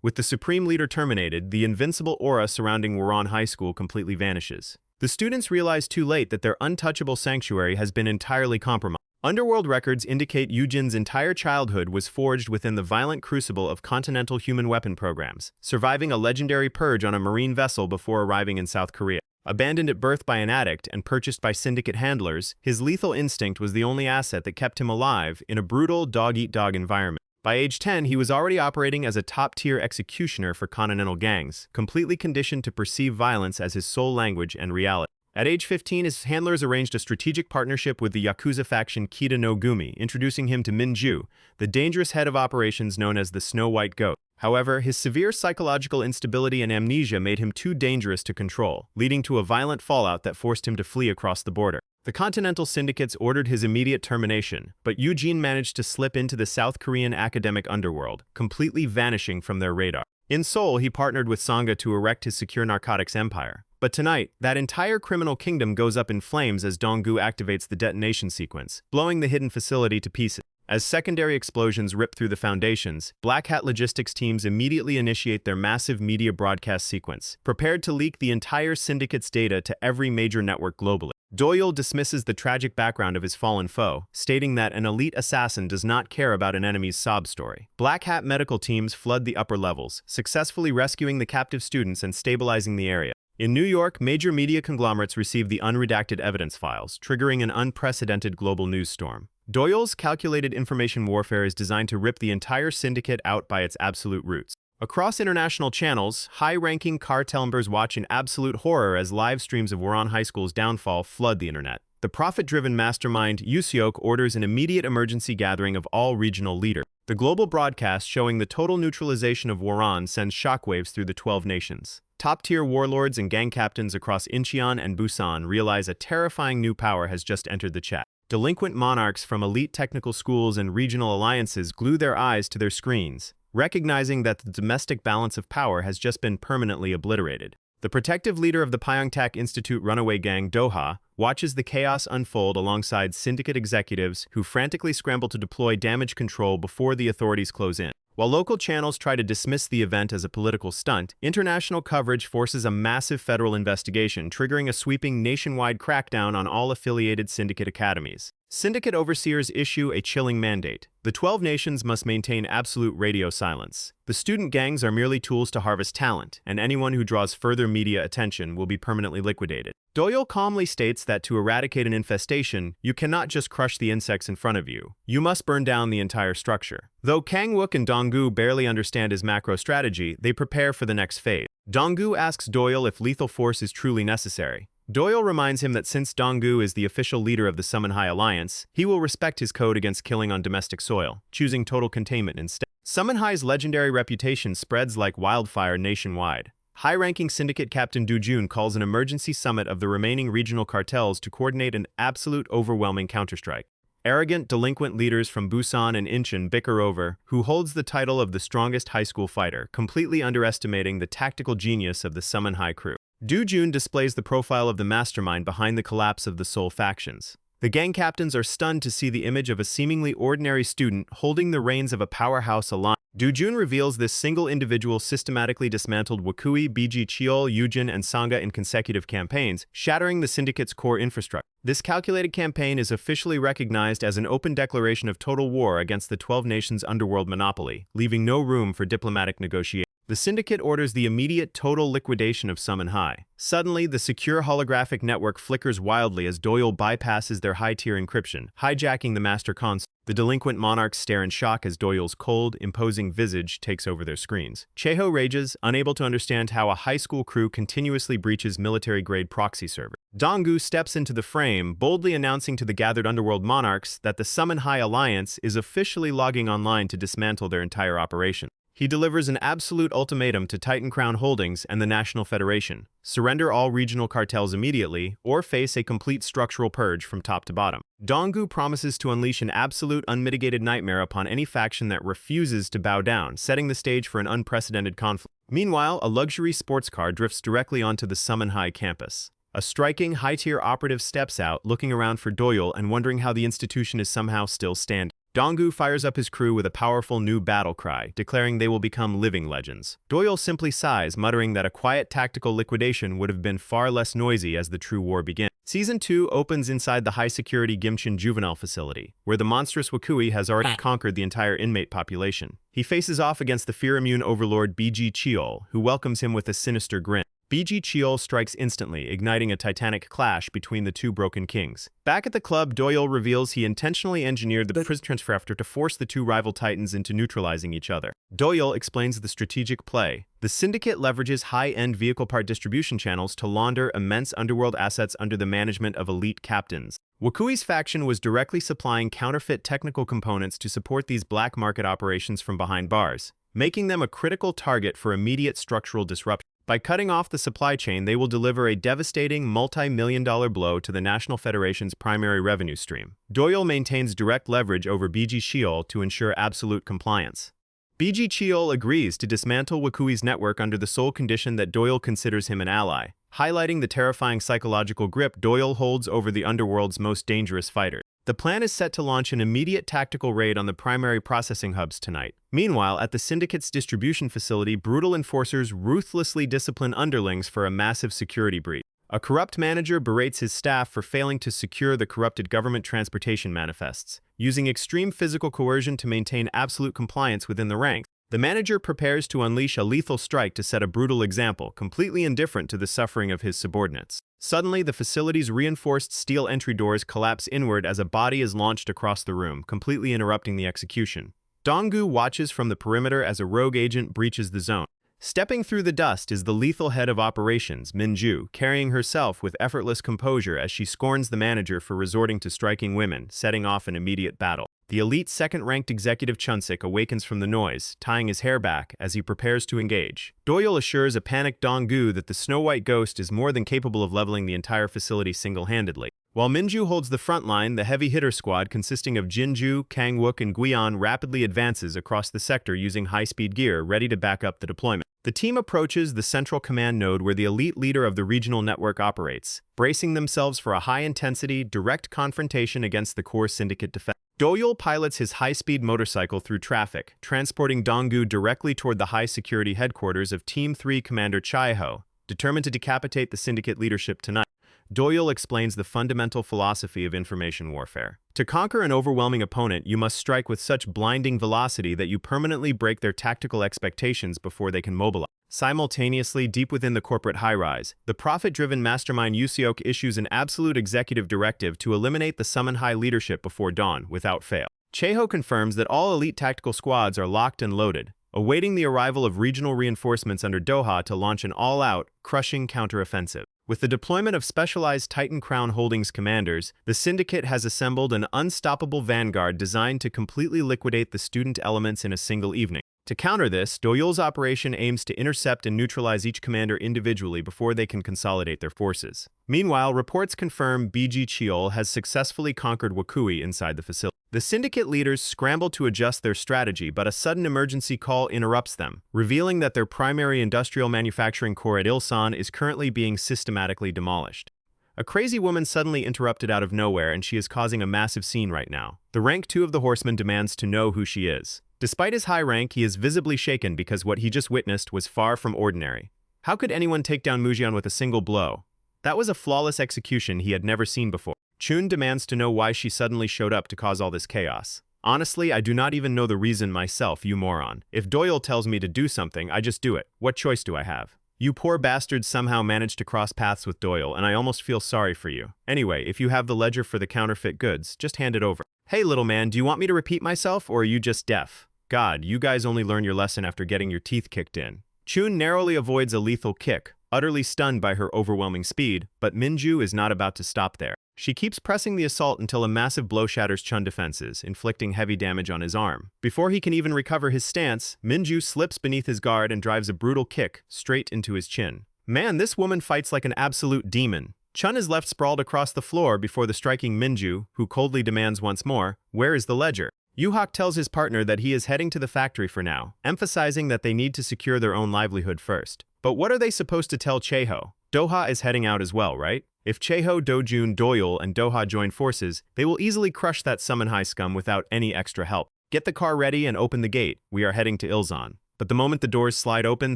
With the supreme leader terminated, the invincible aura surrounding Woron High School completely vanishes. The students realize too late that their untouchable sanctuary has been entirely compromised. Underworld records indicate Yujin's entire childhood was forged within the violent crucible of continental human weapon programs, surviving a legendary purge on a marine vessel before arriving in South Korea. Abandoned at birth by an addict and purchased by syndicate handlers, his lethal instinct was the only asset that kept him alive in a brutal dog-eat-dog environment. By age 10, he was already operating as a top-tier executioner for continental gangs, completely conditioned to perceive violence as his sole language and reality. At age 15, his handlers arranged a strategic partnership with the Yakuza faction Kita no Gumi, introducing him to Minju, the dangerous head of operations known as the Snow White Goat. However, his severe psychological instability and amnesia made him too dangerous to control, leading to a violent fallout that forced him to flee across the border. The Continental Syndicates ordered his immediate termination, but Yujin managed to slip into the South Korean academic underworld, completely vanishing from their radar. In Seoul, he partnered with Sangha to erect his secure narcotics empire. But tonight, that entire criminal kingdom goes up in flames as Dong-gu activates the detonation sequence, blowing the hidden facility to pieces. As secondary explosions rip through the foundations, Black Hat logistics teams immediately initiate their massive media broadcast sequence, prepared to leak the entire syndicate's data to every major network globally. Doyul dismisses the tragic background of his fallen foe, stating that an elite assassin does not care about an enemy's sob story. Black Hat medical teams flood the upper levels, successfully rescuing the captive students and stabilizing the area. In New York, major media conglomerates received the unredacted evidence files, triggering an unprecedented global news storm. Doyul's calculated information warfare is designed to rip the entire syndicate out by its absolute roots. Across international channels, high-ranking cartel members watch in absolute horror as live streams of Woron High School's downfall flood the internet. The profit-driven mastermind Yuseok orders an immediate emergency gathering of all regional leaders. The global broadcast showing the total neutralization of Woron sends shockwaves through the 12 nations. Top-tier warlords and gang captains across Incheon and Busan realize a terrifying new power has just entered the chat. Delinquent monarchs from elite technical schools and regional alliances glue their eyes to their screens, recognizing that the domestic balance of power has just been permanently obliterated. The protective leader of the Pyeongtaek Institute runaway gang, Doha, watches the chaos unfold alongside syndicate executives who frantically scramble to deploy damage control before the authorities close in. While local channels try to dismiss the event as a political stunt, international coverage forces a massive federal investigation, triggering a sweeping nationwide crackdown on all affiliated syndicate academies. Syndicate overseers issue a chilling mandate. The 12 nations must maintain absolute radio silence. The student gangs are merely tools to harvest talent, and anyone who draws further media attention will be permanently liquidated. Doyul calmly states that to eradicate an infestation, you cannot just crush the insects in front of you. You must burn down the entire structure. Though Kang-wook and Dong-gu barely understand his macro strategy, they prepare for the next phase. Dong-gu asks Doyul if lethal force is truly necessary. Doyul reminds him that since Donggu is the official leader of the Sumo High Alliance, he will respect his code against killing on domestic soil, choosing total containment instead. Sumo High's legendary reputation spreads like wildfire nationwide. High-ranking syndicate Captain Du Jun calls an emergency summit of the remaining regional cartels to coordinate an absolute overwhelming counterstrike. Arrogant delinquent leaders from Busan and Incheon bicker over who holds the title of the strongest high school fighter, completely underestimating the tactical genius of the Sumo High crew. Du Jun displays the profile of the mastermind behind the collapse of the Seoul factions. The gang captains are stunned to see the image of a seemingly ordinary student holding the reins of a powerhouse alliance. Du Jun reveals this single individual systematically dismantled Wakui, Biji Cheol, Yujin, and Sangha in consecutive campaigns, shattering the syndicate's core infrastructure. This calculated campaign is officially recognized as an open declaration of total war against the 12 nations' underworld monopoly, leaving no room for diplomatic negotiation. The syndicate orders the immediate total liquidation of Sumo High. Suddenly, the secure holographic network flickers wildly as Doyul bypasses their high-tier encryption, hijacking the master console. The delinquent monarchs stare in shock as Doyul's cold, imposing visage takes over their screens. Cheho rages, unable to understand how a high school crew continuously breaches military-grade proxy servers. Donggu steps into the frame, boldly announcing to the gathered underworld monarchs that the Sumo High Alliance is officially logging online to dismantle their entire operation. He delivers an absolute ultimatum to Titan Crown Holdings and the National Federation: surrender all regional cartels immediately, or face a complete structural purge from top to bottom. Donggu promises to unleash an absolute unmitigated nightmare upon any faction that refuses to bow down, setting the stage for an unprecedented conflict. Meanwhile, a luxury sports car drifts directly onto the Sumo High campus. A striking, high-tier operative steps out, looking around for Doyul and wondering how the institution is somehow still standing. Donggu fires up his crew with a powerful new battle cry, declaring they will become living legends. Doyul simply sighs, muttering that a quiet tactical liquidation would have been far less noisy as the true war begins. Season 2 opens inside the high-security Gimcheon juvenile facility, where the monstrous Wakui has already conquered the entire inmate population. He faces off against the fear-immune overlord Biji Cheol, who welcomes him with a sinister grin. Biji Cheol strikes instantly, igniting a titanic clash between the two broken kings. Back at the club, Doyul reveals he intentionally engineered the prison transfer to force the two rival titans into neutralizing each other. Doyul explains the strategic play. The syndicate leverages high-end vehicle part distribution channels to launder immense underworld assets under the management of elite captains. Wakui's faction was directly supplying counterfeit technical components to support these black market operations from behind bars, making them a critical target for immediate structural disruption. By cutting off the supply chain, they will deliver a devastating multi-million-dollar blow to the National Federation's primary revenue stream. Doyul maintains direct leverage over Biji Cheol to ensure absolute compliance. Biji Cheol agrees to dismantle Wakui's network under the sole condition that Doyul considers him an ally, highlighting the terrifying psychological grip Doyul holds over the underworld's most dangerous fighter. The plan is set to launch an immediate tactical raid on the primary processing hubs tonight. Meanwhile, at the syndicate's distribution facility, brutal enforcers ruthlessly discipline underlings for a massive security breach. A corrupt manager berates his staff for failing to secure the corrupted government transportation manifests, using extreme physical coercion to maintain absolute compliance within the ranks. The manager prepares to unleash a lethal strike to set a brutal example, completely indifferent to the suffering of his subordinates. Suddenly, the facility's reinforced steel entry doors collapse inward as a body is launched across the room, completely interrupting the execution. Donggu watches from the perimeter as a rogue agent breaches the zone. Stepping through the dust is the lethal head of operations, Minju, carrying herself with effortless composure as she scorns the manager for resorting to striking women, setting off an immediate battle. The elite second-ranked executive Chunsik awakens from the noise, tying his hair back as he prepares to engage. Doyul assures a panicked Donggu that the Snow White Ghost is more than capable of leveling the entire facility single-handedly. While Minju holds the front line, the heavy hitter squad consisting of Jinju, Kangwook, and Guian rapidly advances across the sector using high-speed gear, ready to back up the deployment. The team approaches the central command node where the elite leader of the regional network operates, bracing themselves for a high-intensity, direct confrontation against the core syndicate defense. Doyul pilots his high-speed motorcycle through traffic, transporting Donggu directly toward the high-security headquarters of Team 3 Commander Chaiho, determined to decapitate the syndicate leadership tonight. Doyul explains the fundamental philosophy of information warfare. To conquer an overwhelming opponent, you must strike with such blinding velocity that you permanently break their tactical expectations before they can mobilize. Simultaneously, deep within the corporate high-rise, the profit-driven mastermind Yuseok issues an absolute executive directive to eliminate the Sumo High leadership before dawn, without fail. Cheho confirms that all elite tactical squads are locked and loaded, awaiting the arrival of regional reinforcements under Doha to launch an all-out, crushing counteroffensive. With the deployment of specialized Titan Crown Holdings commanders, the syndicate has assembled an unstoppable vanguard designed to completely liquidate the student elements in a single evening. To counter this, Doyul's operation aims to intercept and neutralize each commander individually before they can consolidate their forces. Meanwhile, reports confirm Biji Cheol has successfully conquered Wakui inside the facility. The syndicate leaders scramble to adjust their strategy, but a sudden emergency call interrupts them, revealing that their primary industrial manufacturing core at Ilsan is currently being systematically demolished. A crazy woman suddenly interrupted out of nowhere, and she is causing a massive scene right now. The rank 2 of the horsemen demands to know who she is. Despite his high rank, he is visibly shaken because what he just witnessed was far from ordinary. How could anyone take down Mujian with a single blow? That was a flawless execution he had never seen before. Chun demands to know why she suddenly showed up to cause all this chaos. Honestly, I do not even know the reason myself, you moron. If Doyul tells me to do something, I just do it. What choice do I have? You poor bastards somehow managed to cross paths with Doyul, and I almost feel sorry for you. Anyway, if you have the ledger for the counterfeit goods, just hand it over. Hey little man, do you want me to repeat myself, or are you just deaf? God, you guys only learn your lesson after getting your teeth kicked in. Chun narrowly avoids a lethal kick, utterly stunned by her overwhelming speed, but Minju is not about to stop there. She keeps pressing the assault until a massive blow shatters Chun defenses, inflicting heavy damage on his arm. Before he can even recover his stance, Minju slips beneath his guard and drives a brutal kick straight into his chin. Man, this woman fights like an absolute demon. Chun is left sprawled across the floor before the striking Minju, who coldly demands once more, "Where is the ledger?" Yuhak tells his partner that he is heading to the factory for now, emphasizing that they need to secure their own livelihood first. But what are they supposed to tell Cheho? Doha is heading out as well, right? If Cheho, Dojun, Doyul, and Doha join forces, they will easily crush that Summon High scum without any extra help. Get the car ready and open the gate. We are heading to Ilzan. But the moment the doors slide open,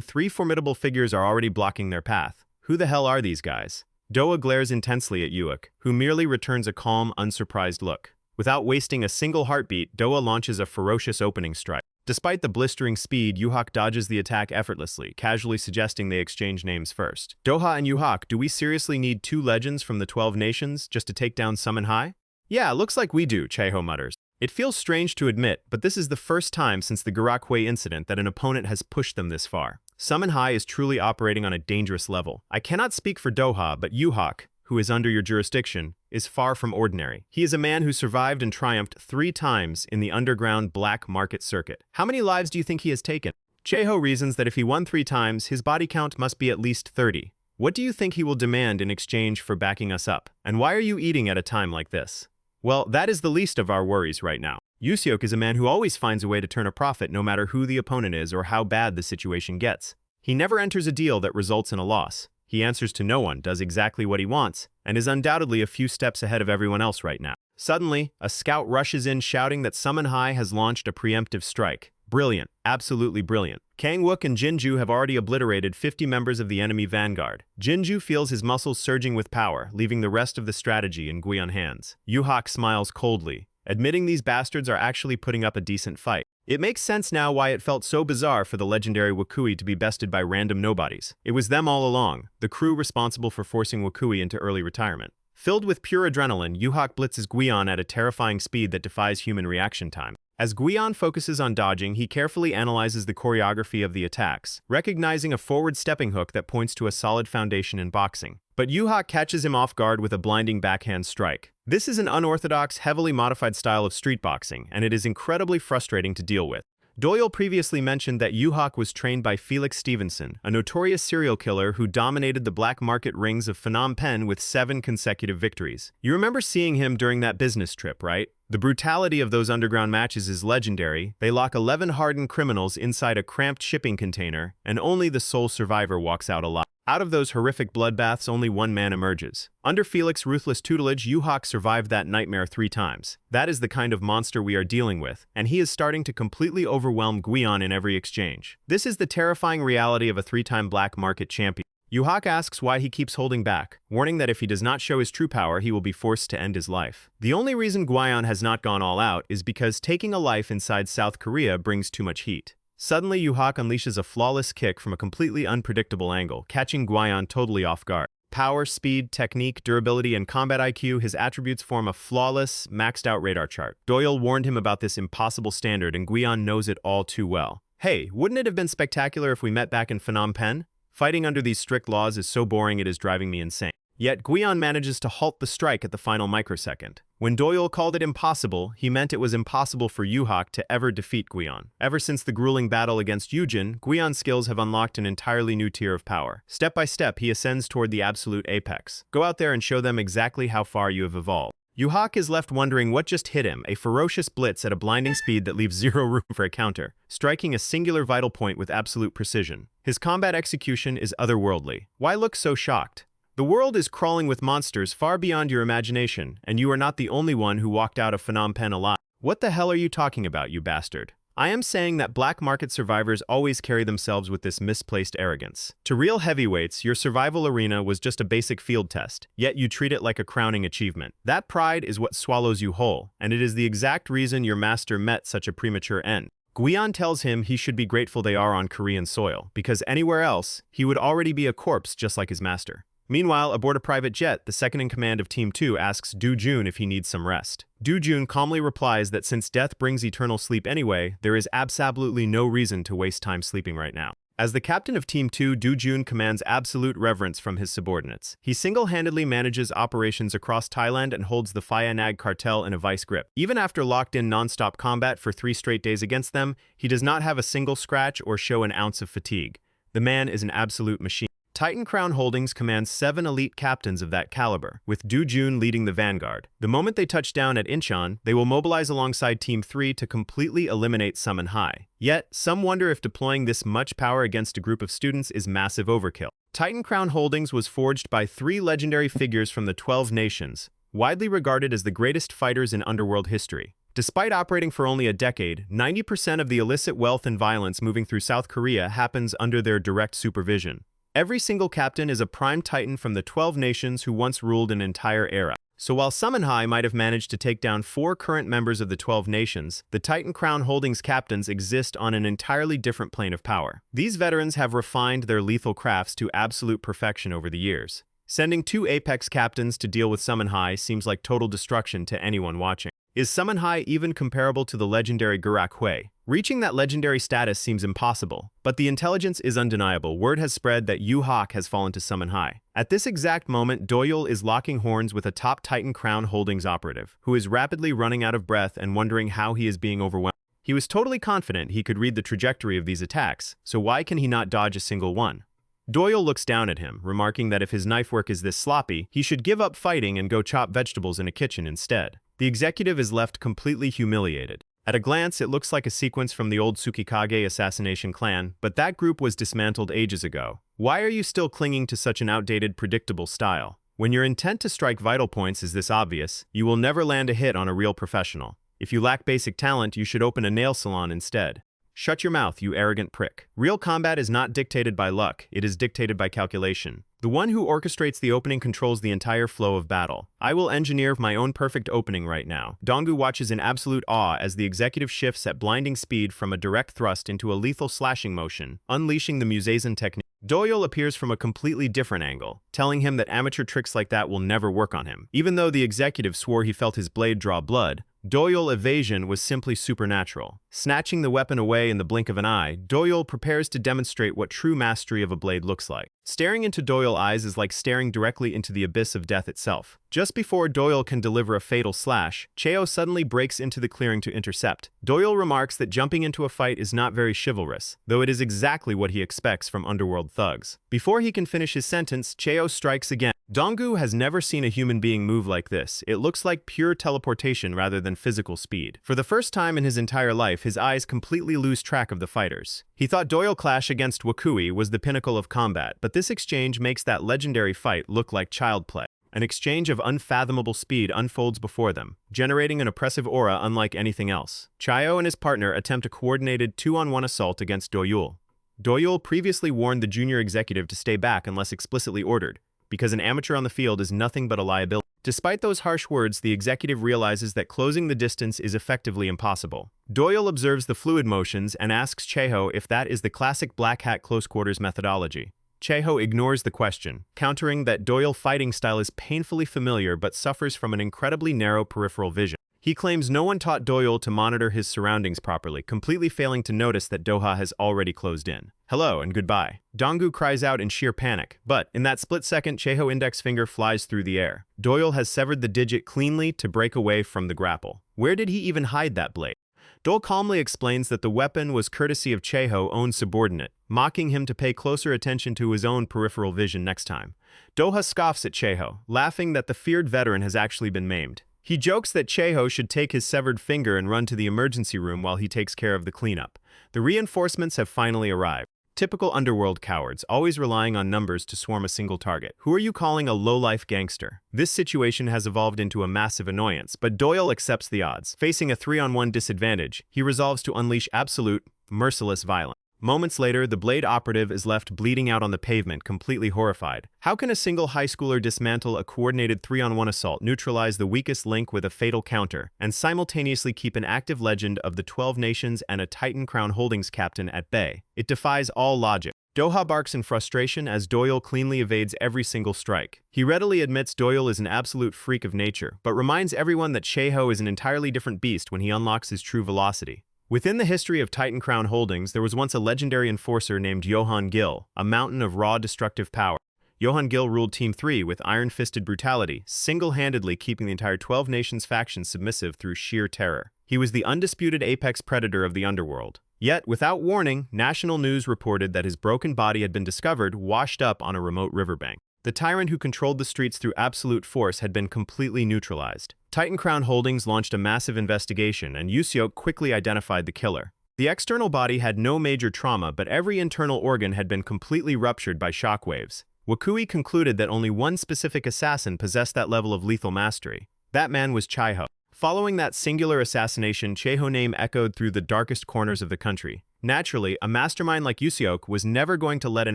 3 formidable figures are already blocking their path. Who the hell are these guys? Doa glares intensely at Yuak, who merely returns a calm, unsurprised look. Without wasting a single heartbeat, Doa launches a ferocious opening strike. Despite the blistering speed, Yuhak dodges the attack effortlessly, casually suggesting they exchange names first. Doha and Yuhak, do we seriously need 2 legends from the 12 nations just to take down Summon High? Yeah, looks like we do, Cheho mutters. It feels strange to admit, but this is the first time since the Garakwe incident that an opponent has pushed them this far. Summon High is truly operating on a dangerous level. I cannot speak for Doha, but Yuhak, who is under your jurisdiction, is far from ordinary. He is a man who survived and triumphed 3 times in the underground black market circuit. How many lives do you think he has taken? Cheho reasons that if he won 3 times, his body count must be at least 30. What do you think he will demand in exchange for backing us up? And why are you eating at a time like this? Well, that is the least of our worries right now. Yuseok is a man who always finds a way to turn a profit no matter who the opponent is or how bad the situation gets. He never enters a deal that results in a loss. He answers to no one, does exactly what he wants, and is undoubtedly a few steps ahead of everyone else right now. Suddenly, a scout rushes in shouting that Summon High has launched a preemptive strike. Brilliant. Absolutely brilliant. Kang Wook and Jinju have already obliterated 50 members of the enemy vanguard. Jinju feels his muscles surging with power, leaving the rest of the strategy in Guion hands. Yuhak smiles coldly, admitting these bastards are actually putting up a decent fight. It makes sense now why it felt so bizarre for the legendary Wakui to be bested by random nobodies. It was them all along, the crew responsible for forcing Wakui into early retirement. Filled with pure adrenaline, Yuhak blitzes Guion at a terrifying speed that defies human reaction time. As Guion focuses on dodging, he carefully analyzes the choreography of the attacks, recognizing a forward stepping hook that points to a solid foundation in boxing. But Yuhak catches him off guard with a blinding backhand strike. This is an unorthodox, heavily modified style of street boxing, and it is incredibly frustrating to deal with. Doyle previously mentioned that Yuhak was trained by Felix Stevenson, a notorious serial killer who dominated the black market rings of Phnom Penh with 7 consecutive victories. You remember seeing him during that business trip, right? The brutality of those underground matches is legendary. They lock 11 hardened criminals inside a cramped shipping container, and only the sole survivor walks out alive. Out of those horrific bloodbaths, only one man emerges. Under Felix's ruthless tutelage, Yuhak survived that nightmare 3 times. That is the kind of monster we are dealing with, and he is starting to completely overwhelm Guion in every exchange. This is the terrifying reality of a 3-time black market champion. Yuhak asks why he keeps holding back, warning that if he does not show his true power, he will be forced to end his life. The only reason Guion has not gone all out is because taking a life inside South Korea brings too much heat. Suddenly, Yuhak unleashes a flawless kick from a completely unpredictable angle, catching Guion totally off guard. Power, speed, technique, durability, and combat IQ, his attributes form a flawless, maxed-out radar chart. Doyle warned him about this impossible standard, and Guion knows it all too well. Hey, wouldn't it have been spectacular if we met back in Phnom Penh? Fighting under these strict laws is so boring it is driving me insane. Yet Guion manages to halt the strike at the final microsecond. When Doyul called it impossible, he meant it was impossible for Yuhak to ever defeat Guion. Ever since the grueling battle against Yujin, Guion's skills have unlocked an entirely new tier of power. Step by step, he ascends toward the absolute apex. Go out there and show them exactly how far you have evolved. Yuhak is left wondering what just hit him, a ferocious blitz at a blinding speed that leaves zero room for a counter, striking a singular vital point with absolute precision. His combat execution is otherworldly. Why look so shocked? The world is crawling with monsters far beyond your imagination, and you are not the only one who walked out of Phnom Penh alive. What the hell are you talking about, you bastard? I am saying that black market survivors always carry themselves with this misplaced arrogance. To real heavyweights, your survival arena was just a basic field test, yet you treat it like a crowning achievement. That pride is what swallows you whole, and it is the exact reason your master met such a premature end. Guion tells him he should be grateful they are on Korean soil, because anywhere else, he would already be a corpse just like his master. Meanwhile, aboard a private jet, the second-in-command of Team 2 asks Do-jun if he needs some rest. Do-jun calmly replies that since death brings eternal sleep anyway, there is absolutely no reason to waste time sleeping right now. As the captain of Team 2, Do-jun commands absolute reverence from his subordinates. He single-handedly manages operations across Thailand and holds the Phaya Nag cartel in a vice grip. Even after locked-in non-stop combat for 3 straight days against them, he does not have a single scratch or show an ounce of fatigue. The man is an absolute machine. Titan Crown Holdings commands 7 elite captains of that caliber, with Do-jun leading the vanguard. The moment they touch down at Incheon, they will mobilize alongside Team 3 to completely eliminate Sumo High. Yet, some wonder if deploying this much power against a group of students is massive overkill. Titan Crown Holdings was forged by 3 legendary figures from the 12 nations, widely regarded as the greatest fighters in underworld history. Despite operating for only a decade, 90% of the illicit wealth and violence moving through South Korea happens under their direct supervision. Every single captain is a prime titan from the 12 nations who once ruled an entire era. So while Sumo High might have managed to take down 4 current members of the 12 nations, the Titan Crown Holdings captains exist on an entirely different plane of power. These veterans have refined their lethal crafts to absolute perfection over the years. Sending 2 Apex captains to deal with Sumo High seems like total destruction to anyone watching. Is Sumo High even comparable to the legendary Gurak Hui? Reaching that legendary status seems impossible, but the intelligence is undeniable. Word has spread that Yuhak has fallen to Sumo High. At this exact moment, Doyul is locking horns with a top Titan Crown Holdings operative, who is rapidly running out of breath and wondering how he is being overwhelmed. He was totally confident he could read the trajectory of these attacks, so why can he not dodge a single one? Doyul looks down at him, remarking that if his knife work is this sloppy, he should give up fighting and go chop vegetables in a kitchen instead. The executive is left completely humiliated. At a glance, it looks like a sequence from the old Tsukikage assassination clan, but that group was dismantled ages ago. Why are you still clinging to such an outdated, predictable style? When your intent to strike vital points is this obvious, you will never land a hit on a real professional. If you lack basic talent, you should open a nail salon instead. Shut your mouth, you arrogant prick. Real combat is not dictated by luck, it is dictated by calculation. The one who orchestrates the opening controls the entire flow of battle. I will engineer my own perfect opening right now. Donggu watches in absolute awe as the executive shifts at blinding speed from a direct thrust into a lethal slashing motion, unleashing the Musaisen technique. Doyul appears from a completely different angle, telling him that amateur tricks like that will never work on him. Even though the executive swore he felt his blade draw blood, Doyul evasion was simply supernatural. Snatching the weapon away in the blink of an eye, Doyul prepares to demonstrate what true mastery of a blade looks like. Staring into Doyul's eyes is like staring directly into the abyss of death itself. Just before Doyul can deliver a fatal slash, Cheo suddenly breaks into the clearing to intercept. Doyul remarks that jumping into a fight is not very chivalrous, though it is exactly what he expects from underworld thugs. Before he can finish his sentence, Cheo strikes again. Donggu has never seen a human being move like this. It looks like pure teleportation rather than physical speed. For the first time in his entire life, his eyes completely lose track of the fighters. He thought Doyul clash against Wakui was the pinnacle of combat, but this exchange makes that legendary fight look like child play. An exchange of unfathomable speed unfolds before them, generating an oppressive aura unlike anything else. Cheo and his partner attempt a coordinated 2-on-1 assault against Doyul. Doyul previously warned the junior executive to stay back unless explicitly ordered, because an amateur on the field is nothing but a liability. Despite those harsh words, the executive realizes that closing the distance is effectively impossible. Doyul observes the fluid motions and asks Cheo if that is the classic black hat close quarters methodology. Cheo ignores the question, countering that Doyul's fighting style is painfully familiar but suffers from an incredibly narrow peripheral vision. He claims no one taught Doyul to monitor his surroundings properly, completely failing to notice that Doha has already closed in. Hello and goodbye. Donggu cries out in sheer panic, but in that split second, Cheho index finger flies through the air. Doyul has severed the digit cleanly to break away from the grapple. Where did he even hide that blade? Dole calmly explains that the weapon was courtesy of Cheho's own subordinate, mocking him to pay closer attention to his own peripheral vision next time. Doha scoffs at Cheho, laughing that the feared veteran has actually been maimed. He jokes that Cheho should take his severed finger and run to the emergency room while he takes care of the cleanup. The reinforcements have finally arrived. Typical underworld cowards, always relying on numbers to swarm a single target. Who are you calling a low-life gangster? This situation has evolved into a massive annoyance, but Doyul accepts the odds. Facing a 3-on-1 disadvantage, he resolves to unleash absolute, merciless violence. Moments later, the Blade operative is left bleeding out on the pavement, completely horrified. How can a single high schooler dismantle a coordinated 3-on-1 assault, neutralize the weakest link with a fatal counter, and simultaneously keep an active legend of the 12 Nations and a Titan Crown Holdings captain at bay? It defies all logic. Doha barks in frustration as Doyul cleanly evades every single strike. He readily admits Doyul is an absolute freak of nature, but reminds everyone that Cheho is an entirely different beast when he unlocks his true velocity. Within the history of Titan Crown Holdings, there was once a legendary enforcer named Johann Gil, a mountain of raw destructive power. Johann Gil ruled Team 3 with iron-fisted brutality, single-handedly keeping the entire 12 Nations faction submissive through sheer terror. He was the undisputed apex predator of the underworld. Yet, without warning, national news reported that his broken body had been discovered washed up on a remote riverbank. The tyrant who controlled the streets through absolute force had been completely neutralized. Titan Crown Holdings launched a massive investigation, and Yuseok quickly identified the killer. The external body had no major trauma, but every internal organ had been completely ruptured by shockwaves. Wakui concluded that only one specific assassin possessed that level of lethal mastery. That man was Cheho. Following that singular assassination, Cheho's name echoed through the darkest corners of the country. Naturally, a mastermind like Yuseok was never going to let an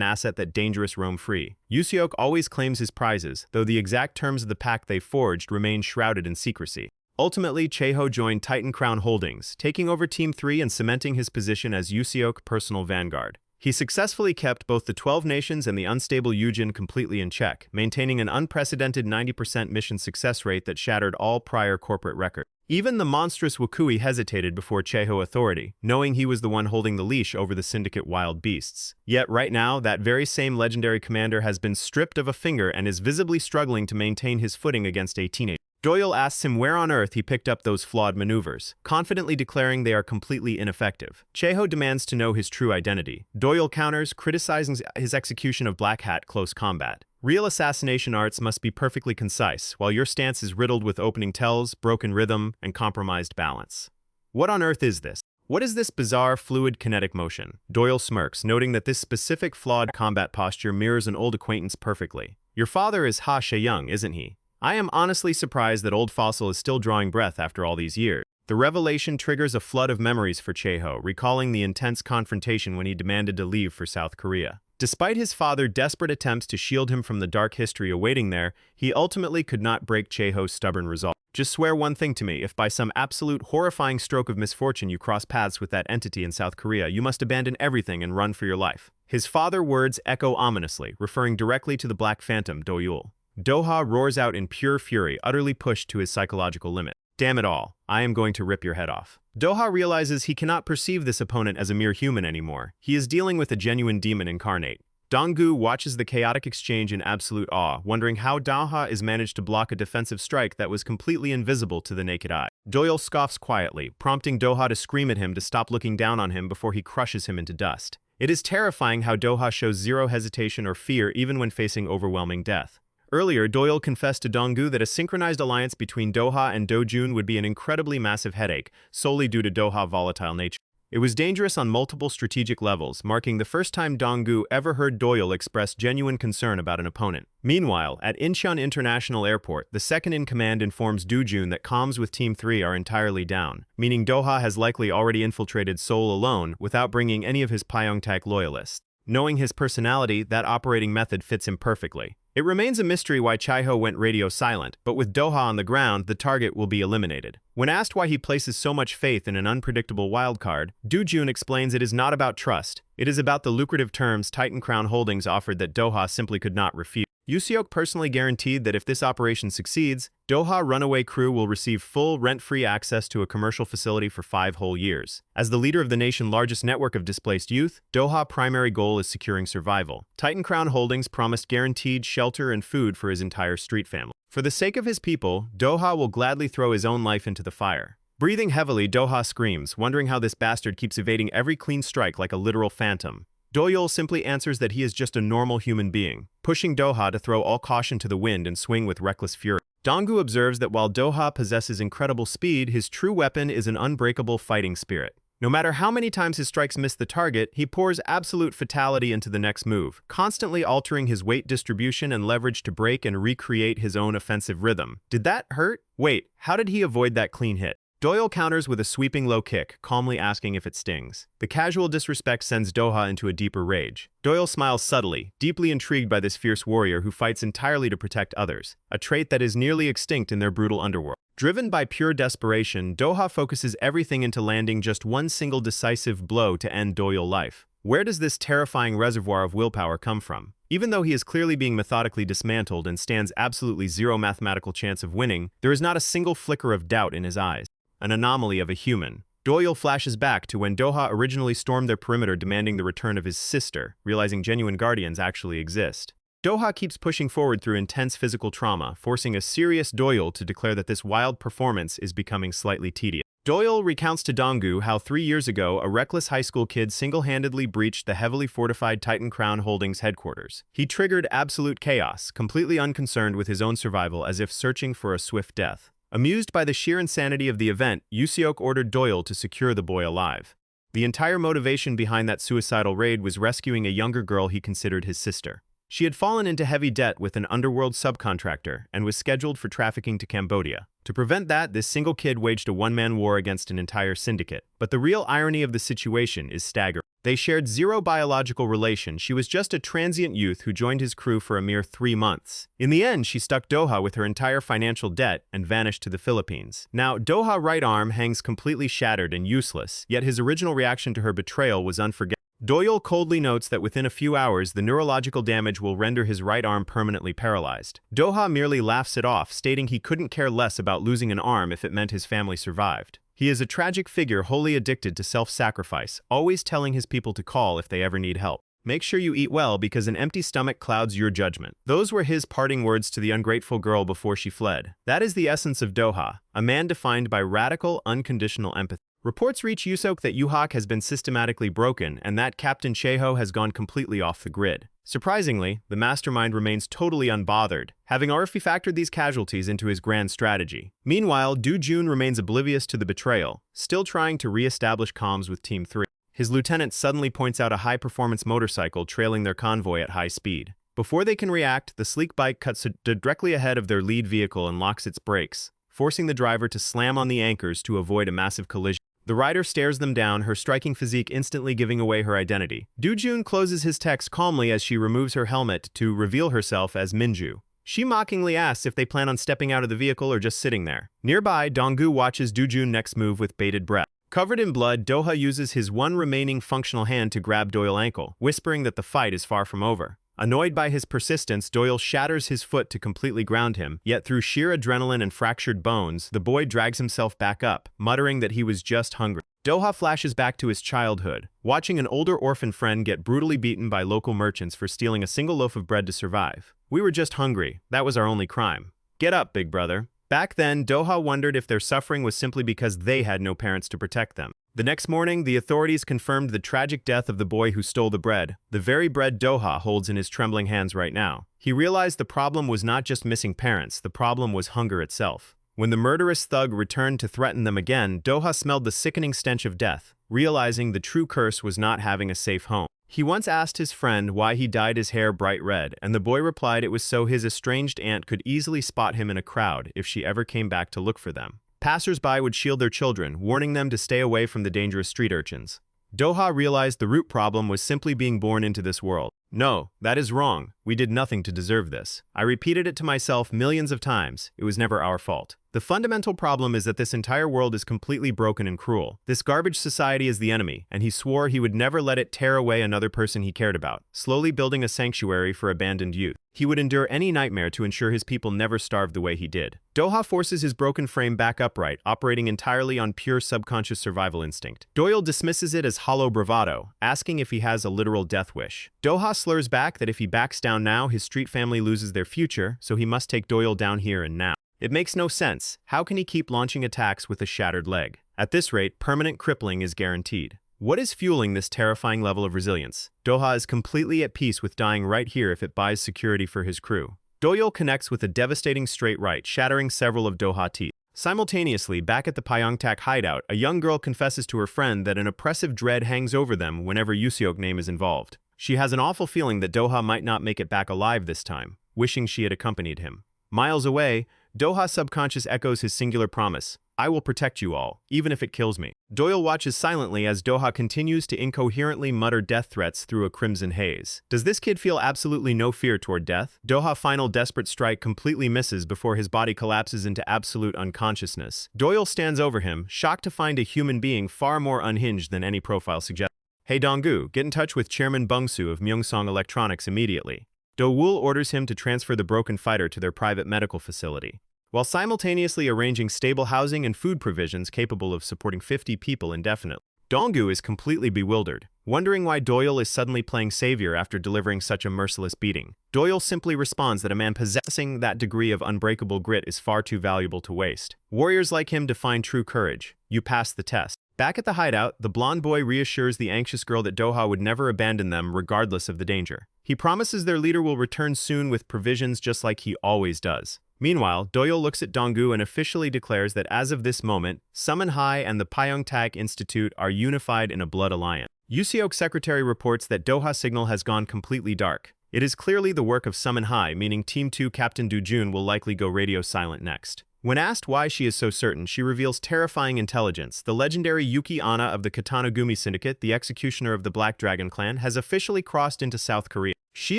asset that dangerous roam free. Yuseok always claims his prizes, though the exact terms of the pact they forged remain shrouded in secrecy. Ultimately, Cheho joined Titan Crown Holdings, taking over Team 3 and cementing his position as Yuseok's personal vanguard. He successfully kept both the 12 Nations and the unstable Yujin completely in check, maintaining an unprecedented 90% mission success rate that shattered all prior corporate records. Even the monstrous Wakui hesitated before Cheho authority, knowing he was the one holding the leash over the syndicate wild beasts. Yet right now, that very same legendary commander has been stripped of a finger and is visibly struggling to maintain his footing against a teenager. Doyul asks him where on earth he picked up those flawed maneuvers, confidently declaring they are completely ineffective. Cheho demands to know his true identity. Doyul counters, criticizing his execution of Black Hat close combat. Real assassination arts must be perfectly concise, while your stance is riddled with opening tells, broken rhythm, and compromised balance. What on earth is this? What is this bizarre, fluid kinetic motion? Doyul smirks, noting that this specific flawed combat posture mirrors an old acquaintance perfectly. Your father is Ha She-young, isn't he? I am honestly surprised that old Fossil is still drawing breath after all these years. The revelation triggers a flood of memories for Cheho, recalling the intense confrontation when he demanded to leave for South Korea. Despite his father's desperate attempts to shield him from the dark history awaiting there, he ultimately could not break Cheho's stubborn resolve. Just swear one thing to me, if by some absolute horrifying stroke of misfortune you cross paths with that entity in South Korea, you must abandon everything and run for your life. His father's words echo ominously, referring directly to the Black Phantom, Doyul. Doha roars out in pure fury, utterly pushed to his psychological limit. Damn it all, I am going to rip your head off. Doha realizes he cannot perceive this opponent as a mere human anymore. He is dealing with a genuine demon incarnate. Donggu watches the chaotic exchange in absolute awe, wondering how Doha has managed to block a defensive strike that was completely invisible to the naked eye. Doyul scoffs quietly, prompting Doha to scream at him to stop looking down on him before he crushes him into dust. It is terrifying how Doha shows zero hesitation or fear even when facing overwhelming death. Earlier, Doyul confessed to Donggu that a synchronized alliance between Doha and Dojun would be an incredibly massive headache, solely due to Doha's volatile nature. It was dangerous on multiple strategic levels, marking the first time Donggu ever heard Doyul express genuine concern about an opponent. Meanwhile, at Incheon International Airport, the second-in-command informs Dojun that comms with Team 3 are entirely down, meaning Doha has likely already infiltrated Seoul alone without bringing any of his Pyeongtaek loyalists. Knowing his personality, that operating method fits him perfectly. It remains a mystery why Cheho went radio silent, but with Doha on the ground, the target will be eliminated. When asked why he places so much faith in an unpredictable wildcard, Dojun explains it is not about trust. It is about the lucrative terms Titan Crown Holdings offered that Doha simply could not refuse. Yuseok personally guaranteed that if this operation succeeds, Doha runaway crew will receive full rent-free access to a commercial facility for 5 whole years. As the leader of the nation's largest network of displaced youth, Doha's primary goal is securing survival. Titan Crown Holdings promised guaranteed shelter and food for his entire street family. For the sake of his people, Doha will gladly throw his own life into the fire. Breathing heavily, Doha screams, wondering how this bastard keeps evading every clean strike like a literal phantom. Doyul simply answers that he is just a normal human being, pushing Doha to throw all caution to the wind and swing with reckless fury. Donggu observes that while Doha possesses incredible speed, his true weapon is an unbreakable fighting spirit. No matter how many times his strikes miss the target, he pours absolute fatality into the next move, constantly altering his weight distribution and leverage to break and recreate his own offensive rhythm. Did that hurt? Wait, how did he avoid that clean hit? Doyul counters with a sweeping low kick, calmly asking if it stings. The casual disrespect sends Doha into a deeper rage. Doyul smiles subtly, deeply intrigued by this fierce warrior who fights entirely to protect others, a trait that is nearly extinct in their brutal underworld. Driven by pure desperation, Doha focuses everything into landing just one single decisive blow to end Doyul's life. Where does this terrifying reservoir of willpower come from? Even though he is clearly being methodically dismantled and stands absolutely zero mathematical chance of winning, there is not a single flicker of doubt in his eyes. An anomaly of a human. Doyul flashes back to when Doha originally stormed their perimeter demanding the return of his sister, realizing genuine guardians actually exist. Doha keeps pushing forward through intense physical trauma, forcing a serious Doyul to declare that this wild performance is becoming slightly tedious. Doyul recounts to Donggu how 3 years ago a reckless high school kid single-handedly breached the heavily fortified Titan Crown Holdings headquarters. He triggered absolute chaos, completely unconcerned with his own survival as if searching for a swift death. Amused by the sheer insanity of the event, Yuseok ordered Doyul to secure the boy alive. The entire motivation behind that suicidal raid was rescuing a younger girl he considered his sister. She had fallen into heavy debt with an underworld subcontractor and was scheduled for trafficking to Cambodia. To prevent that, this single kid waged a one-man war against an entire syndicate. But the real irony of the situation is staggering. They shared zero biological relation. She was just a transient youth who joined his crew for a mere 3 months. In the end, she stuck Doha with her entire financial debt and vanished to the Philippines. Now, Doha's right arm hangs completely shattered and useless, yet his original reaction to her betrayal was unforgettable. Doyul coldly notes that within a few hours, the neurological damage will render his right arm permanently paralyzed. Doha merely laughs it off, stating he couldn't care less about losing an arm if it meant his family survived. He is a tragic figure wholly addicted to self-sacrifice, always telling his people to call if they ever need help. Make sure you eat well because an empty stomach clouds your judgment. Those were his parting words to the ungrateful girl before she fled. That is the essence of Doha, a man defined by radical, unconditional empathy. Reports reach Yuseok that Yuhak has been systematically broken and that Captain Cheho has gone completely off the grid. Surprisingly, the mastermind remains totally unbothered, having already factored these casualties into his grand strategy. Meanwhile, Do-jun remains oblivious to the betrayal, still trying to re-establish comms with Team 3. His lieutenant suddenly points out a high-performance motorcycle trailing their convoy at high speed. Before they can react, the sleek bike cuts directly ahead of their lead vehicle and locks its brakes, forcing the driver to slam on the anchors to avoid a massive collision. The rider stares them down, her striking physique instantly giving away her identity. Do-jun closes his text calmly as she removes her helmet to reveal herself as Minju. She mockingly asks if they plan on stepping out of the vehicle or just sitting there. Nearby, Donggu watches Do-jun's next move with bated breath. Covered in blood, Doha uses his one remaining functional hand to grab Doyul's ankle, whispering that the fight is far from over. Annoyed by his persistence, Doyul shatters his foot to completely ground him, yet through sheer adrenaline and fractured bones, the boy drags himself back up, muttering that he was just hungry. Doha flashes back to his childhood, watching an older orphan friend get brutally beaten by local merchants for stealing a single loaf of bread to survive. We were just hungry. That was our only crime. Get up, big brother. Back then, Doha wondered if their suffering was simply because they had no parents to protect them. The next morning, the authorities confirmed the tragic death of the boy who stole the bread, the very bread Doha holds in his trembling hands right now. He realized the problem was not just missing parents, the problem was hunger itself. When the murderous thug returned to threaten them again, Doha smelled the sickening stench of death, realizing the true curse was not having a safe home. He once asked his friend why he dyed his hair bright red, and the boy replied it was so his estranged aunt could easily spot him in a crowd if she ever came back to look for them. Passers-by would shield their children, warning them to stay away from the dangerous street urchins. Doha realized the root problem was simply being born into this world. No, that is wrong. We did nothing to deserve this. I repeated it to myself millions of times. It was never our fault. The fundamental problem is that this entire world is completely broken and cruel. This garbage society is the enemy, and he swore he would never let it tear away another person he cared about, slowly building a sanctuary for abandoned youth. He would endure any nightmare to ensure his people never starved the way he did. Doha forces his broken frame back upright, operating entirely on pure subconscious survival instinct. Doyul dismisses it as hollow bravado, asking if he has a literal death wish. Doha slurs back that if he backs down now, his street family loses their future, so he must take Doyul down here and now. It makes no sense. How can he keep launching attacks with a shattered leg? At this rate, permanent crippling is guaranteed. What is fueling this terrifying level of resilience? Doha is completely at peace with dying right here if it buys security for his crew. Doyul connects with a devastating straight right, shattering several of Doha's teeth. Simultaneously, back at the Pyeongtaek hideout, a young girl confesses to her friend that an oppressive dread hangs over them whenever Yuseok's name is involved. She has an awful feeling that Doha might not make it back alive this time, wishing she had accompanied him. Miles away, Doha's subconscious echoes his singular promise, "I will protect you all, even if it kills me." Doyul watches silently as Doha continues to incoherently mutter death threats through a crimson haze. Does this kid feel absolutely no fear toward death? Doha's final desperate strike completely misses before his body collapses into absolute unconsciousness. Doyul stands over him, shocked to find a human being far more unhinged than any profile suggests. "Hey Donggu, get in touch with Chairman Bungsu of Myeongsong Electronics immediately." Do-woo orders him to transfer the broken fighter to their private medical facility, while simultaneously arranging stable housing and food provisions capable of supporting 50 people indefinitely. Donggu is completely bewildered, wondering why Doyul is suddenly playing savior after delivering such a merciless beating. Doyul simply responds that a man possessing that degree of unbreakable grit is far too valuable to waste. Warriors like him define true courage. You pass the test. Back at the hideout, the blonde boy reassures the anxious girl that Doha would never abandon them regardless of the danger. He promises their leader will return soon with provisions just like he always does. Meanwhile, Doyul looks at Donggu and officially declares that as of this moment, Sumo High and the Pyeongtaek Institute are unified in a blood alliance. Yuseok's secretary reports that Doha's signal has gone completely dark. It is clearly the work of Sumo High, meaning Team 2 Captain Do-jun will likely go radio silent next. When asked why she is so certain, she reveals terrifying intelligence. The legendary Yuki Anna of the Katanagumi Syndicate, the executioner of the Black Dragon clan, has officially crossed into South Korea. She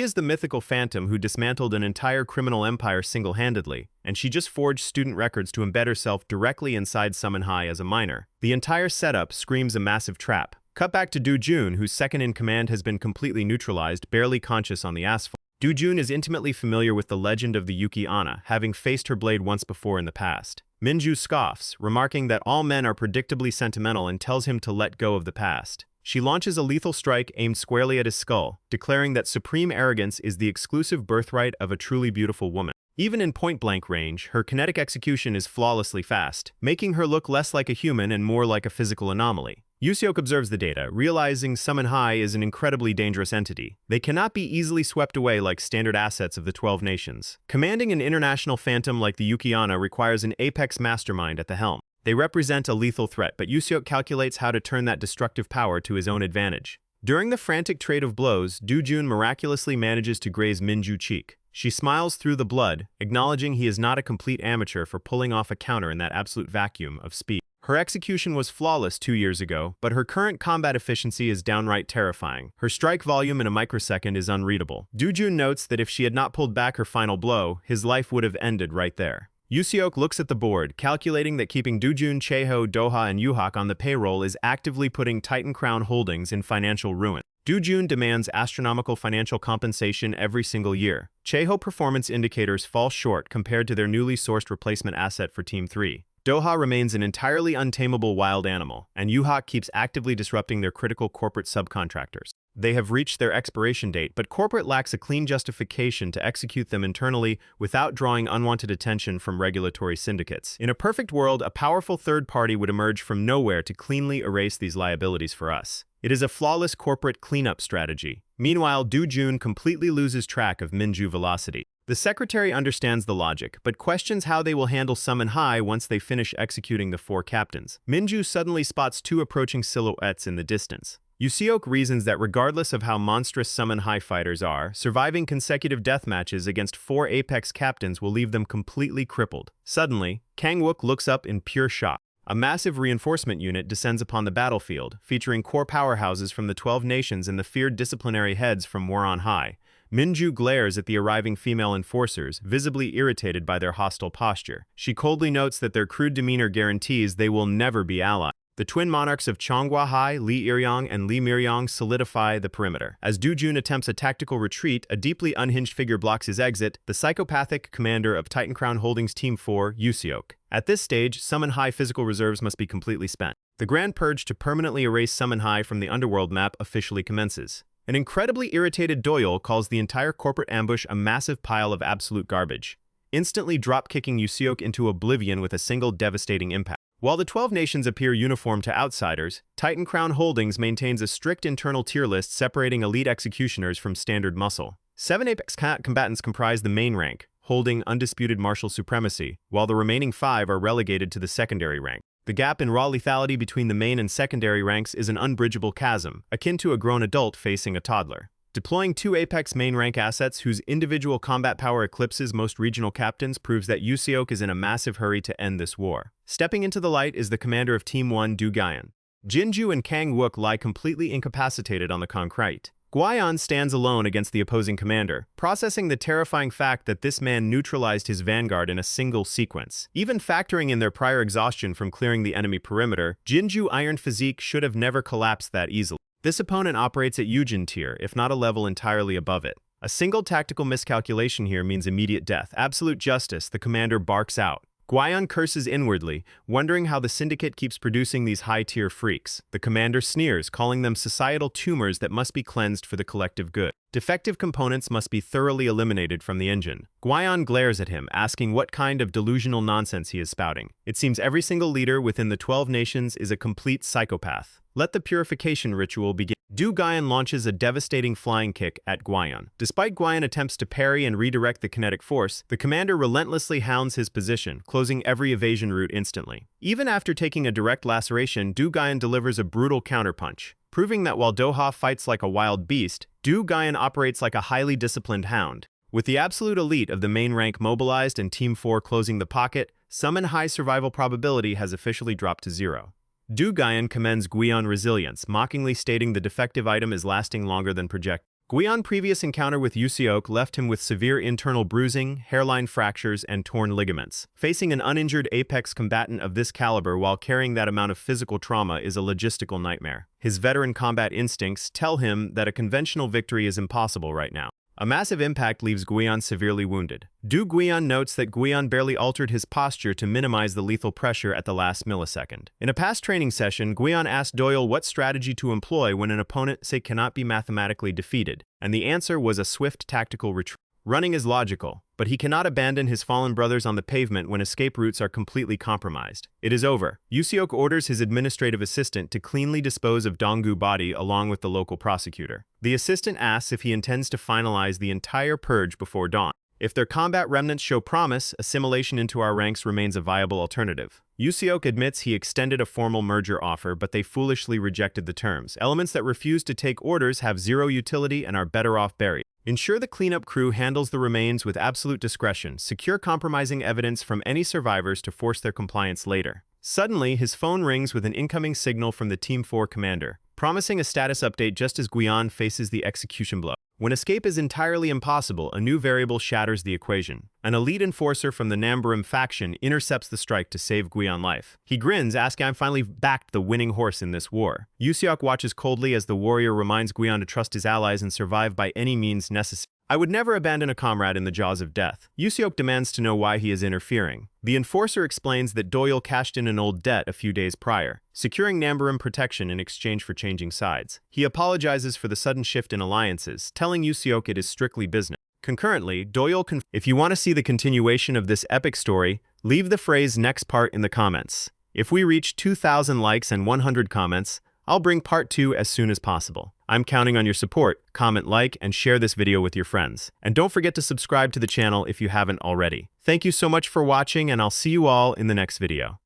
is the mythical phantom who dismantled an entire criminal empire single-handedly, and she just forged student records to embed herself directly inside Sumo High as a minor. The entire setup screams a massive trap. Cut back to Do-jun, whose second-in-command has been completely neutralized, barely conscious on the asphalt. Do-jun is intimately familiar with the legend of the Yuki Anna, having faced her blade once before in the past. Minju scoffs, remarking that all men are predictably sentimental and tells him to let go of the past. She launches a lethal strike aimed squarely at his skull, declaring that supreme arrogance is the exclusive birthright of a truly beautiful woman. Even in point-blank range, her kinetic execution is flawlessly fast, making her look less like a human and more like a physical anomaly. Yuseok observes the data, realizing Sumo High is an incredibly dangerous entity. They cannot be easily swept away like standard assets of the 12 nations. Commanding an international phantom like the Yuki Anna requires an apex mastermind at the helm. They represent a lethal threat, but Yuseok calculates how to turn that destructive power to his own advantage. During the frantic trade of blows, Do-jun miraculously manages to graze Minju's cheek. She smiles through the blood, acknowledging he is not a complete amateur for pulling off a counter in that absolute vacuum of speed. Her execution was flawless 2 years ago, but her current combat efficiency is downright terrifying. Her strike volume in a microsecond is unreadable. Do-jun notes that if she had not pulled back her final blow, his life would have ended right there. Yuseok looks at the board, calculating that keeping Do-jun, Cheho, Doha, and Yuhak on the payroll is actively putting Titan Crown Holdings in financial ruin. Do-jun demands astronomical financial compensation every single year. Cheho performance indicators fall short compared to their newly sourced replacement asset for Team 3. Doha remains an entirely untamable wild animal, and Yuhak keeps actively disrupting their critical corporate subcontractors. They have reached their expiration date, but corporate lacks a clean justification to execute them internally without drawing unwanted attention from regulatory syndicates. In a perfect world, a powerful third party would emerge from nowhere to cleanly erase these liabilities for us. It is a flawless corporate cleanup strategy. Meanwhile, Do-jun completely loses track of Minju's velocity. The secretary understands the logic, but questions how they will handle Sumo High once they finish executing the 4 captains. Minju suddenly spots 2 approaching silhouettes in the distance. Yuseok reasons that regardless of how monstrous Sumo High fighters are, surviving consecutive death matches against 4 apex captains will leave them completely crippled. Suddenly, Kang-wook looks up in pure shock. A massive reinforcement unit descends upon the battlefield, featuring core powerhouses from the 12 nations and the feared disciplinary heads from War on High. Minju glares at the arriving female enforcers, visibly irritated by their hostile posture. She coldly notes that their crude demeanor guarantees they will never be allies. The twin monarchs of Changhua High, Li Iryong and Li Miryong solidify the perimeter. As Du Jun attempts a tactical retreat, a deeply unhinged figure blocks his exit, the psychopathic commander of Titan Crown Holdings Team 4, Yuseok. At this stage, Summon High physical reserves must be completely spent. The grand purge to permanently erase Summon High from the underworld map officially commences. An incredibly irritated Doyul calls the entire corporate ambush a massive pile of absolute garbage, instantly drop-kicking Yuseok into oblivion with a single devastating impact. While the 12 nations appear uniform to outsiders, Titan Crown Holdings maintains a strict internal tier list separating elite executioners from standard muscle. 7 apex combatants comprise the main rank, holding undisputed martial supremacy, while the remaining 5 are relegated to the secondary rank. The gap in raw lethality between the main and secondary ranks is an unbridgeable chasm, akin to a grown adult facing a toddler. Deploying 2 Apex main rank assets whose individual combat power eclipses most regional captains proves that Yuseok is in a massive hurry to end this war. Stepping into the light is the commander of Team 1, Du Guion. Jinju and Kang Wook lie completely incapacitated on the concrete. Guion stands alone against the opposing commander, processing the terrifying fact that this man neutralized his vanguard in a single sequence. Even factoring in their prior exhaustion from clearing the enemy perimeter, Jinju's iron physique should have never collapsed that easily. This opponent operates at Yujin tier, if not a level entirely above it. A single tactical miscalculation here means immediate death. Absolute justice, the commander barks out. Guion curses inwardly, wondering how the syndicate keeps producing these high-tier freaks. The commander sneers, calling them societal tumors that must be cleansed for the collective good. Defective components must be thoroughly eliminated from the engine. Guion glares at him, asking what kind of delusional nonsense he is spouting. It seems every single leader within the 12 nations is a complete psychopath. Let the purification ritual begin. Du Guion launches a devastating flying kick at Guion. Despite Guion attempts to parry and redirect the kinetic force, the commander relentlessly hounds his position, closing every evasion route instantly. Even after taking a direct laceration, Du Guion delivers a brutal counterpunch, proving that while Doha fights like a wild beast, Du Guion operates like a highly disciplined hound. With the absolute elite of the main rank mobilized and Team 4 closing the pocket, Summon High survival probability has officially dropped to 0. Du Guion commends Guion resilience, mockingly stating the defective item is lasting longer than projected. Guion's previous encounter with Yuseok left him with severe internal bruising, hairline fractures, and torn ligaments. Facing an uninjured apex combatant of this caliber while carrying that amount of physical trauma is a logistical nightmare. His veteran combat instincts tell him that a conventional victory is impossible right now. A massive impact leaves Guion severely wounded. Du Guion notes that Guion barely altered his posture to minimize the lethal pressure at the last millisecond. In a past training session, Guion asked Doyul what strategy to employ when an opponent, say, cannot be mathematically defeated, and the answer was a swift tactical retreat. Running is logical, but he cannot abandon his fallen brothers on the pavement when escape routes are completely compromised. It is over. Yuseok orders his administrative assistant to cleanly dispose of Donggu's body along with the local prosecutor. The assistant asks if he intends to finalize the entire purge before dawn. If their combat remnants show promise, assimilation into our ranks remains a viable alternative. Yuseok admits he extended a formal merger offer, but they foolishly rejected the terms. Elements that refuse to take orders have zero utility and are better off buried. Ensure the cleanup crew handles the remains with absolute discretion. Secure compromising evidence from any survivors to force their compliance later. Suddenly, his phone rings with an incoming signal from the Team 4 commander, promising a status update just as Guion faces the execution blow. When escape is entirely impossible, a new variable shatters the equation. An elite enforcer from the Namburim faction intercepts the strike to save Guion's life. He grins, asking, "I finally backed the winning horse in this war." Yuseok watches coldly as the warrior reminds Guion to trust his allies and survive by any means necessary. "I would never abandon a comrade in the jaws of death." Yuseok demands to know why he is interfering. The enforcer explains that Doyul cashed in an old debt a few days prior, securing Namburim protection in exchange for changing sides. He apologizes for the sudden shift in alliances, telling Yuseok it is strictly business. Concurrently, Doyul if you want to see the continuation of this epic story, leave the phrase "next part" in the comments. If we reach 2,000 likes and 100 comments, I'll bring part 2 as soon as possible. I'm counting on your support. Comment, like, and share this video with your friends. And don't forget to subscribe to the channel if you haven't already. Thank you so much for watching, and I'll see you all in the next video.